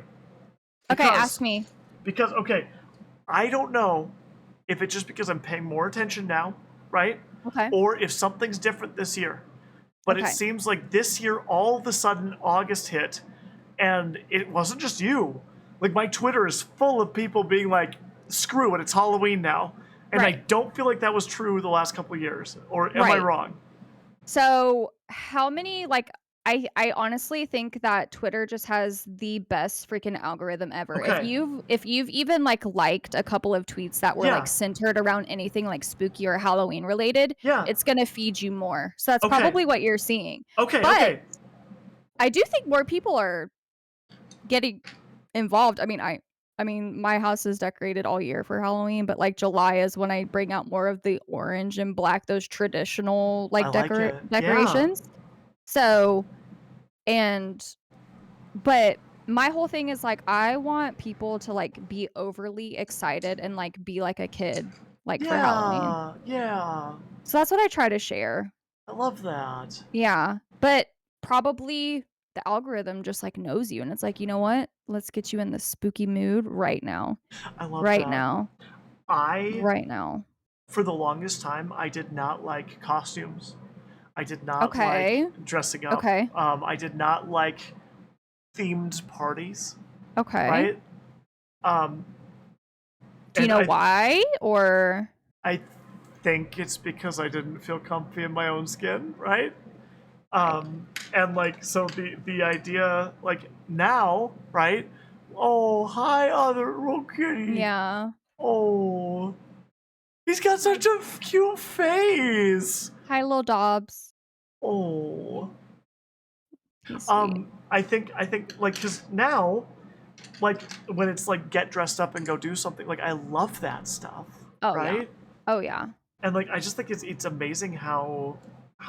Okay,
because
ask me.
okay, I don't know if it's just because I'm paying more attention now, right?
Okay.
Or if something's different this year. But it
Okay.
seems like this year, all of a sudden, August hit, and it wasn't just you. Like, my Twitter is full of people being like, screw it, it's Halloween now. And I
Right.
don't feel like that was true the last couple of years. Or am I
Right.
wrong?
So, how many I honestly think that Twitter just has the best freaking algorithm ever. If
Okay.
you've even liked a couple of tweets that were
Yeah.
centered around anything like spooky or Halloween related,
Yeah.
it's going to feed you more. So that's
Okay.
probably what you're seeing.
Okay.
But
Okay.
I do think more people are getting involved. I mean, my house is decorated all year for Halloween, but July is when I bring out more of the orange and black, those traditional
I like it. Yeah.
decorations. So, and but my whole thing is I want people to be overly excited and be like a kid for Halloween.
Yeah. Yeah.
So that's what I try to share.
I love that.
Yeah. But probably the algorithm just knows you and it's you know what? Let's get you in the spooky mood right now.
I love
Right
that.
now.
I,
Right now.
for the longest time, I did not like costumes. I did not like
Okay.
dressing up.
Okay.
I did not like themed parties,
Okay.
right? Um,
Do you
and
know why? Or
I think it's because I didn't feel comfy in my own skin, right?
right.
And so the idea now, right? Oh, hi, other little kitty.
Yeah.
Oh, he's got such a cute face.
Hi, little Dobbs.
Oh.
He's sweet.
I think because now, when it's get dressed up and go do something, I love that stuff,
Oh yeah.
right?
Oh yeah.
And I just think it's amazing how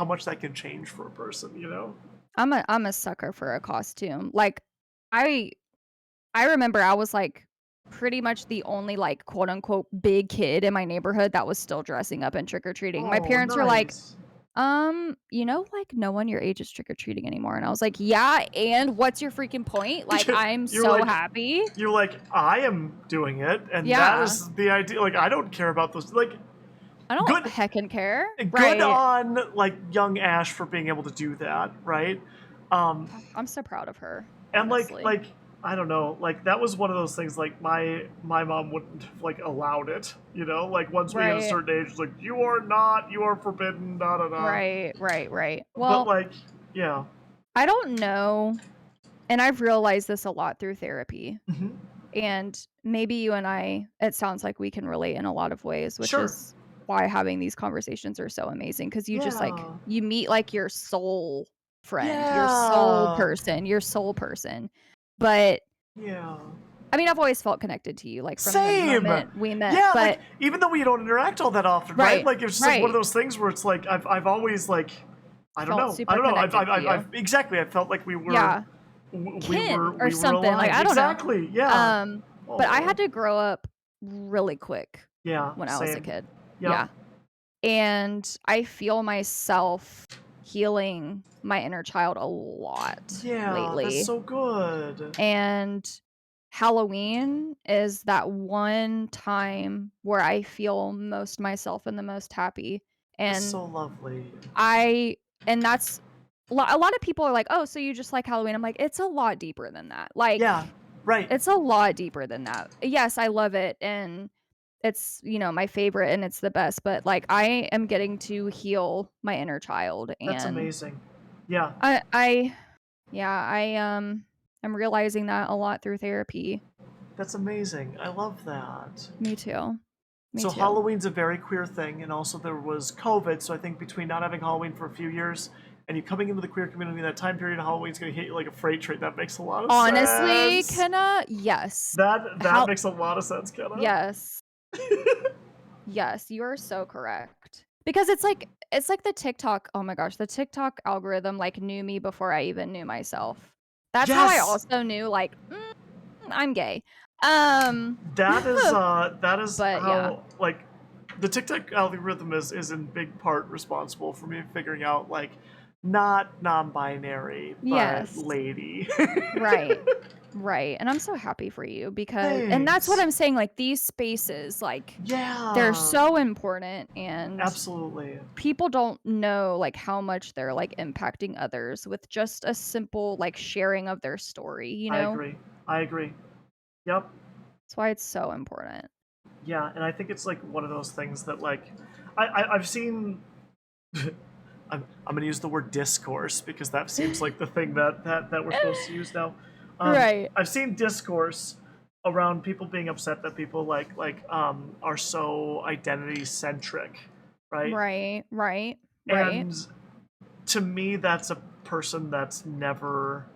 much that can change for a person, you know?
I'm a sucker for a costume. I I remember I was pretty much the only quote unquote big kid in my neighborhood that was still dressing up and trick or treating. My
Oh,
parents were
nice.
no one your age is trick or treating anymore. And I was like, yeah, and what's your freaking point? I'm
You're
so happy.
you're like, I am doing it, and that
Yeah.
is the idea. I don't care about those.
I don't
Good,
heckin' care.
good
Right.
on young Ash for being able to do that, right?
I'm so proud of her.
And
Honestly.
I don't know, that was one of those things my mom wouldn't have allowed it, you know, once we hit a
Right.
certain age, it's you are forbidden, da da da.
Right. Right. Right.
But
Well,
yeah.
I don't know. And I've realized this a lot through therapy.
Hmm.
And maybe you and I, it sounds like we can relate in a lot of ways, which
Sure.
is why having these conversations are so amazing. Cause you just
Yeah.
you meet your soul friend,
Yeah.
your soul person. But
Yeah.
I mean, I've always felt connected to you, from the
Same.
moment we met.
Yeah,
But
even though we don't interact all that often, right?
right,
It's just one of
right.
those things where it's I've always I don't
Felt
know. I
super
don't know.
connected to you.
I've exactly. I felt like we were
Yeah. Kin or
we were
something.
aligned.
I don't know.
Exactly. Yeah.
But I
Oh.
had to grow up really quick
Yeah.
when I was a
Same.
kid.
Yep.
Yeah. And I feel myself healing my inner child a lot
Yeah. That's
lately.
so good.
And Halloween is that one time where I feel most myself and the most happy.
That's
And
so lovely.
that's a lot of people are like, "Oh, so you just like Halloween?" I'm like, "It's a lot deeper than that."
Yeah. Right.
It's a lot deeper than that. Yes, I love it and it's, my favorite and it's the best, but I am getting to heal my inner child
That's
and
amazing. Yeah.
I yeah, I'm realizing that a lot through therapy.
That's amazing. I love that.
Me too. Me
So
too.
Halloween's a very queer thing, and also there was COVID. So I think between not having Halloween for a few years and you coming into the queer community in that time period, Halloween's gonna hit you like a freight train. That makes a lot of
Honestly,
sense.
Kenna, yes.
That
How
makes a lot of sense, Kenna.
yes. Yes, you are so correct. Because it's like the TikTok oh my gosh, the TikTok algorithm, like, knew me before I even knew myself. That's how I
Yes,
also knew, like, I'm gay. Um,
that is
but yeah.
how like the TikTok algorithm is in big part responsible for me figuring out like not non-binary but
Yes.
lady.
Right. Right, and I'm so happy for you because and that's what
Thanks.
I'm saying, like, these spaces, like, they're
Yeah,
so important, and
absolutely.
people don't know, like, how much they're, like, impacting others with just a simple, like, sharing of their story, you
I
know?
agree. I agree. Yep.
That's why it's so important.
Yeah, and I think it's like one of those things that like I've seen. I'm gonna use the word discourse because that seems like the thing that we're supposed to use now.
Right.
I've seen discourse around people being upset that people are so identity centric, right?
Right, right, right.
And to me, that's a person that's never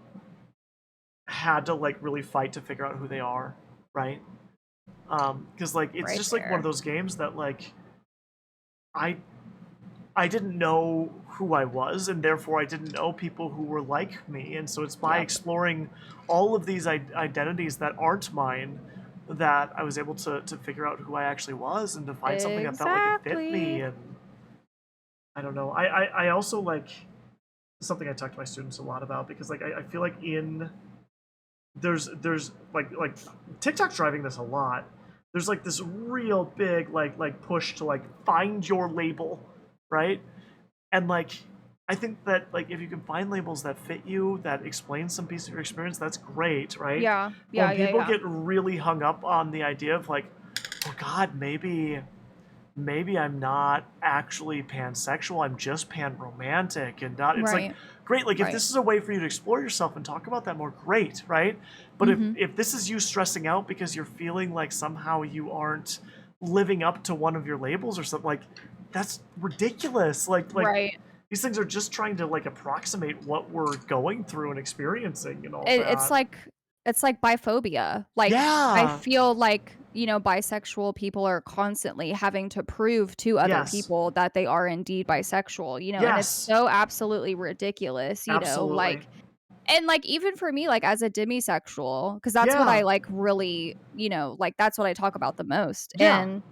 had to like really fight to figure out who they are, right? Because like it's
Right
just like one of
there.
those games that like I I didn't know who I was, and therefore I didn't know people who were like me. And so it's by
Yep.
exploring all of these identities that aren't mine that I was able to figure out who I actually was and to find something that felt like it fit me.
Exactly.
And I don't know. I also like something I talk to my students a lot about because like I feel like in there's like TikTok's driving this a lot. There's like this real big like push to like find your label, right? And like I think that like if you can find labels that fit you that explain some piece of your experience, that's great, right?
Yeah.
But
Yeah,
when
yeah,
people
yeah.
get really hung up on the idea of like, oh god, maybe I'm not actually pansexual, I'm just panromantic and not it's like
Right,
great, like if
right.
this is a way for you to explore yourself and talk about that more, great, right? But if
Mhm.
if this is you stressing out because you're feeling like somehow you aren't living up to one of your labels or something, like that's ridiculous. Like
Right.
these things are just trying to like approximate what we're going through and experiencing and all
It
that.
it's like biphobia. Like, I
Yeah.
feel like, bisexual people are constantly having to prove to other
Yes.
people that they are indeed bisexual, and it's
Yes.
so absolutely ridiculous,
Absolutely.
like and, like, even for me, like, as a demisexual, because that's what I,
Yeah.
like, really, like, that's what I talk about the most,
Yeah.
and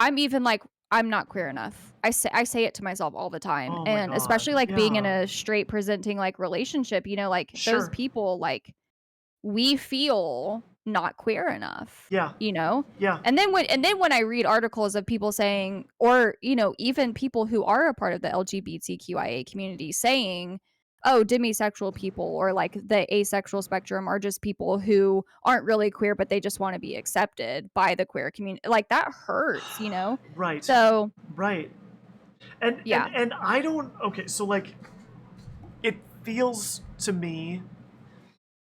I'm even like, I'm not queer enough. I say it to myself all the time,
Oh my
and
god.
especially, like, being in
Yeah.
a straight presenting, like, relationship, like, those
Sure.
people, like, we feel not queer enough,
Yeah.
you know?
Yeah.
And then when I read articles of people saying or, even people who are a part of the LGBTQIA community saying, "Oh, demisexual people or, like, the asexual spectrum are just people who aren't really queer, but they just wanna be accepted by the queer community." Like, that hurts.
Right.
So,
Right. And and
yeah.
and I don't okay, so like it feels to me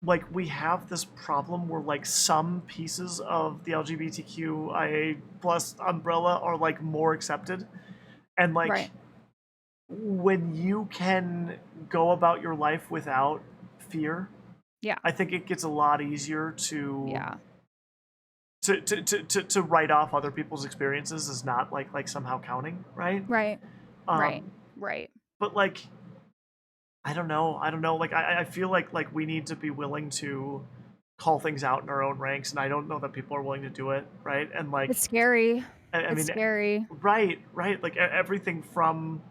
like we have this problem where like some pieces of the LGBTQIA plus umbrella are like more accepted. And like
Right.
when you can go about your life without fear,
Yeah.
I think it gets a lot easier
Yeah.
to write off other people's experiences as not like somehow counting, right?
Right. Right.
Um,
Right.
but like I don't know. Like I feel like we need to be willing to call things out in our own ranks, and I don't know that people are willing to do it, right? And like
It's scary.
I
It's
mean,
scary.
right, like everything from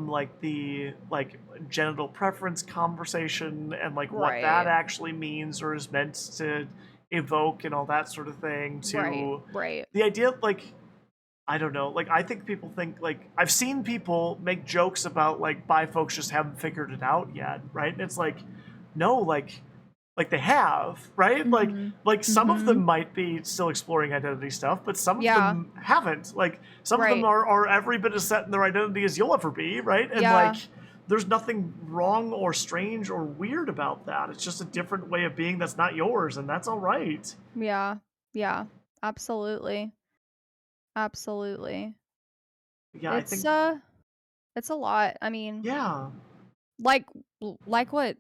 like the like genital preference conversation and like what that
Right.
actually means or is meant to evoke and all that sort of thing
Right.
to
Right.
the idea of like I don't know. Like I think people think like I've seen people make jokes about like bi folks just haven't figured it out yet, right? And it's like no, like they have, right? Like
Mhm.
like some of them
Mhm.
might be still exploring identity stuff, but some of
Yeah.
them haven't. Like some of them
Right.
are every bit as set in their identity as you'll ever be, right? And like
Yeah.
there's nothing wrong or strange or weird about that. It's just a different way of being that's not yours, and that's all right.
Yeah. Yeah. Absolutely. Absolutely.
Yeah, I
It's
think
It's a lot. I mean,
Yeah.
like like what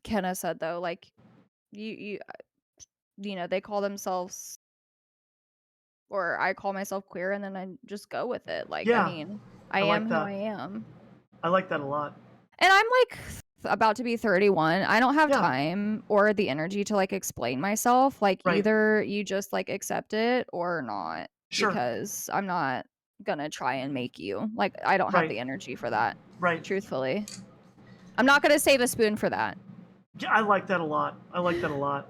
Kenna said though, like they call themselves or I call myself queer and then I just go with it. Like, I
Yeah.
mean, I
I
am
like
who
that.
I am.
I like that a lot.
And I'm like about to be 31. I don't have
Yeah.
time or the energy to like explain myself. Like
Right.
either you just like accept it or not
Sure.
because I'm not gonna try and make you. Like I don't have
Right.
the energy for that,
Right.
truthfully. I'm not gonna save a spoon for that.
Yeah, I like that a lot. I like that a lot.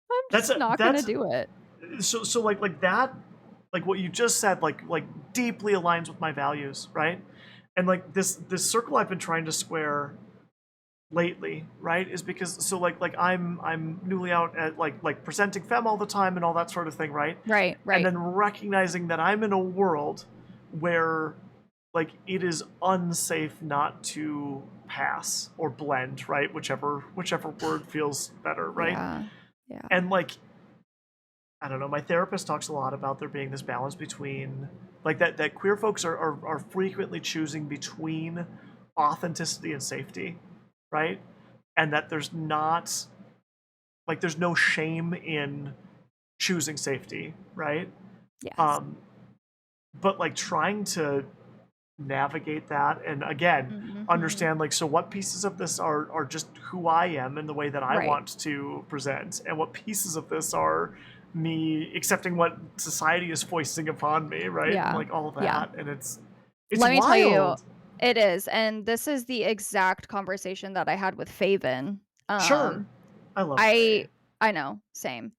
I'm
That's
just
a
not gonna
that's
do it.
so like that, like what you just said, like deeply aligns with my values, right? And like this circle I've been trying to square lately, right, is because so like I'm newly out at like presenting femme all the time and all that sort of thing, right?
Right,
And
right.
then recognizing that I'm in a world where like it is unsafe not to pass or blend, right? Whichever word feels better, right?
Yeah. Yeah.
And like I don't know, my therapist talks a lot about there being this balance between like that queer folks are frequently choosing between authenticity and safety, right? And that there's not like there's no shame in choosing safety, right?
Yes.
Um, but like trying to navigate that and again
Mhm.
understand like so what pieces of this are just who I am and the way that I
Right.
want to present and what pieces of this are me accepting what society is foisting upon me, right? And
Yeah.
like all
Yeah.
that and it's
Let me tell you,
wild.
it is, and this is the exact conversation that I had with Faven.
Sure.
Um,
I love
I
Faye.
I know, same.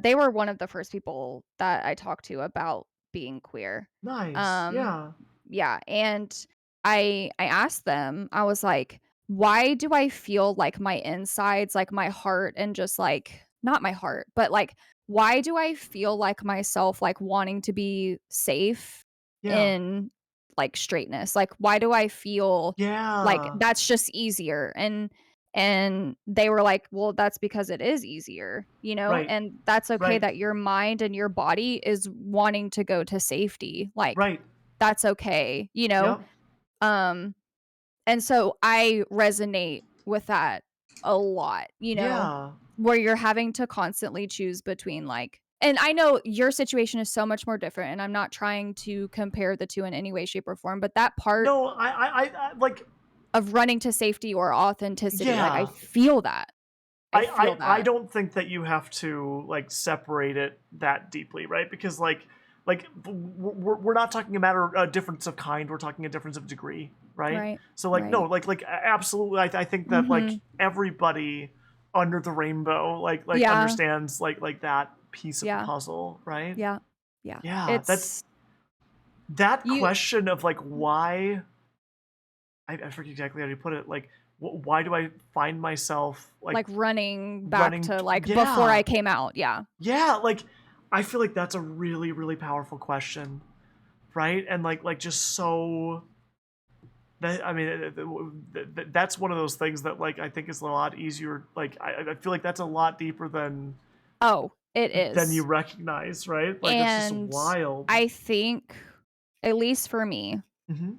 They were one of the first people that I talked to about being queer.
Nice.
Um,
Yeah.
yeah, and I asked them, I was like, "Why do I feel like my insides, like my heart and just like not my heart, but like why do I feel like myself like wanting to be safe
Yeah.
in like straightness? Like why do I feel like
Yeah.
that's just easier?" And they were like, "Well, that's because it is easier,
Right.
and that's okay
Right.
that your mind and your body is wanting to go to safety. Like,
Right.
that's okay, you know?"
Yep.
Um, and so I resonate with that a lot,
Yeah.
where you're having to constantly choose between like and I know your situation is so much more different, and I'm not trying to compare the 2 in any way, shape, or form, but that part
No, I like
of running to safety or authenticity, like, I
yeah.
feel that. I feel
I
that.
don't think that you have to like separate it that deeply, right? Because we're not talking a matter a difference of kind. We're talking a difference of degree, right?
Right.
So like no,
Right.
absolutely. I think that like
Mhm.
everybody under the rainbow like
Yeah.
understands like that piece of the
Yeah.
puzzle, right?
Yeah. Yeah.
Yeah, that's
It's
that
you
question of like why I forget exactly how you put it. Like why do I find myself like
like, running back
running?
to, like, before I
Yeah,
came out, yeah.
yeah, like I feel like that's a really really powerful question, right? And like just so that I mean that's one of those things that like I think is a lot easier. Like I feel like that's a lot deeper
Oh, it
than you
is.
recognize, right? Like that's just
And
wild.
I think, at least for me,
Hmm.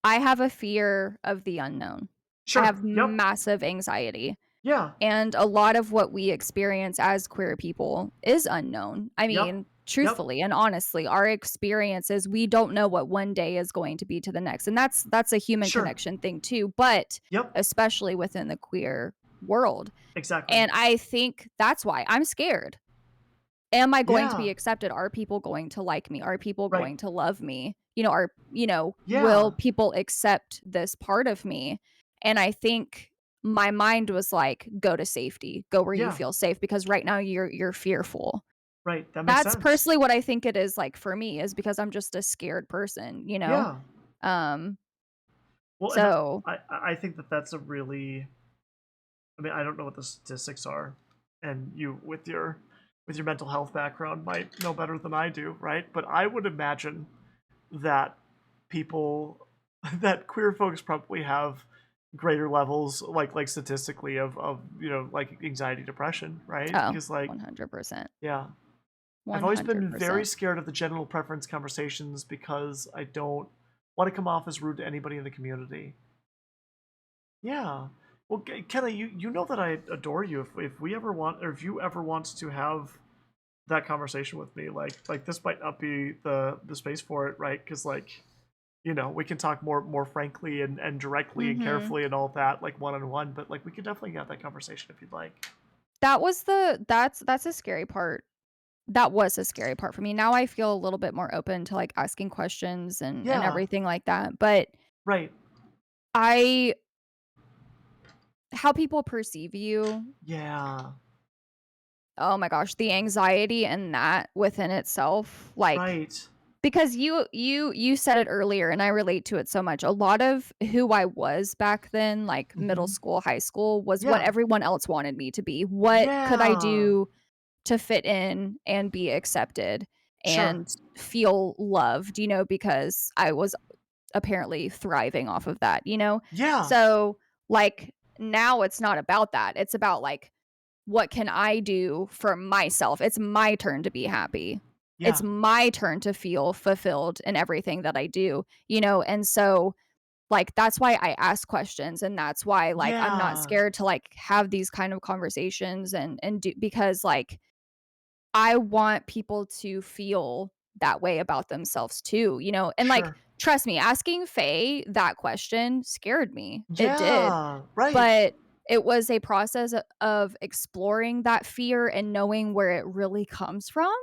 I have a fear of the unknown. I
Sure.
have
Yep.
massive anxiety.
Yeah.
And a lot of what we experience as queer people is unknown. I
Yep.
mean,
Yep.
truthfully and honestly, our experiences, we don't know what one day is going to be to the next. And that's a human
Sure.
connection thing too, but
Yep.
especially within the queer world.
Exactly.
And I think that's why I'm scared. Am I going to
Yeah.
be accepted? Are people going to like me? Are people
Right.
going to love me?
Yeah.
Will people accept this part of me? And I think my mind was like, go to safety, go where you
Yeah.
feel safe because right now you're fearful.
Right. That makes
That's
sense.
personally what I think it is like for me is because I'm just a scared person.
Yeah.
Um
Well, and
so
I think that that's a really. I mean, I don't know what the statistics are, and you with your mental health background might know better than I do, right? But I would imagine that people that queer folks probably have greater levels like statistically of like anxiety depression, right?
oh,
Because like
100%.
yeah, I've always been very
100%.
scared of the genital preference conversations because I don't want to come off as rude to anybody in the community. Yeah. Well, Kenna, you know that I adore you. If we ever want, or if you ever want to have that conversation with me, like this might not be the space for it, right? Because like, you know, we can talk more frankly and directly and
Mhm.
carefully and all that, like one on one. But like, we could definitely have that conversation if you'd like.
That's a scary part. That was a scary part for me. Now I feel a little bit more open to, like, asking questions and
Yeah.
everything like that, but
Right.
I how people perceive you,
Yeah.
oh my gosh, the anxiety in that within itself, like
Right.
because you said it earlier, and I relate to it so much. A lot of who I was back then, like middle
Mm-hmm.
school, high school, was what
Yeah.
everyone else wanted me to be. What could I
Yeah.
do to fit in and be accepted
Sure.
and feel loved, because I was apparently thriving off of that, you know?
Yeah.
So, like, now it's not about that. It's about, like, what can I do for myself? It's my turn to be happy. It's
Yeah.
my turn to feel fulfilled in everything that I do, And so, like, that's why I ask questions, and that's why, like, I'm not
Yeah.
scared to, like, have these kind of conversations and do because, like, I want people to feel that way about themselves too, And, like,
Sure.
trust me, asking Faye that question scared me. It did,
Yeah. Right.
but it was a process of exploring that fear and knowing where it really comes from,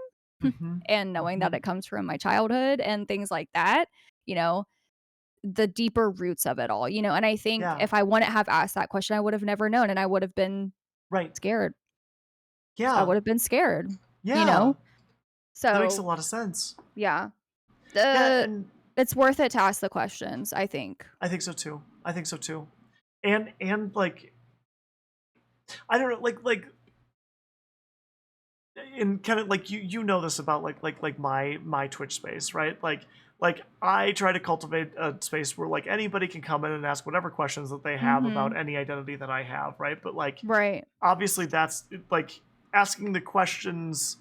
Mm-hmm.
and knowing
Mm-hmm.
that it comes from my childhood and things like that, you know, the deeper roots of it all, and I think
Yeah.
if I wouldn't have asked that question, I would have never known, and I would have been
Right.
scared. I
Yeah.
would have been scared, you
Yeah.
know?
That makes a
So,
lot of sense.
yeah.
Yeah,
The
and
It's worth it to ask the questions, I think.
I think so too. I think so too. And like, I don't know, like in kind of like, you know this about like my Twitch space, right? Like I try to cultivate a space where like anybody can come in and ask whatever questions that they have about
Mhm.
any identity that I have, right? But like,
Right.
obviously that's like asking the questions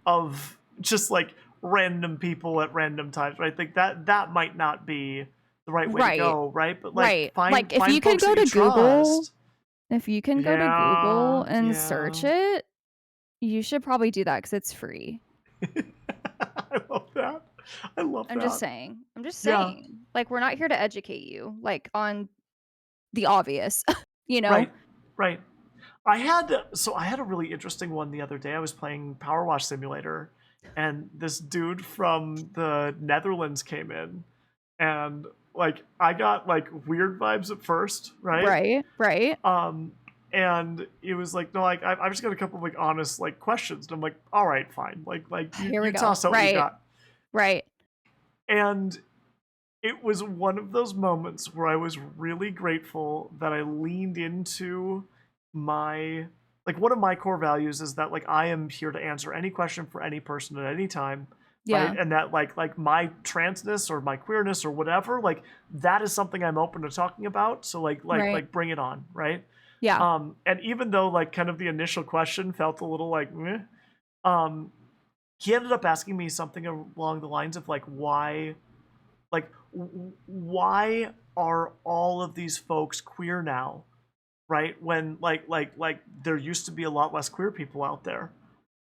of just like random people at random times, right? Like that might not be the right way to
Right.
go, right? But like,
Right.
find
Like,
find folks that you trust.
if you can go to Google
Yeah,
and
yeah.
search it, you should probably do that because it's free.
I love that. I love
I'm just
that.
saying. I'm just
Yeah,
saying. Like, we're not here to educate you, like, on the obvious, you know?
right, right. I had a really interesting one the other day. I was playing Power Wash Simulator, and this dude from the Netherlands came in, and like I got like weird vibes at first, right?
Right, right.
Um, and it was like, no, like I just got a couple of like honest like questions, and I'm like, all right, fine, like you
Here we
you
go.
toss out what you
Right,
got,
right.
and it was one of those moments where I was really grateful that I leaned into my like, one of my core values is that like I am here to answer any question for any person at any time, right?
Yeah.
And that like my transness or my queerness or whatever, like that is something I'm open to talking about. So
Right.
bring it on, right?
Yeah.
And even though like kind of the initial question felt a little like meh, um, he ended up asking me something along the lines of like, like why are all of these folks queer now, right? When like there used to be a lot less queer people out there.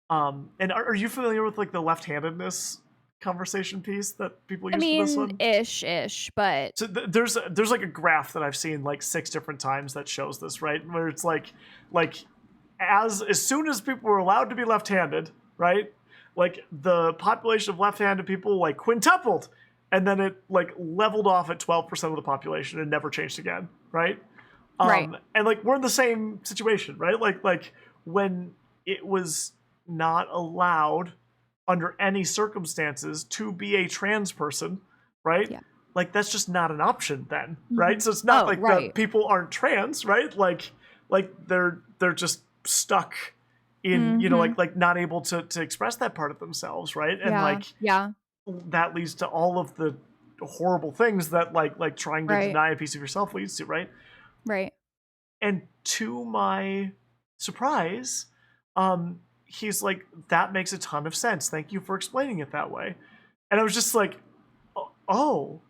And are you familiar with like the left-handedness conversation piece that people
I
use for this
mean,
one?
ish, but
So there's like a graph that I've seen like 6 different times that shows this, right? Where it's like as soon as people were allowed to be left-handed, right? Like the population of left-handed people like quintupled, and then it like leveled off at 12% of the population and never changed again, right?
right.
And like we're in the same situation, right? Like when it was not allowed under any circumstances to be a trans person, right?
Yeah.
Like that's just not an option then, right?
Mhm.
So it's not
Oh,
like the
right.
people aren't trans, right? Like they're just stuck in,
Mhm.
like not able to express that part of themselves, right? And
Yeah.
like
Yeah.
that leads to all of the horrible things that like trying to
Right.
deny a piece of yourself leads to, right?
Right.
And to my surprise, he's like, that makes a ton of sense. Thank you for explaining it that way. And I was just like, oh,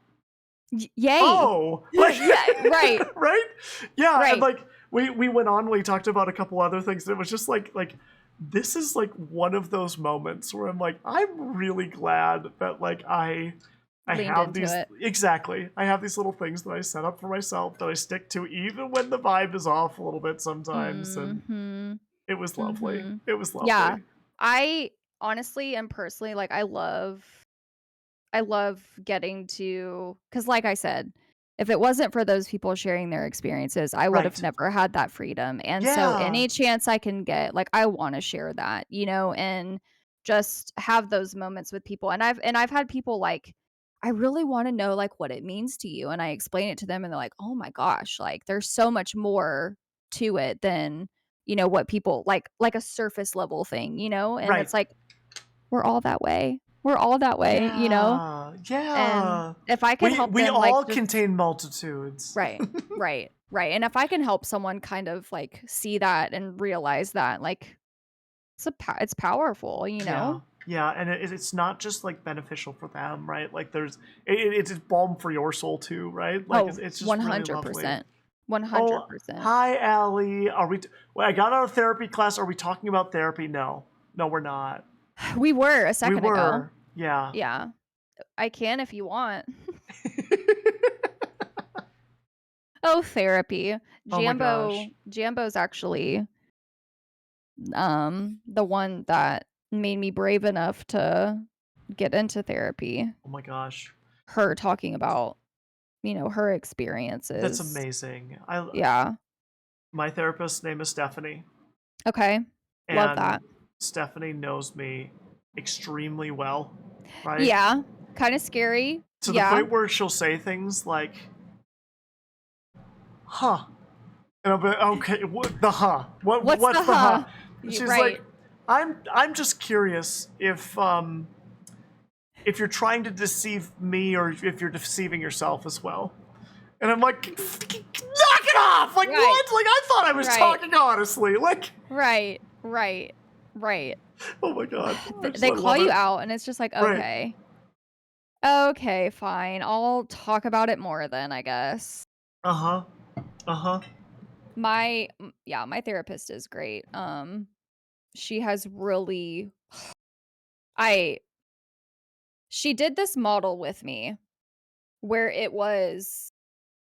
Yay.
oh, like,
Yeah, right,
right? Yeah, and
right.
like we went on, we talked about a couple other things. It was just like this is like one of those moments where I'm like, I'm really glad that like I
Leaned
have
into
these
it.
exactly. I have these little things that I set up for myself that I stick to even when the vibe is off a little bit sometimes, and
Mhm.
it was lovely.
Mhm.
It was
Yeah.
lovely.
I honestly and personally, like, I love getting to, because like I said, if it wasn't for those people sharing their experiences, I would have
Right.
never had that freedom, and so
Yeah.
any chance I can get, like, I wanna share that, and just have those moments with people, and I've had people like, "I really wanna know, like, what it means to you," and I explain it to them, and they're like, "Oh my gosh, like, there's so much more to it than, what people like a surface level thing," and
Right.
it's like, we're all that way. We're all that way.
Yeah.
And
Yeah.
if I can help
We
them, like,
all
just
contain multitudes.
right, right, right, and if I can help someone kind of, like, see that and realize that, like, it's powerful.
Yeah. Yeah, and it's not just like beneficial for them, right? Like it's balm for your soul too, right? Like
Oh,
it's just really lovely.
100%.
Oh,
100%.
hi, Allie. Are we? Well, I got out of therapy class. Are we talking about therapy? No, no, we're not.
We were a
We
second ago.
were. Yeah.
Yeah. I can if you want. Oh, therapy.
Oh my gosh.
Jambo's actually, the one that made me brave enough to get into therapy.
Oh my gosh.
Her talking about, her
That's
experiences.
amazing. I
Yeah.
My therapist's name is Stephanie,
Okay. Love
and
that.
Stephanie knows me extremely well, right?
Yeah. Kinda scary.
To the
Yeah.
point where she'll say things like, "Huh," and I'll be okay. What the huh?
What's the
What's the huh?
huh?
And
You
she's like,
right.
I'm just curious if you're trying to deceive me or if you're deceiving yourself as well. And I'm like, knock it off! Like
Right.
what? Like I thought I was
Right.
talking honestly. Like,
Right. Right. Right.
oh my god,
They
I
call
love
you
it.
out, and it's just like,
Right.
"Okay. Okay, fine. I'll talk about it more then, I guess."
Uh huh. Uh huh.
Yeah, my therapist is great. She has really I she did this model with me where it was,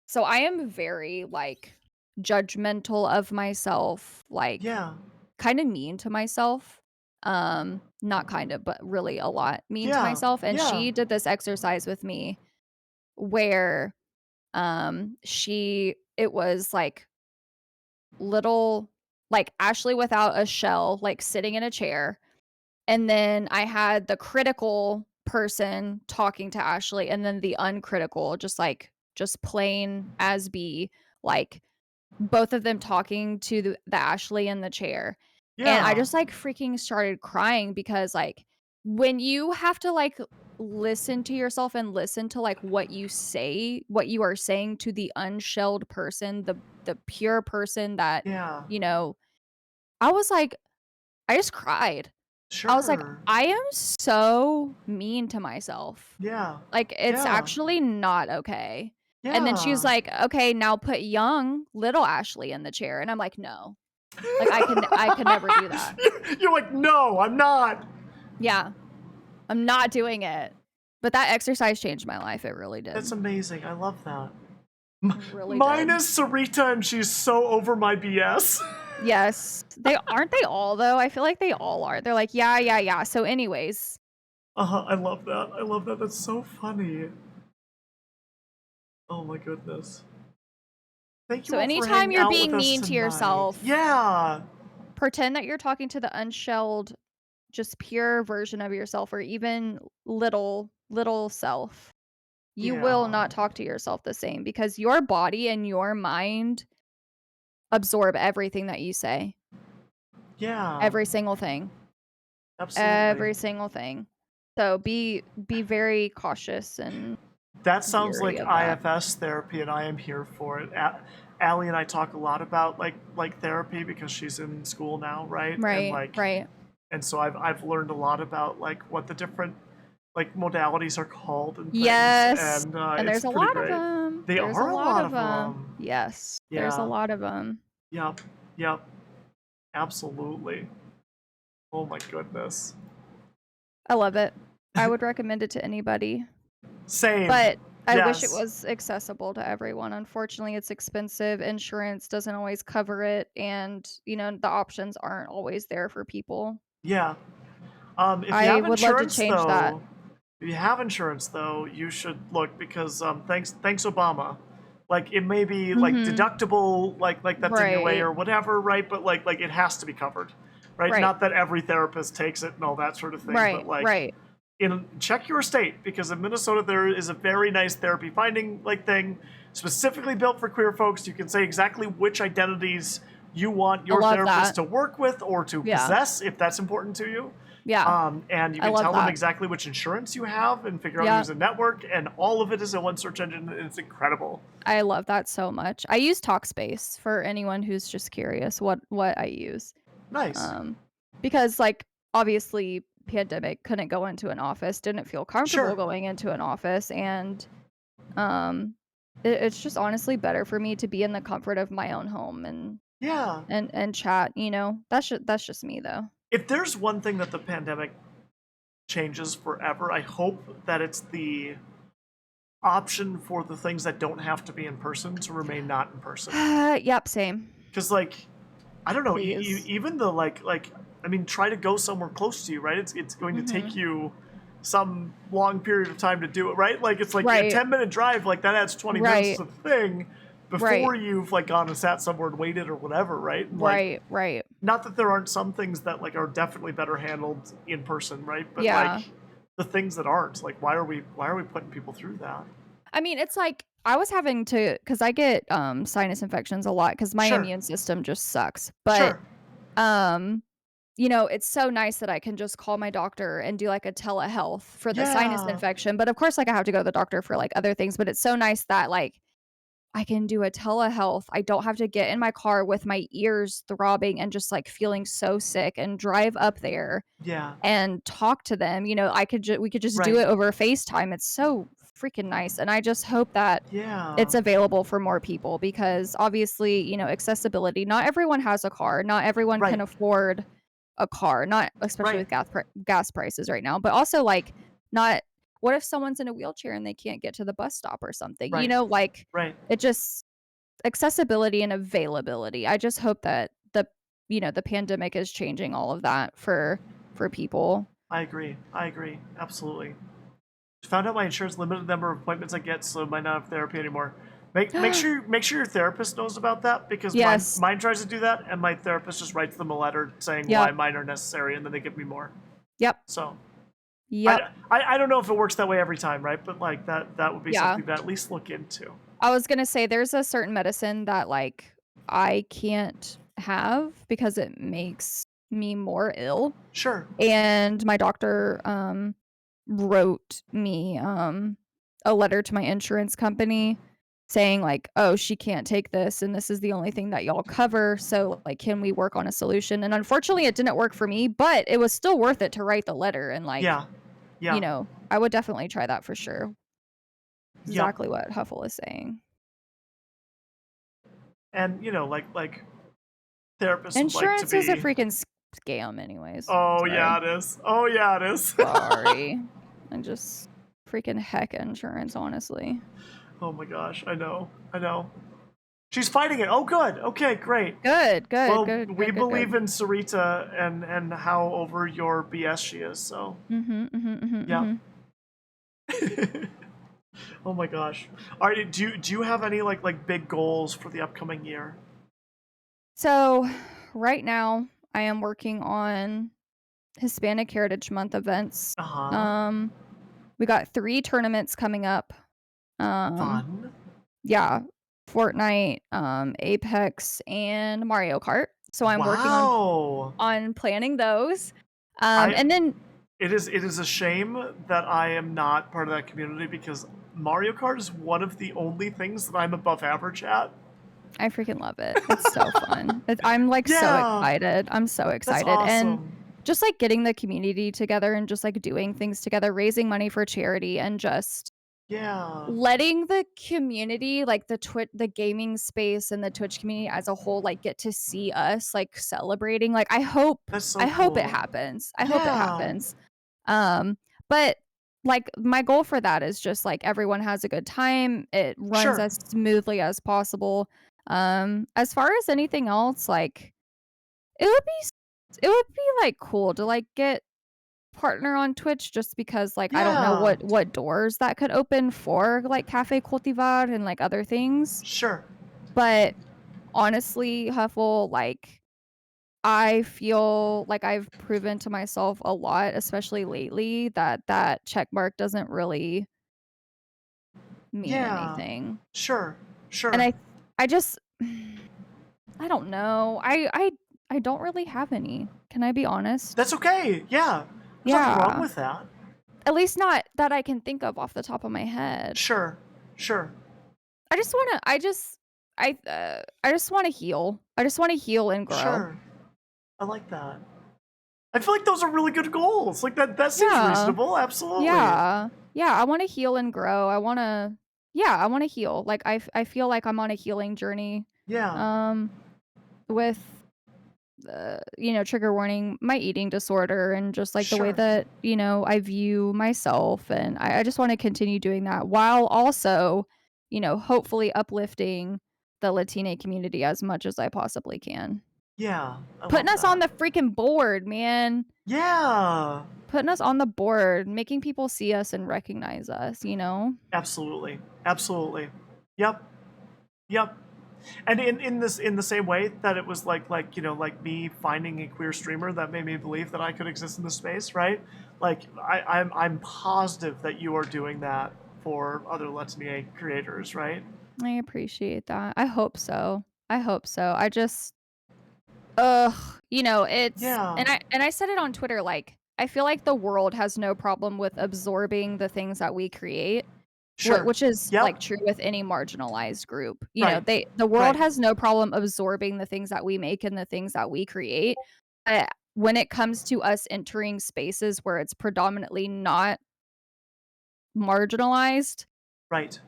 so I am very, like, judgmental of myself, like,
Yeah.
kinda mean to myself. Not kinda, but really a lot mean to
Yeah.
myself, and
Yeah.
she did this exercise with me where, it was, like, little like, Ashley without a shell, like, sitting in a chair, and then I had the critical person talking to Ashley, and then the uncritical, just plain as be, like, both of them talking to the Ashley in the chair. And I
Yeah.
just, like, freaking started crying because, like, when you have to, like, listen to yourself and listen to, like, what you are saying to the unshelled person, the pure person that,
Yeah.
you know, I was like I just cried. I was like,
Sure.
"I am so mean to myself.
Yeah.
Like, it's
Yeah.
actually not okay." And then she was
Yeah.
like, "Okay, now put young, little Ashley in the chair." And I'm like, "No." Like, I could never do that.
You're like, no, I'm not.
Yeah, I'm not doing it. But that exercise changed my life, it really
That's
did.
amazing. I love that.
It really
Mine
did.
is Sarita, and she's so over my BS.
Yes. They aren't they all, though? I feel like they all are. They're like, "Yeah, yeah, yeah. So anyways."
Uh-huh. I love that. I love that. That's so funny. Oh my goodness. Thank you
So
all for
anytime
hanging
you're
out with
being
us
mean to
tonight.
yourself,
Yeah.
pretend that you're talking to the unshelled, just pure version of yourself, or even little self. You will
Yeah.
not talk to yourself the same because your body and your mind absorb everything that you say.
Yeah.
Every single thing.
Absolutely.
Every single thing. So be very cautious and
That sounds
weary
like
of that.
IFS therapy, and I am here for it. Allie and I talk a lot about like therapy because she's in school now, right?
Right, right.
And so I've learned a lot about like what the different like modalities are called and things,
Yes,
and
and
it's
there's a
pretty
lot of
great.
them.
They
There's a
are a
lot
lot
of
of
them.
them.
Yes, there's a
Yeah.
lot of them.
Yep. Yep. Absolutely. Oh my goodness.
I love it. I would recommend it to anybody,
Same.
but I wish it
Yes.
was accessible to everyone. Unfortunately, it's expensive. Insurance doesn't always cover it, and, the options aren't always there for people.
Yeah. If you
I
have
would love to
insurance
change that.
though, if you have insurance though, you should look because thanks Obama. Like it may be like
Mhm.
deductible, like that's in your way
Right.
or whatever, right? But like it has to be covered, right?
Right.
Not that every therapist takes it and all that sort of thing, but
Right.
like
Right.
check your state because in Minnesota there is a very nice therapy finding like thing specifically built for queer folks. You can say exactly which identities you want
I
your
love
therapist
that.
to work with or to
Yeah.
possess if that's important to you.
Yeah.
And you
I
can
love
tell them
that.
exactly which insurance you have and figure out
Yeah.
who's a network, and all of it is in one search engine. It's incredible.
I love that so much. I use Talkspace for anyone who's just curious what I use.
Nice.
Um, because, like, obviously, pandemic, couldn't go into an office, didn't feel comfortable
Sure.
going into an office, and, um, it's just honestly better for me to be in the comfort of my own home and
Yeah.
and chat, That's just me, though.
If there's one thing that the pandemic changes forever, I hope that it's the option for the things that don't have to be in person to remain not in person.
Yep, same.
Because like I don't know,
Please.
even the like I mean, try to go somewhere close to you, right? It's going to take
Mhm.
you some long period of time to do it, right? Like it's like a
Right.
10-minute drive, like that adds 20 minutes
Right.
to the thing
Right.
before you've like gone and sat somewhere and waited or whatever, right? And like
Right. Right.
not that there aren't some things that like are definitely better handled in person, right? But like
Yeah.
the things that aren't, like why are we putting people through that?
I mean, it's like I was having to, because I get, sinus infections a lot because my
Sure.
immune system just sucks, but,
Sure.
um, it's so nice that I can just call my doctor and do, like, a telehealth for the sinus
Yeah.
infection, but, of course, like, I have to go to the doctor for, like, other things, but it's so nice that, like, I can do a telehealth. I don't have to get in my car with my ears throbbing and just, like, feeling so sick and drive up there
Yeah.
and talk to them. We could just do
Right.
it over FaceTime. It's so freaking nice, and I just hope that
Yeah.
it's available for more people because obviously, accessibility. Not everyone has a car. Not everyone can
Right.
afford a car. Not especially
Right.
with gas prices right now. But also, like, not. What if someone's in a wheelchair and they can't get to the bus stop or something?
Right.
Like,
Right.
it just accessibility and availability. I just hope that the pandemic is changing all of that for people.
I agree. I agree. Absolutely. Found out my insurance limited the number of appointments I get, so I might not have therapy anymore. Make sure your therapist knows about that because mine
Yes.
mine tries to do that, and my therapist just writes them a letter saying why
Yep.
mine are necessary, and then they give me more.
Yep.
So
Yep.
I don't know if it works that way every time, right? But like that would be
Yeah.
something to at least look into.
I was gonna say there's a certain medicine that, like, I can't have because it makes me more ill,
Sure.
and my doctor, wrote me, a letter to my insurance company saying, like, "Oh, she can't take this, and this is the only thing that y'all cover, so, like, can we work on a solution?" And unfortunately, it didn't work for me, but it was still worth it to write the letter and, like,
Yeah. Yeah.
I would definitely try that for sure.
Yep.
Exactly what Huffle is saying.
And like therapists would like to
Insurance is a
be.
freaking scam anyways.
Oh yeah,
Sorry.
it is. Oh yeah, it is.
Sorry. I just freaking heck insurance, honestly.
Oh my gosh, I know. I know. She's fighting it. Oh, good. Okay, great.
Good, good,
Well,
good,
we
good, good,
believe
good.
in Sarita and how over your BS she is. So,
Mhm, mhm, mhm,
yeah.
mhm.
Oh my gosh. All right. Do you have any like big goals for the upcoming year?
So, right now, I am working on Hispanic Heritage Month events.
Uh huh.
Um, we got 3 tournaments coming up. Um,
Fun.
yeah, Fortnite, Apex, and Mario Kart. So I'm working
Wow.
on planning those.
I.
And then
It is a shame that I am not part of that community because Mario Kart is one of the only things that I'm above average at.
I freaking love it. It's so fun. I'm, like, so
Yeah.
excited. I'm so
That's
excited, and
awesome.
just like getting the community together and just like doing things together, raising money for charity, and just
Yeah.
letting the community, like the gaming space and the Twitch community as a whole, like get to see us like celebrating. Like
That's
I
so
hope it
cool.
happens. I hope it
Yeah.
happens. But like my goal for that is just like everyone has a good time. It runs
Sure.
as smoothly as possible. As far as anything else, like it would be it would be like cool to like get partner on Twitch just because like I don't know
Yeah.
what doors that could open for like Cafe Cultivar and like other things.
Sure.
But honestly, Huffle, like I feel like I've proven to myself a lot, especially lately, that that check mark doesn't really mean
Yeah.
anything.
Sure.
And
Sure.
I just I don't know. I don't really have any. Can I be honest?
That's okay. Yeah. There's nothing wrong
Yeah.
with that.
At least not that I can think of off the top of my head.
Sure. Sure.
I just want to I just want to heal. I just want to heal and grow.
Sure. I like that. I feel like those are really good goals. Like that seems
Yeah.
reasonable. Absolutely.
Yeah. Yeah, I want to heal and grow. I want to yeah, I want to heal. Like I feel like I'm on a healing journey
Yeah.
um with trigger warning, my eating disorder and just like the way
Sure.
that, I view myself. And I just want to continue doing that while also, hopefully uplifting the Latina community as much as I possibly can.
Yeah. I
Putting
love
us on
that.
the freaking board, man.
Yeah.
Putting us on the board, making people see us and recognize us.
Absolutely. Absolutely. Yep. Yep. And in the same way that it was like me finding a queer streamer that made me believe that I could exist in the space, right? Like I'm positive that you are doing that for other Latina creators, right?
I appreciate that. I hope so. I hope so. I just ugh, it's
Yeah.
and I said it on Twitter, like, I feel like the world has no problem with absorbing the things that we create,
Sure.
which is, like,
Yep.
true with any marginalized group.
Right.
The world
Right.
has no problem absorbing the things that we make and the things that we create. When it comes to us entering spaces where it's predominantly not marginalized,
Right.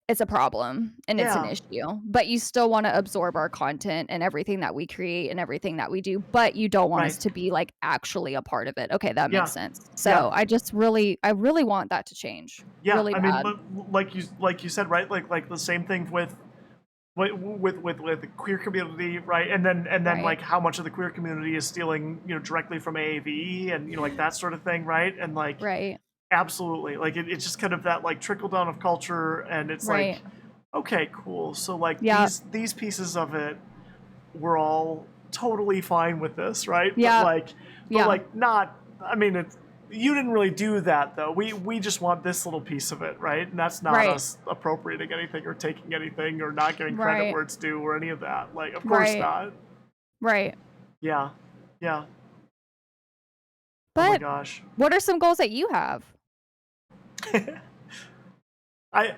it's a problem and it's an
Yeah.
issue, but you still wanna absorb our content and everything that we create and everything that we do, but you don't want us
Right.
to be, like, actually a part of it. Okay, that
Yeah.
makes sense.
Yeah.
So, I really want that to change,
Yeah.
really
I mean,
bad.
like you said, right? Like the same thing with the queer community, right? And then
Right,
like how much of the queer community is stealing, directly from AAVE and like that sort of thing, right? And like
right,
absolutely, like it's just kind of that like trickle down of culture, and it's like,
right.
okay, cool. So like
Yep,
these pieces of it, we're all totally fine with this, right? But
yep,
like,
yeah,
not. I mean, it's you didn't really do that though. We just want this little piece of it, right? And that's not
right,
us appropriating anything or taking anything or not giving credit
right,
where it's due or any of that. Like, of course
right,
not.
right.
Yeah, yeah. Oh my
But
gosh.
what are some goals that you have?
I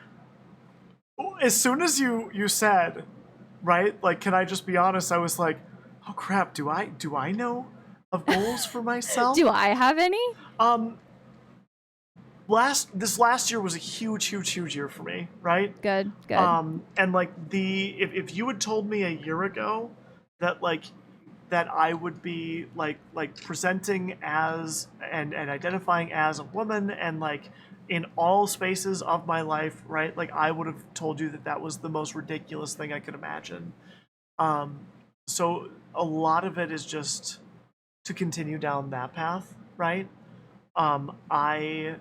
as soon as you said, right, like, can I just be honest, I was like, oh crap, do I know of goals for myself?
Do I have any?
um this last year was a huge year for me, right?
Good, good.
And like if you had told me a year ago that that I would be like presenting as and identifying as a woman and like in all spaces of my life, right? Like I would have told you that that was the most ridiculous thing I could imagine. Um, so a lot of it is just to continue down that path, right? I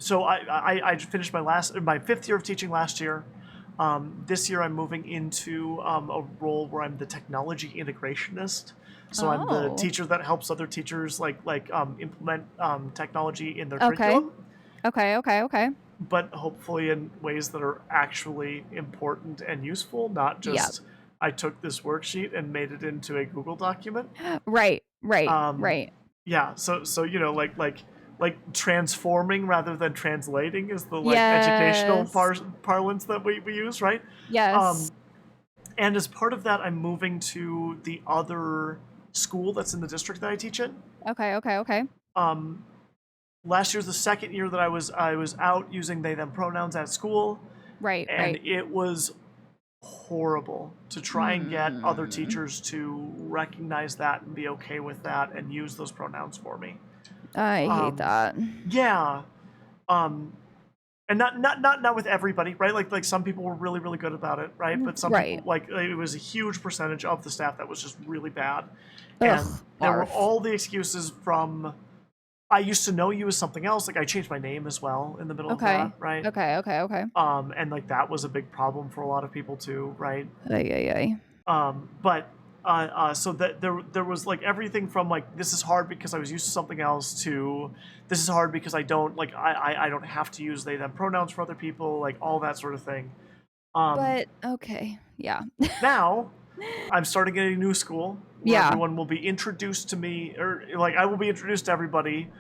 so I finished my fifth year of teaching last year. This year I'm moving into a role where I'm the technology integrationist. So I'm the
Oh,
teacher that helps other teachers implement technology in their
okay.
curriculum,
Okay, okay, okay.
but hopefully in ways that are actually important and useful, not
Yep.
just I took this worksheet and made it into a Google document.
Right, right,
Um,
right.
yeah, so like transforming rather than translating is the like educational
Yes.
parlance that we use, right?
Yes.
Um, and as part of that, I'm moving to the other school that's in the district that I teach in.
Okay, okay, okay.
Um, Last year's the second year that I was out using they them pronouns at school,
Right,
and
right.
it was horrible to try and get other
Mm.
teachers to recognize that and be okay with that and use those pronouns for me.
I hate
Um,
that.
yeah, um, and not with everybody, right? Like some people were really good about it, right? But some
Right.
people, like, it was a huge percentage of the staff that was just really bad, and
Ugh,
there were
barf.
all the excuses from I used to know you as something else. Like I changed my name as well in the middle of that,
Okay.
right?
Okay, okay, okay.
And like that was a big problem for a lot of people too, right?
Ay, ay, ay.
But so that there was like everything from like this is hard because I was used to something else to this is hard because I don't like I don't have to use they them pronouns for other people, like all that sort of thing. Um,
But okay, yeah.
Now I'm starting at a new school where
Yeah.
everyone will be introduced to me, or like I will be introduced to everybody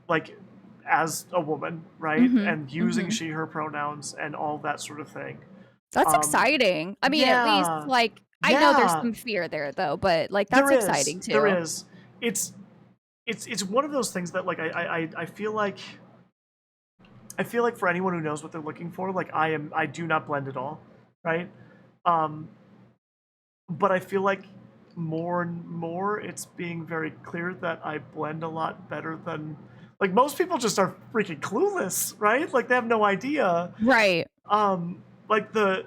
like as a woman, right?
Mhm,
And using
mhm.
she her pronouns and all that sort of thing.
That's
Um,
exciting. I mean, at least,
yeah,
like I know there's
yeah,
some fear there though, but, like,
there
that's
is,
exciting
there
too.
is. It's it's one of those things that like I feel like for anyone who knows what they're looking for, like I do not blend at all, right? Um, but I feel like more and more it's being very clear that I blend a lot better than like most people just are freaking clueless, right? Like they have no idea.
Right.
Like the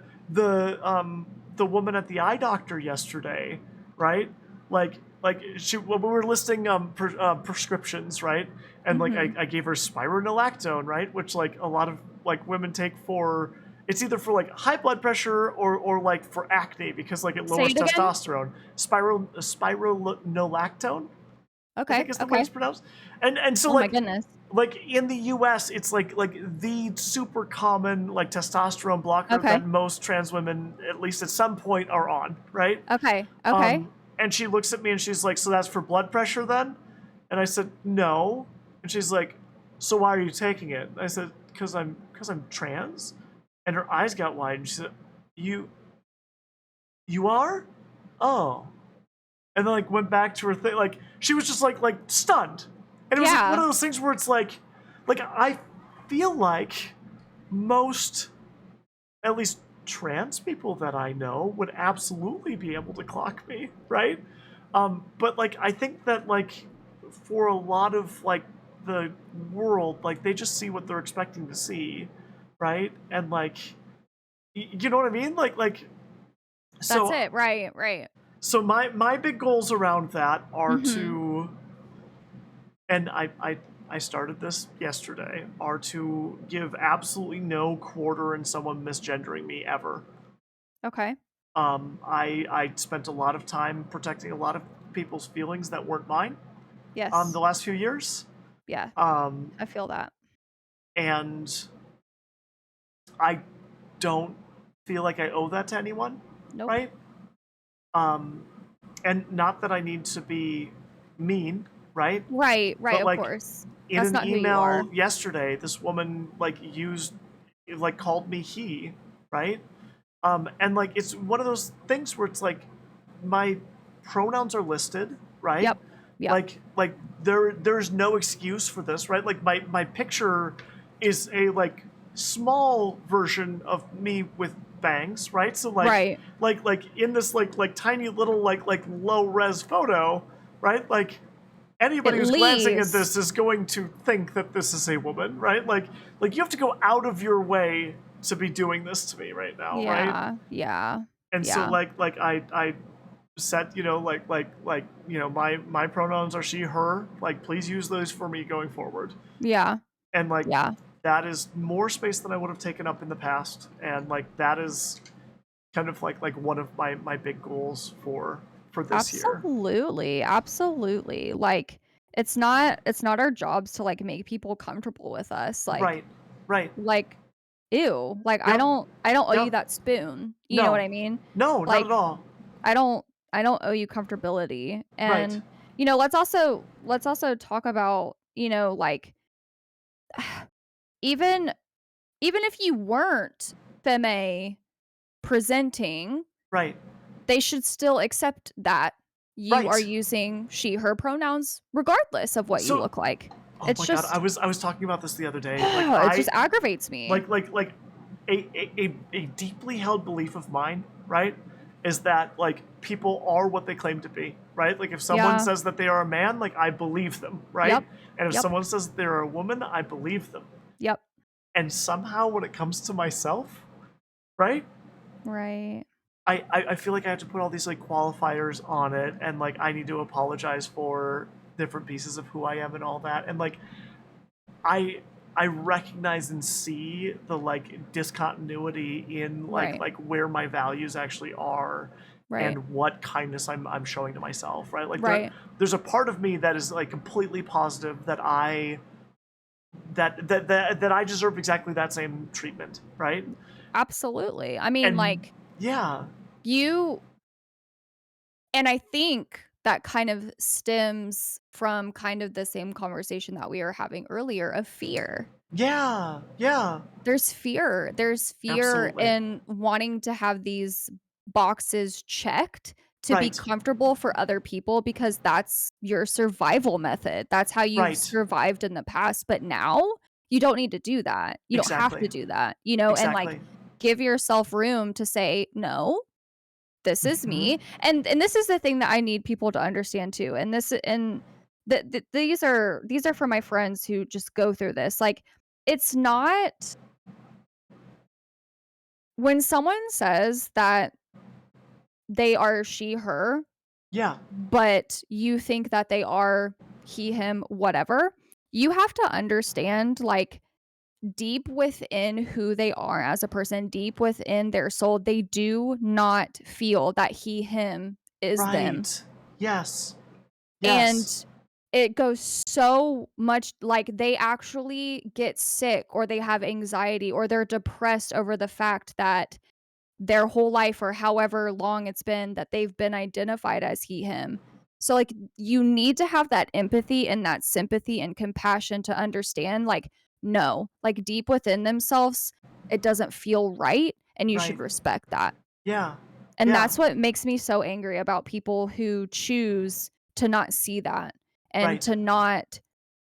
woman at the eye doctor yesterday, right? Like she when we were listing prescriptions, right? And like
Mhm.
I gave her spironolactone, right? Which like a lot of like women take for it's either for like high blood pressure or like for acne because like it
Say
lowers
it again?
testosterone. Spironolactone, I
Okay,
think is the way
okay.
it's pronounced. And so
Oh my goodness.
like in the US it's like the super common like testosterone blocker
Okay.
that most trans women at least at some point are on, right?
Okay, okay.
And she looks at me and she's like, "So that's for blood pressure then?" And I said, "No." And she's like, "So why are you taking it?" And I said, "Cuz I'm trans." And her eyes got wide and she said, "You you are?" Oh. And then like went back to her thing. Like she was just like stunned, and it was like one
Yeah.
of those things where it's like I feel like most, at least trans people that I know, would absolutely be able to clock me, right? But like I think that like for a lot of like the world, like they just see what they're expecting to see, right? And like you know what I mean?
That's
So
it. Right, right.
so my big goals around that are
Mhm.
to and I started this yesterday, are to give absolutely no quarter in someone misgendering me ever.
Okay.
I spent a lot of time protecting a lot of people's feelings that weren't mine the
Yes.
last few years.
Yeah,
Um,
I feel that.
and I don't feel like I owe that to anyone,
Nope.
right? Um, and not that I need to be mean, right?
Right, right,
But
of
like
course.
in
That's
an
not who you are.
email yesterday, this woman like called me he, right? And like it's one of those things where it's like my pronouns are listed, right?
Yep. Yep.
Like there's no excuse for this, right? Like my picture is a like small version of me with bangs, right? So
Right.
like in this like tiny little like low res photo, right? Like
At
anybody who's glancing at
least.
this is going to think that this is a woman, right? Like you have to go out of your way to be doing this to me right now, right?
Yeah, yeah,
And so
yeah,
like I said, you know, like you know, my pronouns are she her. Like please use those for me going forward.
yeah,
And like
yeah.
that is more space than I would have taken up in the past. And like that is kind of like one of my big goals for this year.
Absolutely, absolutely. Like, it's not our jobs to, like, make people comfortable with us,
Right. Right.
like, ew, like, I
Yep.
don't I don't owe you
Yep.
that spoon, you know what
No.
I mean?
No, not at
Like,
all.
I don't I don't owe you comfortability,
Right.
and, let's also talk about, like, even even if you weren't femme presenting,
Right.
they should still accept that, you are
Right.
using she, her pronouns regardless of what you
So,
look like.
oh
It's
my god,
just
I was talking about this the other day. Like
it just aggravates me.
like a deeply held belief of mine, right, is that like people are what they claim to be, right? Like if someone
Yeah.
says that they are a man, like I believe them, right?
Yep.
And if
Yep.
someone says that they're a woman, I believe them.
Yep.
And somehow when it comes to myself, right?
Right.
I feel like I have to put all these like qualifiers on it and like I need to apologize for different pieces of who I am and all that. And like I I recognize and see the like discontinuity in
Right.
like where my values actually are
Right.
and what kindness I'm showing to myself, right? Like
Right.
there's a part of me that is like completely positive that that I deserve exactly that same treatment, right?
Absolutely. I mean,
And
like,
yeah,
you and I think that kind of stems from kind of the same conversation that we were having earlier of fear.
yeah, yeah,
There's fear
absolutely.
in wanting to have these boxes checked to be
Right,
comfortable for other people because that's your survival method. That's how you've
right,
survived in the past, but now you don't need to do that. You don't have to
exactly,
do that, you know, and, like,
exactly.
give yourself room to say, "No, this is
Hmm.
me." And this is the thing that I need people to understand too, and this and these are for my friends who just go through this, like, it's not when someone says that they are she, her,
Yeah,
but you think that they are he, him, whatever, you have to understand, like, deep within who they are as a person, deep within their soul, they do not feel that he, him is them.
right. Yes, yes,
And it goes so much like they actually get sick or they have anxiety or they're depressed over the fact that their whole life or however long it's been that they've been identified as he, him. So, like, you need to have that empathy and that sympathy and compassion to understand, like, no, like, deep within themselves, it doesn't feel right, and you should
right.
respect that.
Yeah,
And
yeah,
that's what makes me so angry about people who choose to not see that and
right.
to not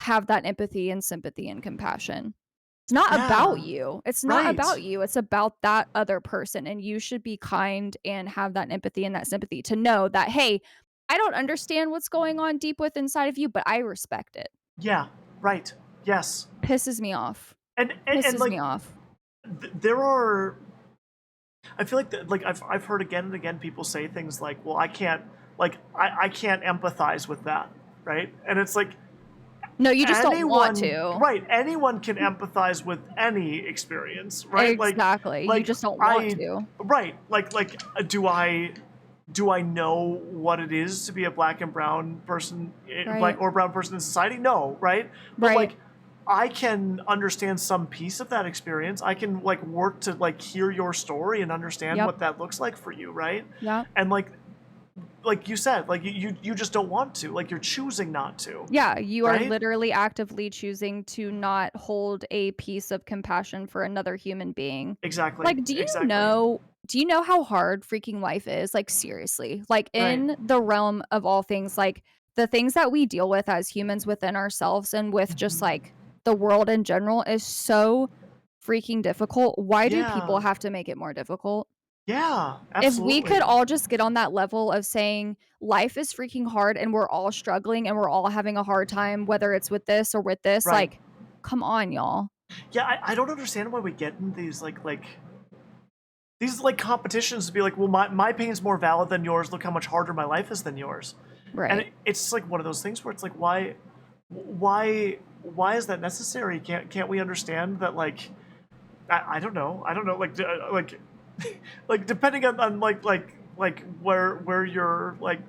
have that empathy and sympathy and compassion. It's not about
Yeah,
you. It's not
right.
about you. It's about that other person, and you should be kind and have that empathy and that sympathy to know that, "Hey, I don't understand what's going on deep within inside of you, but I respect it."
Yeah, right. Yes.
Pisses me off.
And
Pisses
like
me off.
there are I feel like like I've heard again and again people say things like, "Well, I can't like I can't empathize with that." Right? And it's like
No, you just don't want
anyone,
to.
right, anyone can empathize with any experience, right?
Exactly. You
Like
just don't want
I
to.
right, do I know what it is to be a black and brown person,
Right.
black or brown person in society? No, right? But
Right.
like I can understand some piece of that experience. I can like work to like hear your story and understand
Yep.
what that looks like for you, right?
Yep.
And like you said, like you just don't want to. Like you're choosing not to,
Yeah, you are
right?
literally actively choosing to not hold a piece of compassion for another human being.
Exactly.
Like,
Exactly.
do you know how hard freaking life is? Like, seriously. Like,
Right.
in the realm of all things, like, the things that we deal with as humans within ourselves and with just,
Mhm.
like, the world in general is so freaking difficult. Why do people
Yeah.
have to make it more difficult?
Yeah.
If we could
Absolutely.
all just get on that level of saying life is freaking hard and we're all struggling and we're all having a hard time, whether it's with this or with this,
Right.
like, come on, y'all.
Yeah, I don't understand why we get in these like competitions to be like, well, my pain's more valid than yours. Look how much harder my life is than yours. And
Right.
it's like one of those things where it's like, why is that necessary? Can't we understand that like I don't know. I don't know. Like like depending on like where you're like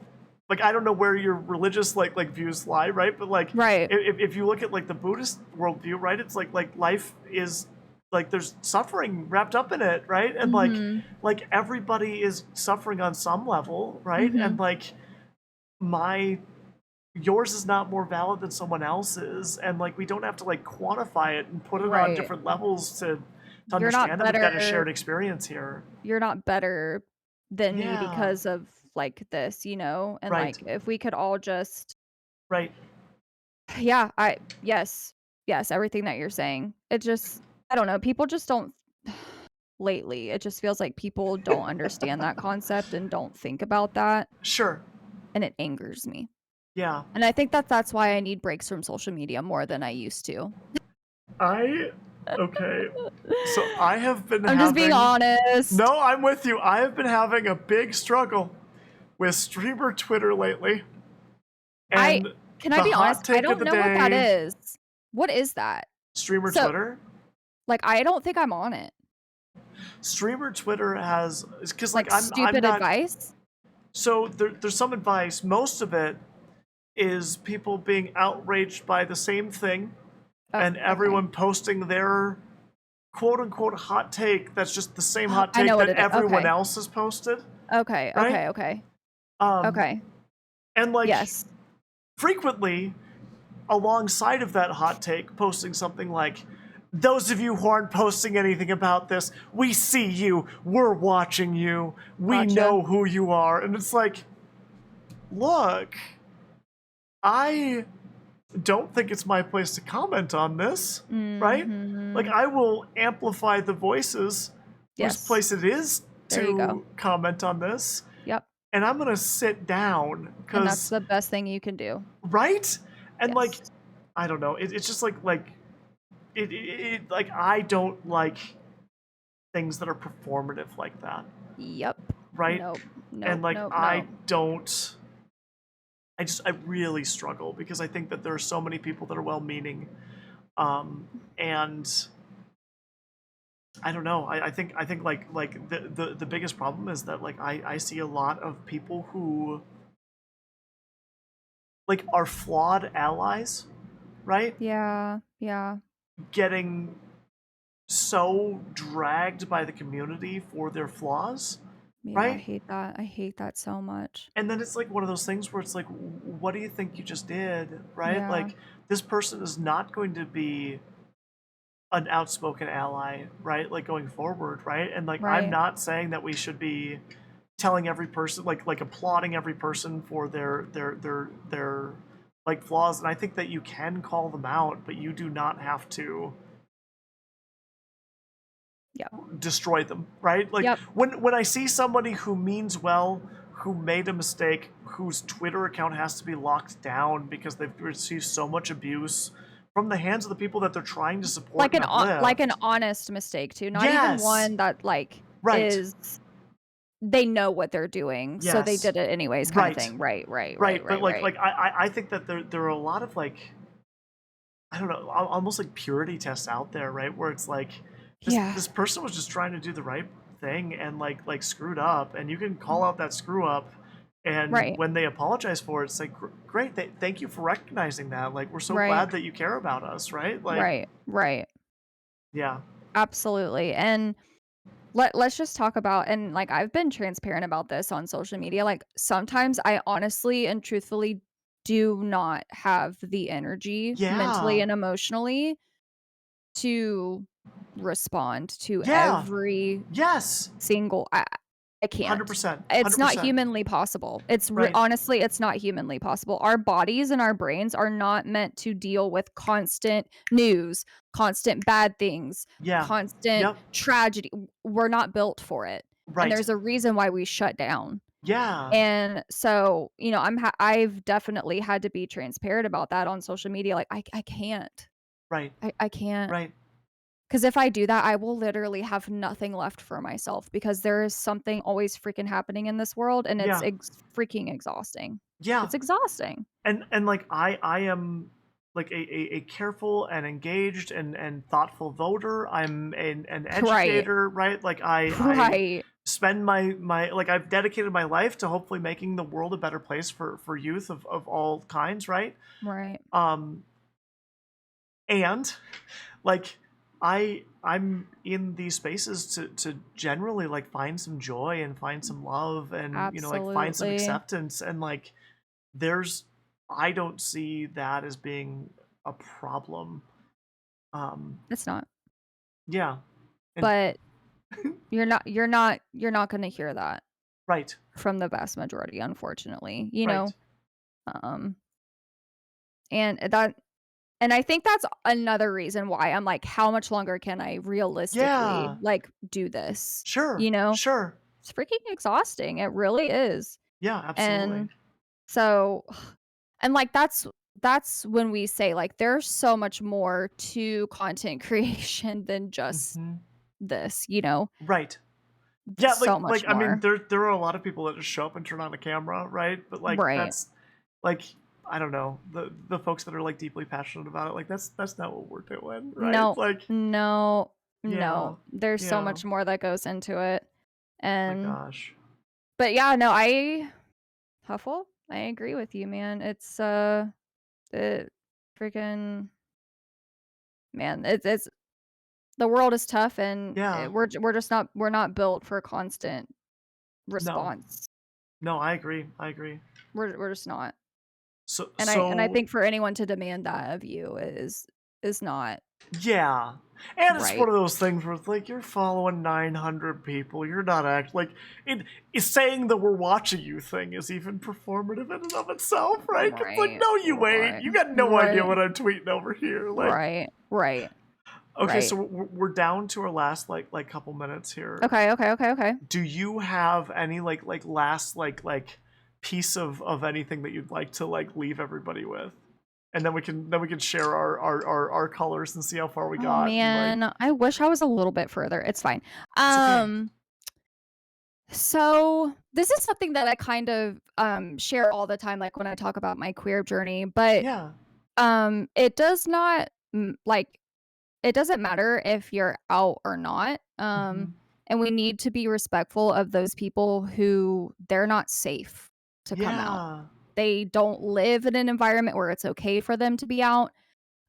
I don't know where your religious like views lie, right? But like
Right.
if you look at like the Buddhist worldview, right? It's like life is like there's suffering wrapped up in it, right? And
Mhm.
like everybody is suffering on some level, right? And
Mhm.
like my yours is not more valid than someone else's, and like we don't have to like quantify it and put it on
Right.
different levels to
You're not
understand that we've got a
better
shared experience here.
you're not better than me
Yeah,
because of like this, you know? And,
Right.
like, if we could all just
Right.
yeah, yes. Yes, everything that you're saying. It just I don't know, people just don't lately, it just feels like people don't understand that concept and don't think about that,
Sure.
and it angers me.
Yeah.
And I think that that's why I need breaks from social media more than I used to.
I okay. So I have been
I'm just being
having
honest.
No, I'm with you. I have been having a big struggle with streamer Twitter lately.
I
And
can I
the
be honest?
hot
I
take of
don't
the
know what that
day,
is. What is that?
streamer
So,
Twitter.
like, I don't think I'm on it.
Streamer Twitter has because like
Like,
I'm
stupid
not
advice?
so there's some advice. Most of it is people being outraged by the same thing
Oh,
and
okay.
everyone posting their quote unquote hot take that's just the same
Oh,
hot
I
take
know what
that
it is.
everyone
Okay.
else has posted,
Okay,
right?
okay, okay.
Um
Okay.
and like
Yes.
frequently alongside of that hot take posting something like, those of you who aren't posting anything about this, we see you, we're watching you, we
Gotcha.
know who you are. And it's like, look, I don't think it's my place to comment on this, right? Like,
Mhm.
I will amplify the voices whose
Yes.
place it is
There you go.
to comment on this,
Yep.
and I'm gonna sit down
And that's
because,
the best thing you can do.
right? And like,
Yes.
I don't know, it's just like like I don't like things that are performative like that,
Yep.
right?
Nope.
And
Nope,
like
nope, nope.
I really struggle because I think that there are so many people that are well-meaning, and I don't know. I think like the biggest problem is that like I see a lot of people who like are flawed allies, right?
Yeah, yeah.
Getting so dragged by the community for their flaws,
Yeah, I
right?
hate that. I hate that so much.
And then it's like one of those things where it's like, what do you think you just did, right?
Yeah.
Like, this person is not going to be an outspoken ally, right? Like going forward, right? And like, I'm
Right.
not saying that we should be telling every person, like applauding every person for their like flaws. And I think that you can call them out, but you do not have to
Yep.
destroy them, right? Like
Yep.
when I see somebody who means well, who made a mistake, whose Twitter account has to be locked down because they've received so much abuse from the hands of the people that they're trying to support and
Like an
uplift.
honest mistake too, not even
Yes.
one that, like,
Right.
is they know what they're doing, so they
Yes.
did it anyways kinda
Right.
thing. Right, right, right,
Right. But
right, right.
I think that there are a lot of like, I don't know, almost like purity tests out there, right? Where it's like
Yeah.
this person was just trying to do the right thing and like screwed up, and you can call out that screw up, and
Right,
when they apologize for it, it's like, great, thank you for recognizing that. Like, we're so
right,
glad that you care about us, right? Like,
right, right.
yeah,
Absolutely, and let's just talk about and, like, I've been transparent about this on social media, like, sometimes I honestly and truthfully do not have the energy mentally
yeah,
and emotionally to respond to
yeah,
every
yes,
single I can't.
100%,
It's not
100%,
humanly possible. It's
right?
honestly, it's not humanly possible. Our bodies and our brains are not meant to deal with constant news, constant bad things,
Yeah,
constant
yep,
tragedy. We're not built for it. And
right,
there's a reason why we shut down.
yeah,
And so, you know, I've definitely had to be transparent about that on social media. Like I can't.
right,
I can't.
right,
'Cause if I do that, I will literally have nothing left for myself because there is something always freaking happening in this world, and it's
yeah,
freaking exhausting.
yeah.
It's exhausting.
And like I am like a careful and engaged and thoughtful voter. I'm an
Right.
educator, right? Like I
Right.
spend my like I've dedicated my life to hopefully making the world a better place for youth of all kinds, right?
Right.
um and like I'm in these spaces to generally like find some joy and find some love and like find some
Absolutely.
acceptance, and like there's I don't see that as being a problem. Um,
It's not.
yeah, and
But you're not gonna hear that.
Right.
from the vast majority, unfortunately, you know?
Right.
Um, and that and I think that's another reason why I'm like, how much longer can I realistically,
Yeah.
like, do this?
Sure.
You know?
Sure.
It's freaking exhausting, it really is.
Yeah, absolutely.
And so and, like, that's when we say, like, there's so much more to content creation than just
Mhm.
this, you know?
Right. Yeah,
So much
I mean,
more.
there are a lot of people that just show up and turn on a camera, right? But, like,
Right.
that's like, I don't know, the folks that are, like, deeply passionate about it, like, that's not what we're doing, right?
No,
Like,
no,
yeah.
no. There's so
Yeah.
much more that goes into it.
My
And
gosh.
but yeah, no, I Huffle, I agree with you, man. It freaking man, it's the world is tough and
Yeah.
we're just not we're not built for constant
No.
response.
No, I agree. I agree.
We're just not.
So
And I
so
think for anyone to demand that of you is not
yeah. And it's one
right.
of those things where it's like you're following 900 people. You're not act like it is saying that we're watching you thing is even performative in and of itself, right? It's like,
Right.
no, you ain't.
Right.
You got no idea
Right.
what I'm tweeting over here. Like,
Right. Right.
okay, so
Right.
we're down to our last like couple minutes here.
Okay, okay, okay, okay.
Do you have any like last like piece of anything that you'd like to like leave everybody with? And then we can share our colors and see how far we
Oh,
got and like
man, I wish I was a little bit further. It's fine.
it's okay.
Um, so this is something that I kind of, share all the time, like, when I talk about my queer journey, but,
Yeah.
it does not, like, it doesn't matter if you're out or not,
Mhm.
and we need to be respectful of those people who they're not safe to come out.
Yeah.
They don't live in an environment where it's okay for them to be out,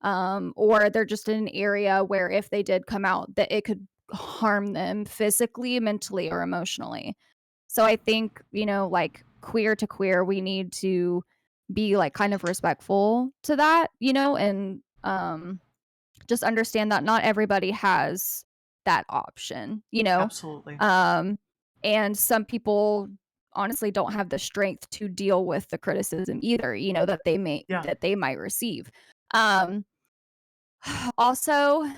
or they're just in an area where if they did come out, that it could harm them physically, mentally, or emotionally. So I think, like queer to queer, we need to be like kind of respectful to that, and just understand that not everybody has that option,
Absolutely.
um, and some people honestly don't have the strength to deal with the criticism either,
Yeah.
that they might receive. Um, Also, I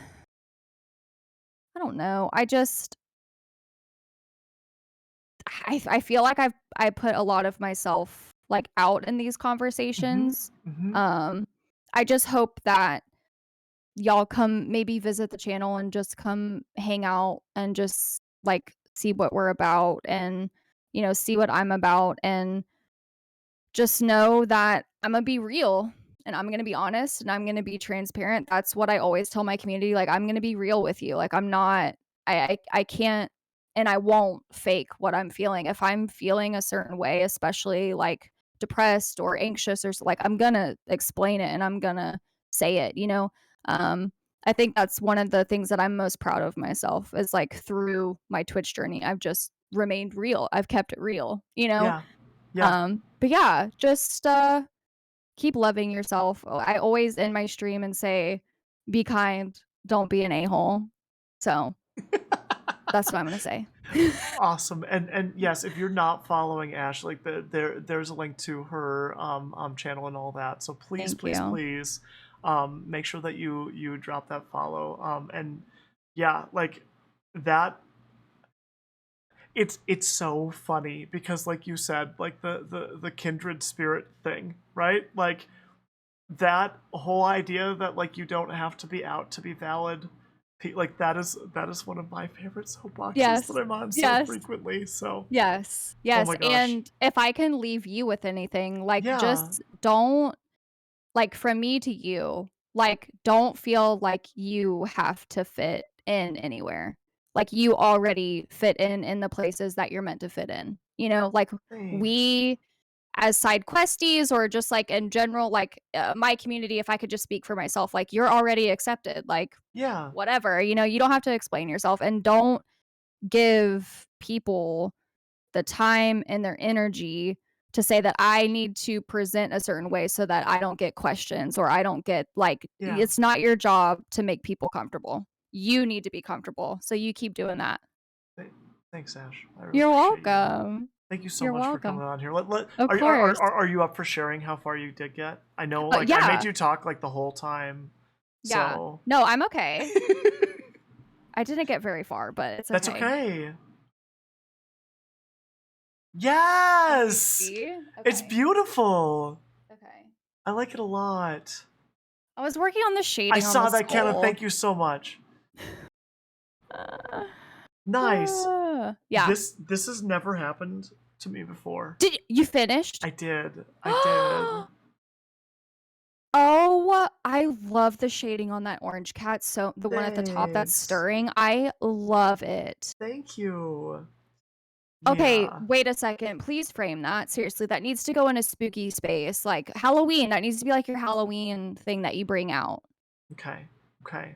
don't know. I feel like I put a lot of myself, like, out in these
Mhm.
conversations.
Mhm.
Um, I just hope that y'all come maybe visit the channel and just come hang out and just, like, see what we're about and, see what I'm about and just know that Imma be real, and I'm gonna be honest, and I'm gonna be transparent. That's what I always tell my community, like, I'm gonna be real with you, like, I'm not I can't and I won't fake what I'm feeling. If I'm feeling a certain way, especially, like, depressed or anxious or like, I'm gonna explain it, and I'm gonna say it, you know? Um, I think that's one of the things that I'm most proud of myself is, like, through my Twitch journey, I've just remained real. I've kept it real, you know?
Yeah. Yeah.
But yeah, just, keep loving yourself. I always end my stream and say, "Be kind, don't be an a-hole." So, that's what I'm gonna say.
Awesome. And yes, if you're not following Ash, like there's a link to her channel and all that. So please,
Thank
please,
you.
please make sure that you drop that follow. And yeah, like that it's so funny because like you said, like the kindred spirit thing, right? Like that whole idea that like you don't have to be out to be valid, like that is one of my favorite soapboxes that
Yes.
I'm on so
Yes.
frequently. So,
Yes.
oh
Yes,
my gosh.
and if I can leave you with anything, like,
Yeah.
just don't like, from me to you, like, don't feel like you have to fit in anywhere. Like, you already fit in the places that you're meant to fit in, Like,
Thanks.
we as side questies or just, like, in general, like, my community, if I could just speak for myself, like, you're already accepted, like,
Yeah.
whatever, you don't have to explain yourself, and don't give people the time and their energy to say that I need to present a certain way so that I don't get questions or I don't get like
Yeah.
it's not your job to make people comfortable. You need to be comfortable. So you keep doing that.
Th- Thanks, Ash. I really
You're
appreciate you.
welcome.
Thank you so
You're
much for coming
welcome.
on here.
Of course.
Are you up for sharing how far you did get? I know, like, I made
Yeah.
you talk like the whole time,
Yeah.
so
No, I'm okay. I didn't get very far, but it's
that's
okay.
okay.
Let me
Yes,
see.
it's
Okay.
beautiful.
Okay.
I like it a lot.
I was working on the
I
shading on
saw
the
that, Kenna.
skull.
Thank you so much.
Uh,
Nice.
yeah.
This has never happened to me before.
Did you finished?
I did. I did.
Oh, I love the shading on that orange cat. So the one at the top that's
Thanks.
stirring, I love it.
Thank you.
Okay,
Yeah.
wait a second. Please frame that. Seriously, that needs to go in a spooky space. Like Halloween, that needs to be like your Halloween thing that you bring out.
Okay. Okay.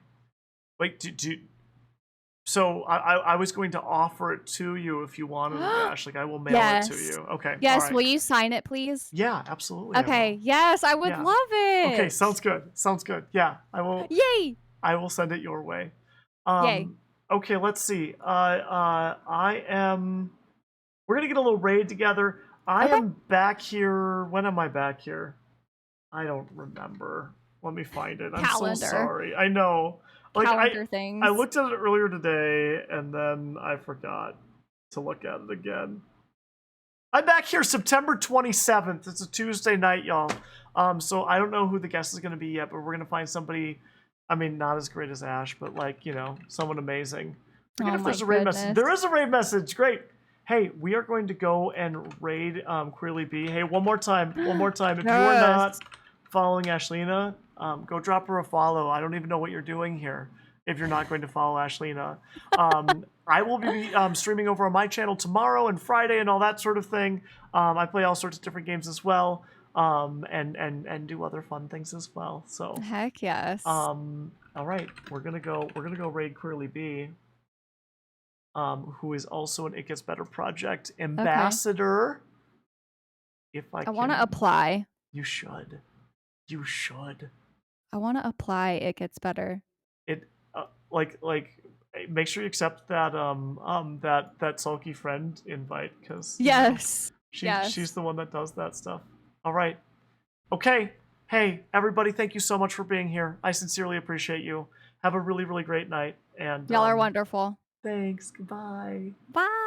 Wait, so I was going to offer it to you if you wanted it, Ash. Like, I will mail it to
Yes.
you. Okay. All
Yes,
right.
will you sign it, please?
Yeah, absolutely I
Okay,
will.
yes, I would
Yeah.
love
Okay,
it.
sounds good. Sounds good. Yeah,
Yay!
I will send it your way.
Yay.
Okay, let's see. I am we're gonna get a little raid together. I
Okay.
am back here. When am I back here? I don't remember. Let me find it. I'm so
Calendar.
sorry. I know. Like
Calendar
I
things.
looked at it earlier today and then I forgot to look at it again. I'm back here September 27th. It's a Tuesday night, y'all. So I don't know who the guest is going to be yet, but we're going to find somebody, I mean, not as great as Ash, but like, you know, someone amazing. Forget
Oh
if
my
there's a raid message.
goodness.
There is a raid message. Great. Hey, we are going to go and raid Queerly B. Hey, one more time. One more time. If you are not
Yes.
following Ashlina, go drop her a follow. I don't even know what you're doing here if you're not going to follow Ashlina. I will be streaming over on my channel tomorrow and Friday and all that sort of thing. I play all sorts of different games as well, and do other fun things as well. So,
Heck yes.
all right, we're gonna go raid Queerly B, who is also an It Gets Better Project
Okay.
ambassador. If I
I want to
can,
apply.
you should. You should.
I want to apply. It gets better.
It like make sure you accept that that sulky friend invite because you know
Yes.
she's
Yes.
the one that does that stuff. All right. Okay. Hey everybody, thank you so much for being here. I sincerely appreciate you. Have a really great night and
Y'all are wonderful.
thanks. Goodbye.
Bye.